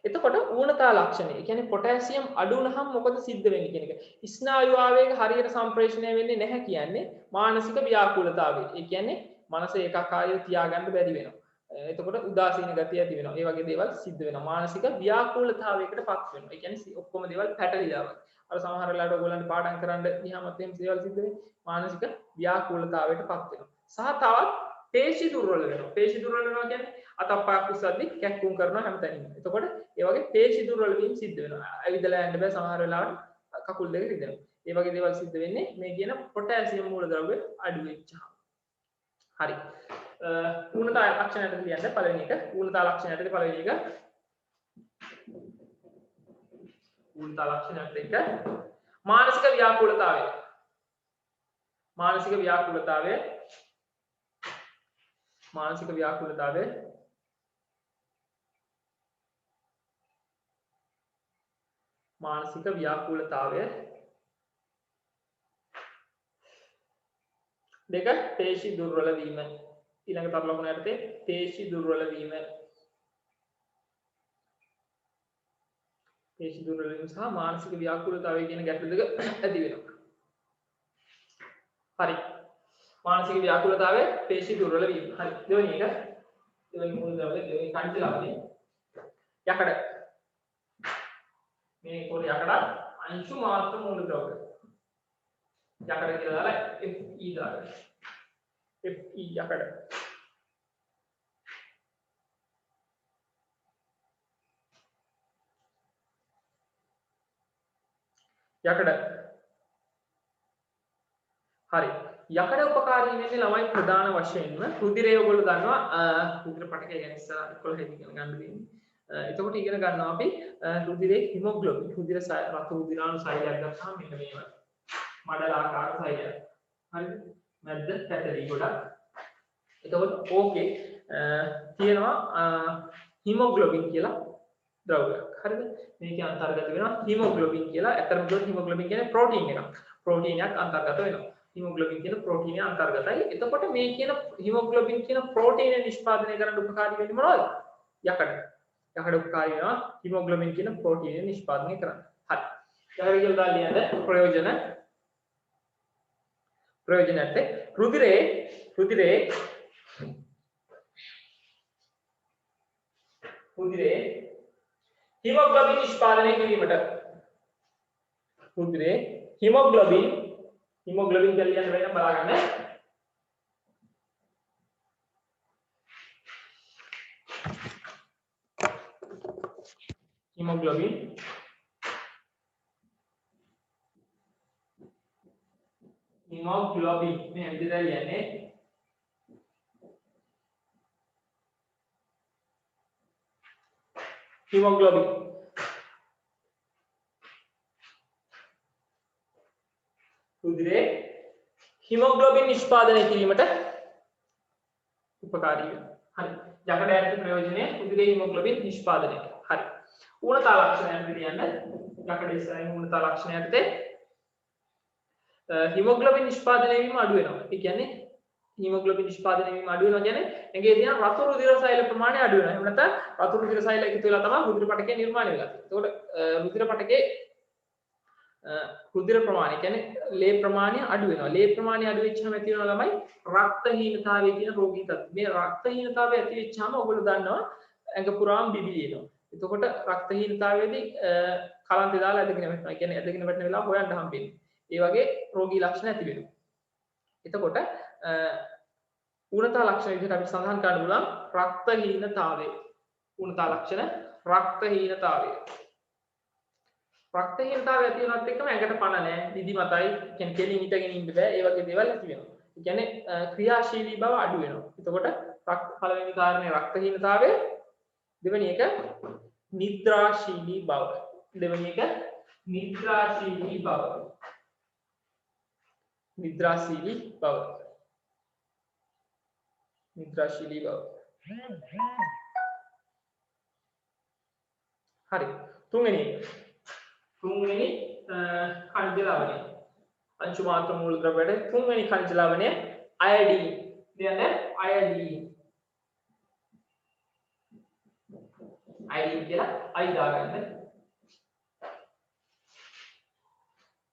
S1: එතකොට ඌනතා ලක්ෂණය. ඒ කියන්නේ පොටෑසියම් අඩු වුණහම මොකද සිද්ධ වෙන්නේ කියන එක. ස්නායු ආවේග හරියට සම්ප්‍රේෂණය වෙන්නේ නැහැ කියන්නේ මානසික ව්‍යාකූලතාවය. ඒ කියන්නේ මනස ඒකාකාරීව තියාගන්න බැරි වෙනවා. එතකොට උදාසීන ගතිය ඇති වෙනවා. ඒ වගේ දේවල් සිද්ධ වෙනවා. මානසික ව්‍යාකූලතාවයකටපත් වෙනවා. ඒ කියන්නේ ඔක්කොම දේවල් පැටලිලා වගේ. අර සමහර වෙලාවට ඔයගොල්ලන්ට පාඩම් කරන්න ගියාමත් එහෙම දේවල් සිද්ධ වෙන්නේ. මානසික ව්‍යාකූලතාවයටපත් වෙනවා. සහ තවත් පේශි දුර්වල වෙනවා. පේශි දුර්වල වෙනවා කියන්නේ අතප්පයක් උස්සද්දි කැක්කුම් කරනවා හැමතැනින්ම. එතකොට ඒ වගේ පේශි දුර්වල වීම සිද්ධ වෙනවා. ඇවිදලා යන්න බෑ සමහර වෙලාවට කකුල් දෙක රිදෙනවා. ඒ වගේ දේවල් සිද්ධ වෙන්නේ මේ කියන පොටෑසියම් මූලද්‍රව්‍ය අඩු වෙච්චහම. හරි. ඌනතා ලක්ෂණයට ලියන්න පළවෙනි එක. ඌනතා ලක්ෂණයට පළවෙනි එක. ඌනතා ලක්ෂණයට එක මානසික ව්‍යාකූලතාවය. මානසික ව්‍යාකූලතාවය मानसिक व्याकुलतावे मानसिक व्याकुलतावे දෙක පේශි දුර්වල වීම ඊළඟ තරලකුණ යටතේ පේශි දුර්වල වීම පේශි දුර්වල වීම සහ මානසික ව්‍යාකුලතාවය කියන ගැටලු දෙක ඇති වෙනවා. හරි. मानसिक व्याकुलतावे पेशी दुर्वल වීම. හරි. දෙවෙනි එක. දෙවෙනි මූල ද්‍රව්‍ය දෙවෙනි කන්ති ලවණේ යකඩ. මේ කොර යකඩ අංශු මාත්‍ර මූල ද්‍රව්‍ය. යකඩ කියලා දාලා Fe දාගන්න. Fe යකඩ. යකඩ. හරි. යකඩ උපකාරී වෙන්නේ ළමයි ප්‍රධාන වශයෙන්ම රුධිරය ඔයගොල්ලෝ දන්නවා රුධිර පටකය ගැන ඉස්සර 11 ඉගෙන ගන්න දෙන්නේ. එතකොට ඉගෙන ගන්නවා අපි රුධිරේ හිමොග්ලොබින් රුධිර රතු රුධිරාණු සෛලයක් ගත්තාම මෙන්න මේව මඩල ආකාර සෛලයක්. හරිද? මැද්ද පැටලි ගොඩක්. එතකොට ඕකේ තියෙනවා හිමොග්ලොබින් කියලා ද්‍රව්‍යයක්. හරිද? මේකේ අන්තර්ගත වෙනවා හිමොග්ලොබින් කියලා. අතරම දුර හිමොග්ලොබින් කියන්නේ ප්‍රෝටීන් එකක්. ප්‍රෝටීනයක් අන්තර්ගත වෙනවා. හිමොග්ලොබින් කියන ප්‍රෝටීනය අන්තර්ගතයි. එතකොට මේ කියන හිමොග්ලොබින් කියන ප්‍රෝටීනය නිෂ්පාදනය කරන්න උපකාරී වෙන්නේ මොනවද? යකඩ. යකඩ උපකාරී වෙනවා හිමොග්ලොබින් කියන ප්‍රෝටීනය නිෂ්පාදනය කරන්න. හරි. යකඩ කියලා දාලා ලියන්න ප්‍රයෝජන ඇත්තේ රුධිරේ හිමොග්ලොබින් නිෂ්පාදනය කිරීමට රුධිරේ හිමොග්ලොබින් කියලා ලියන්න වෙන බලාගන්න. හිමොග්ලොබින් මේ විදිහට ලියන්නේ. හිමොග්ලොබින් රුධිරේ හිමොග්ලොබින් නිෂ්පාදනය කිරීමට උපකාරී වෙනවා. හරි. යකඩ ඇති ප්‍රයෝජනය රුධිරේ හිමොග්ලොබින් නිෂ්පාදනය. හරි. ඌනතා ලක්ෂණයන් පිළියන්න යකඩ ඉස්සරහින් ඌනතා ලක්ෂණයන්ට හිමොග්ලොබින් නිෂ්පාදනය වීම අඩු වෙනවා. ඒ කියන්නේ හිමොග්ලොබින් නිෂ්පාදනය වීම අඩු වෙනවා කියන්නේ ඇඟේ තියෙන රතු රුධිර සෛල ප්‍රමාණය අඩු වෙනවා. එහෙම නැත්නම් රතු රුධිර සෛල එකතු වෙලා තමයි රුධිර පටකය නිර්මාණය වෙලා තියෙන්නේ. එතකොට රුධිර පටකේ රුධිර ප්‍රමාණය කියන්නේ ලේ ප්‍රමාණය අඩු වෙනවා. ලේ ප්‍රමාණය අඩු වෙච්චාම ඇති වෙනවා ළමයි රක්තහීනතාවය කියන රෝගී තත්ත්වය. මේ රක්තහීනතාවය ඇති වෙච්චාම ඔයගොල්ලෝ දන්නවා ඇඟ පුරාම බිබිලි එනවා. එතකොට රක්තහීනතාවයේදී කලන්තේ දාලා ඇදගෙන වැටෙනවා. ඒ කියන්නේ ඇදගෙන වැටෙන වෙලාව හොයන්න හම්බෙන්නේ. ඒ වගේ රෝගී ලක්ෂණ ඇති වෙනවා. එතකොට ඌනතා ලක්ෂණ විදිහට අපි සඳහන් කරන්න පුළුවන් රක්තහීනතාවය. ඌනතා ලක්ෂණ රක්තහීනතාවය. රක්තහීනතාවය ඇති වෙනත් එක්කම ඇඟට පණ නැහැ, නිදිමතයි, කියන්නේ කෙලින් හිටගෙන ඉන්න බෑ. ඒ වගේ දේවල් ඇති වෙනවා. ඒ කියන්නේ ක්‍රියාශීලී බව අඩු වෙනවා. එතකොට පළවෙනි කාරණේ රක්තහීනතාවය, දෙවෙනි එක නිද්‍රාශීලී බව. නිද්‍රාශීලී බව. හරි. තුන්වෙනි खनिज लवणය अंशु मात्र मूलद्रव्‍යයට තුන්වෙනි खनिज ලවණය අයඩීන්. කියන්නේ අයඩීන් කියලා අයි දාගන්න.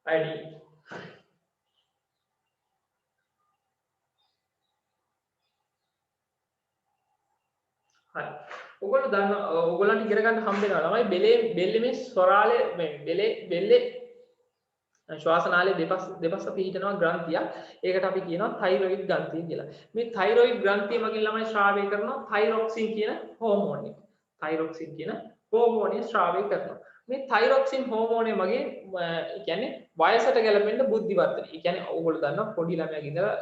S1: අයඩීන් හරි. ඔයගොල්ලෝ දන්න ඔයගොල්ලන්ට ඉගෙන ගන්න හම්බ වෙනවා ළමයි බෙල්ලේ ස්වරාලේ බෙල්ලේ ශ්වාසනාලයේ දෙපස පිහිටනවා ග්‍රන්ථියක්. ඒකට අපි කියනවා තයිරොයිඩ් ග්‍රන්ථිය කියලා. මේ තයිරොයිඩ් ග්‍රන්ථිය මගින් ළමයි ශ්‍රාවය කරනවා තයිරොක්සින් කියන හෝමෝන් එක. තයිරොක්සින් කියන හෝමෝනය ශ්‍රාවය කරනවා. මේ තයිරොක්සින් හෝමෝනය මගින් කියන්නේ වයසට ගැලපෙන්න බුද්ධි වර්ධනය. ඒ කියන්නේ ඕගොල්ලෝ දන්නවා පොඩි ළමයාගේ ඉඳලා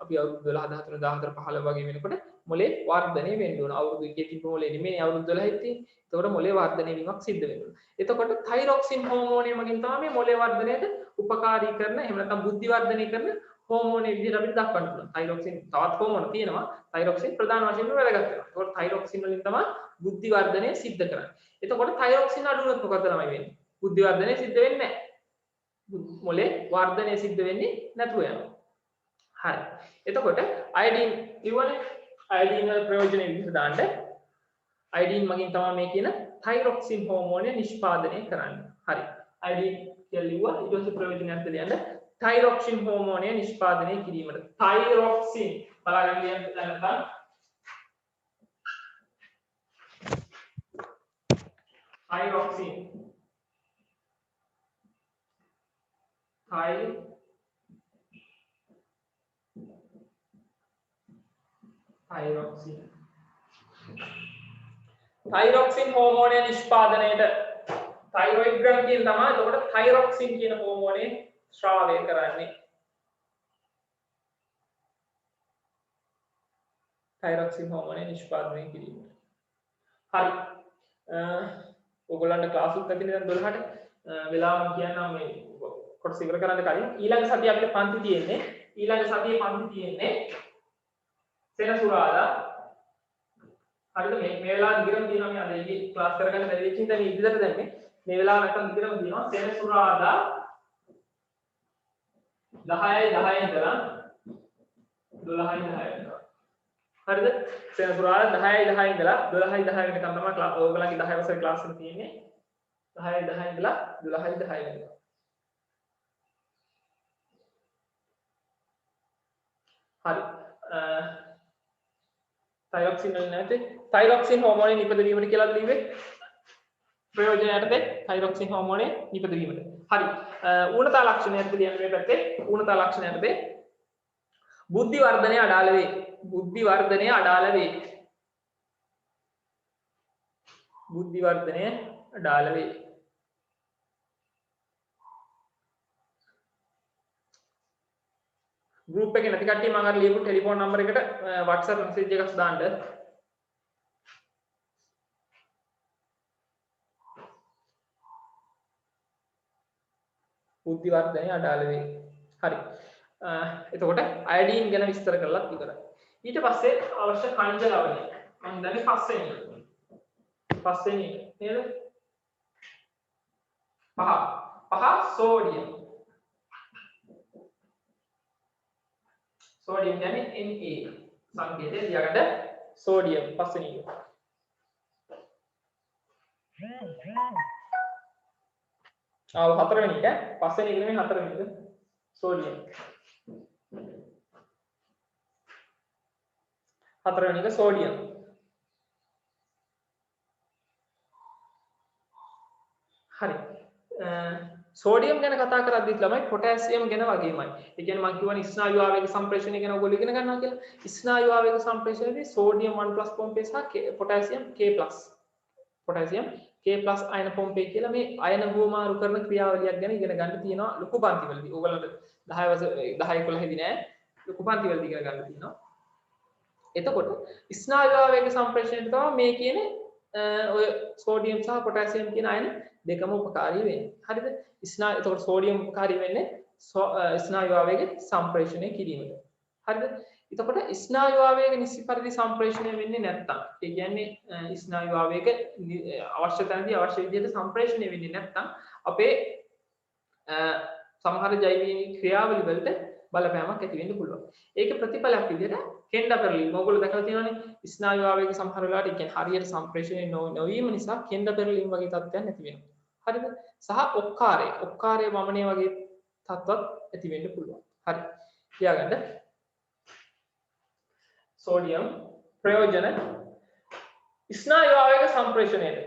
S1: අපි අවුරුදු 12 13 14 15 වගේ වෙනකොට මොලේ වර්ධනය වෙන්න ඕන. අවුරුදු 1 තිබ්බ මොලේ නෙමෙයි අවුරුදු 12 තියෙන්නේ. එතකොට මොලේ වර්ධනය වීමක් සිද්ධ වෙනවා. එතකොට තයිරොක්සින් හෝමෝනය මගින් තමයි මේ මොලේ වර්ධනයට උපකාරී කරන එහෙම නැත්නම් බුද්ධි වර්ධනය කරන හෝමෝනය විදිහට අපිට දක්වන්න පුළුවන්. තයිරොක්සින් තවත් හෝමෝන තියෙනවා. තයිරොක්සින් ප්‍රධාන වශයෙන්ම වැදගත් වෙනවා. එතකොට තයිරොක්සින් වලින් තමයි බුද්ධි වර්ධනය සිද්ධ කරන්නේ. එතකොට තයිරොක්සින් අඩු වුණොත් මොකද ළමයි වෙන්නේ? බුද්ධි වර්ධනය සිද්ධ වෙන්නේ නැහැ. මොලේ වර්ධනය සිද්ධ වෙන්නේ නැතුව යනවා. හරි. එතකොට අයඩීන් ඉවනේ අයඩීන් වල ප්‍රයෝජන විදිහට දාන්න අයඩීන් මගින් තමයි මේ කියන තයිරොක්සින් හෝමෝනය නිෂ්පාදනය කරන්නේ. හරි. අයඩීන් කියලා ලිව්වා ඊට පස්සේ ප්‍රයෝජනයක් දෙලියන්න තයිරොක්සින් හෝමෝනය නිෂ්පාදනය කිරීමට තයිරොක්සින් බලන්න ලියන්න නැත්නම් තයිරොක්සින් හෝමෝනය නිෂ්පාදනයට තයිරොයිඩ් ග්‍රන්ථියෙන් තමයි එතකොට තයිරොක්සින් කියන හෝමෝනය ශ්‍රාවය කරන්නේ. තයිරොක්සින් හෝමෝනය නිෂ්පාදනය කිරීමට. හරි. ඔයගොල්ලන්ට ක්ලාස් එකක් තියෙන දැන් 12ට වෙලාව කියන්නම් මේ කොටස ඉවර කරන්න කලින් ඊළඟ සතියේ අපිට පන්ති තියෙන්නේ සෙනසුරාදා. හරිද මේ වෙලාව දිගටම තියෙනවා මේ අද ඊයේ ක්ලාස් කරගන්න බැරි වෙච්ච නිසා මේ ඉදිරියට දැම්මේ මේ වෙලාව නැත්තම් දිගටම තියෙනවා සෙනසුරාදා 10:10 ඉඳලා 12:10 වෙනකම්. හරිද සෙනසුරාදා 10:10 ඉඳලා 12:10 වෙනකම් තමයි ඔයගොල්ලන්ගේ 10 වසරේ ක්ලාස් එක තියෙන්නේ. 10:10 ඉඳලා 12:10 වෙනකම්. හරි. තයිරොක්සින් වල නැති තයිරොක්සින් හෝමෝනය නිපදවීමට කියලා ලිව්වේ ප්‍රයෝජනයටද තයිරොක්සින් හෝමෝනය නිපදවීමට. හරි. ඌනතා ලක්ෂණයටද ලියන්න මේ පැත්තේ ඌනතා ලක්ෂණයටද බුද්ධි වර්ධනය අඩාල වේ. බුද්ධි වර්ධනය අඩාල වේ. බුද්ධි වර්ධනය අඩාල වේ. ගෲප් එකේ නැති කට්ටිය මම අර ලියපු ටෙලිෆෝන් නම්බර් එකට WhatsApp message එකක් දාන්න. බුද්ධි වර්ධනය අඩාල වේ. හරි. එතකොට අයඩීන් ගැන විස්තර කරලා ඉවරයි. ඊට පස්සේ අවශ්‍ය කණ්ඩ ලවණය. මම දන්නේ පස්වෙනි නේද? පහ සෝඩියම්. සෝඩියම් කියන්නේ Na සංකේතය ලියගන්න සෝඩියම් පස්වෙනි එක. හතරවෙනි එක පස්වෙනි එක නෙමෙයි හතරවෙනි එක සෝඩියම්. හතරවෙනි එක සෝඩියම්. හරි. සෝඩියම් ගැන කතා කරද්දිත් ළමයි පොටෑසියම් ගැන වගේමයි. ඒ කියන්නේ මම කියවනේ ස්නායු ආවේග සම්ප්‍රේෂණය ගැන ඔයගොල්ලෝ ඉගෙන ගන්නවා කියලා. ස්නායු ආවේග සම්ප්‍රේෂණයේදී සෝඩියම් 1+ පොම්පේ සහ පොටෑසියම් K+. පොටෑසියම් K+ අයන පොම්පේ කියලා මේ අයන හුවමාරු කරන ක්‍රියාවලියක් ගැන ඉගෙන ගන්න තියෙනවා ලොකු පන්තිවලදී. ඕගොල්ලන්ට 10 11 දී නෑ. ලොකු පන්තිවලදී ඉගෙන ගන්න තියෙනවා. එතකොට ස්නායු ආවේග සම්ප්‍රේෂණයට තමයි මේ කියන්නේ ඔය සෝඩියම් සහ පොටෑසියම් කියන අයන දෙකම උපකාරී වෙන්නේ. හරිද? එතකොට සෝඩියම් උපකාරී වෙන්නේ ස්නායු ආවේග සම්ප්‍රේෂණය කිරීමට. හරිද? එතකොට ස්නායු ආවේග නිසි පරිදි සම්ප්‍රේෂණය වෙන්නේ නැත්තම් ඒ කියන්නේ ස්නායු ආවේග අවශ්‍ය තැනදී අවශ්‍ය විදිහට සම්ප්‍රේෂණය වෙන්නේ නැත්තම් අපේ සමහර ජෛවික ක්‍රියාවලි වලට බලපෑමක් ඇති වෙන්න පුළුවන්. ඒකේ ප්‍රතිඵලයක් විදිහට කෙන්ඩ පෙරලීම. ඔයගොල්ලෝ දැකලා තියෙනවනේ ස්නායු ආවේග සමහර වෙලාවට ඒ කියන්නේ හරියට සම්ප්‍රේෂණය නොවීම නිසා කෙන්ඩ පෙරලීම වගේ තත්ත්වයන් ඇති වෙනවා. හරිද? සහ ඔක්කාරය වමනය වගේ තත්ත්වත් ඇති වෙන්න පුළුවන්. හරි. තියාගන්න. සෝඩියම් ප්‍රයෝජන ස්නායු ආවේග සම්ප්‍රේෂණයට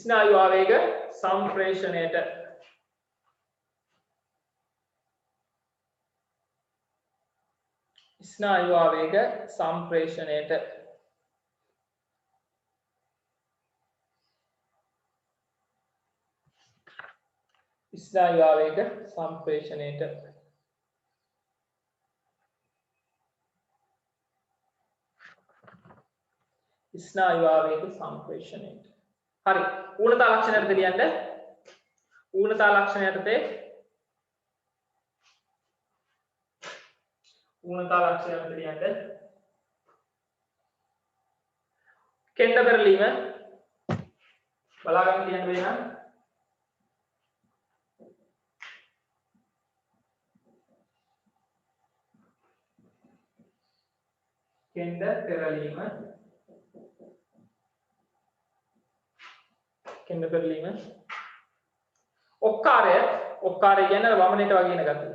S1: ස්නායු ආවේග සම්ප්‍රේෂණයට ස්නායු ආවේග සම්ප්‍රේෂණයට ස්නායු ආවේග සම්ප්‍රේෂණයට ස්නායු ආවේග සම්ප්‍රේෂණයට. හරි. ඌනතා ලක්ෂණයට දෙලියන්න. ඌනතා ලක්ෂණයටද ඌනතා ලක්ෂණයට දෙලියන්න. කෙන්ඩ පෙරලීම බලාගන්න කියන්න වෙනවා. කෙන්ඩ පෙරලීම කෙන්ඩ පෙරලීම ඔක්කාරය කියන වමනයට වගේ න ගතිය.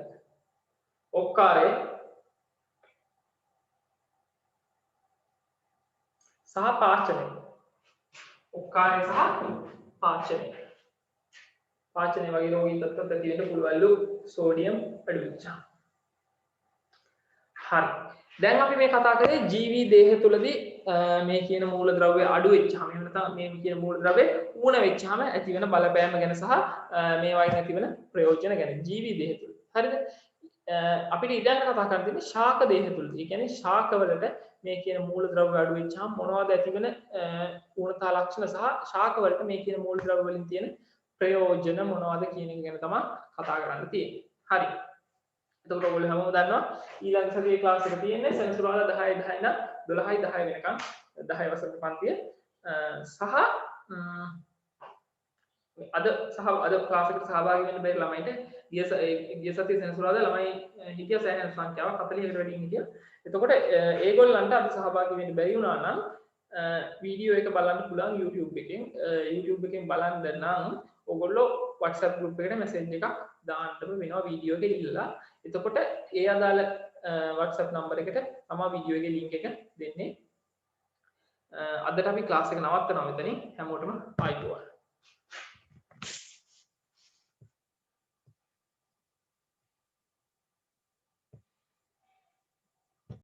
S1: ඔක්කාරය සහ පාචනය. ඔක්කාරය සහ පාචනය. පාචනය වගේ රෝගී තත්ත්වයක් ඇති වෙන්න පුළුවන්ලු සෝඩියම් අඩු වෙච්චාම. හරි. දැන් අපි මේ කතා කරේ ජීවි දේහ තුලදී මේ කියන මූලද්‍රව්‍ය අඩු වෙච්චාම එහෙම නැත්නම් මේ කියන මූලද්‍රව්‍ය ඌණ වෙච්චාම ඇතිවන බලපෑම ගැන සහ මේ වයින් ඇතිවන ප්‍රයෝජන ගැන ජීවි දේහ තුල. හරිද? අපිට ඊළඟට කතා කරන්න තියෙන්නේ ශාක දේහ තුලදී. ඒ කියන්නේ ශාක වලට මේ කියන මූලද්‍රව්‍ය අඩු වෙච්චාම මොනවද ඇතිවන ඌණතා ලක්ෂණ සහ ශාක වලට මේ කියන මූලද්‍රව්‍ය වලින් තියෙන ප්‍රයෝජන මොනවද කියන එක ගැන තමයි කතා කරන්න තියෙන්නේ. හරි. එතකොට ඔයගොල්ලෝ හැමෝම දන්නවා ඊළඟ සතියේ ක්ලාස් එක තියෙන්නේ සෙනසුරාදා 10 ඉඳන් 12යි 10 වෙනකම් 10 වසර පන්තිය සහ අද ක්ලාස් එකට සහභාගී වෙන්න බැරි ළමයින්ට ගිය සතියේ සෙනසුරාදා ළමයි හිටිය සෑහෙන සංඛ්‍යාවක් 40කට වැඩි හිටියා. එතකොට ඒගොල්ලන්ට අද සහභාගී වෙන්න බැරි වුණා නම් වීඩියෝ එක බලන්න පුළුවන් YouTube එකෙන් බලන්න නම් ඔයගොල්ලෝ WhatsApp group එකට message එකක් දාන්නම වෙනවා වීඩියෝ එක ඉල්ලලා. එතකොට ඒ අදාළ WhatsApp නම්බර එකට තමයි වීඩියෝ එකේ link එක දෙන්නේ. අදට අපි ක්ලාස් එක නවත්තනවා මෙතනින්. හැමෝටම ආයිබෝවන්.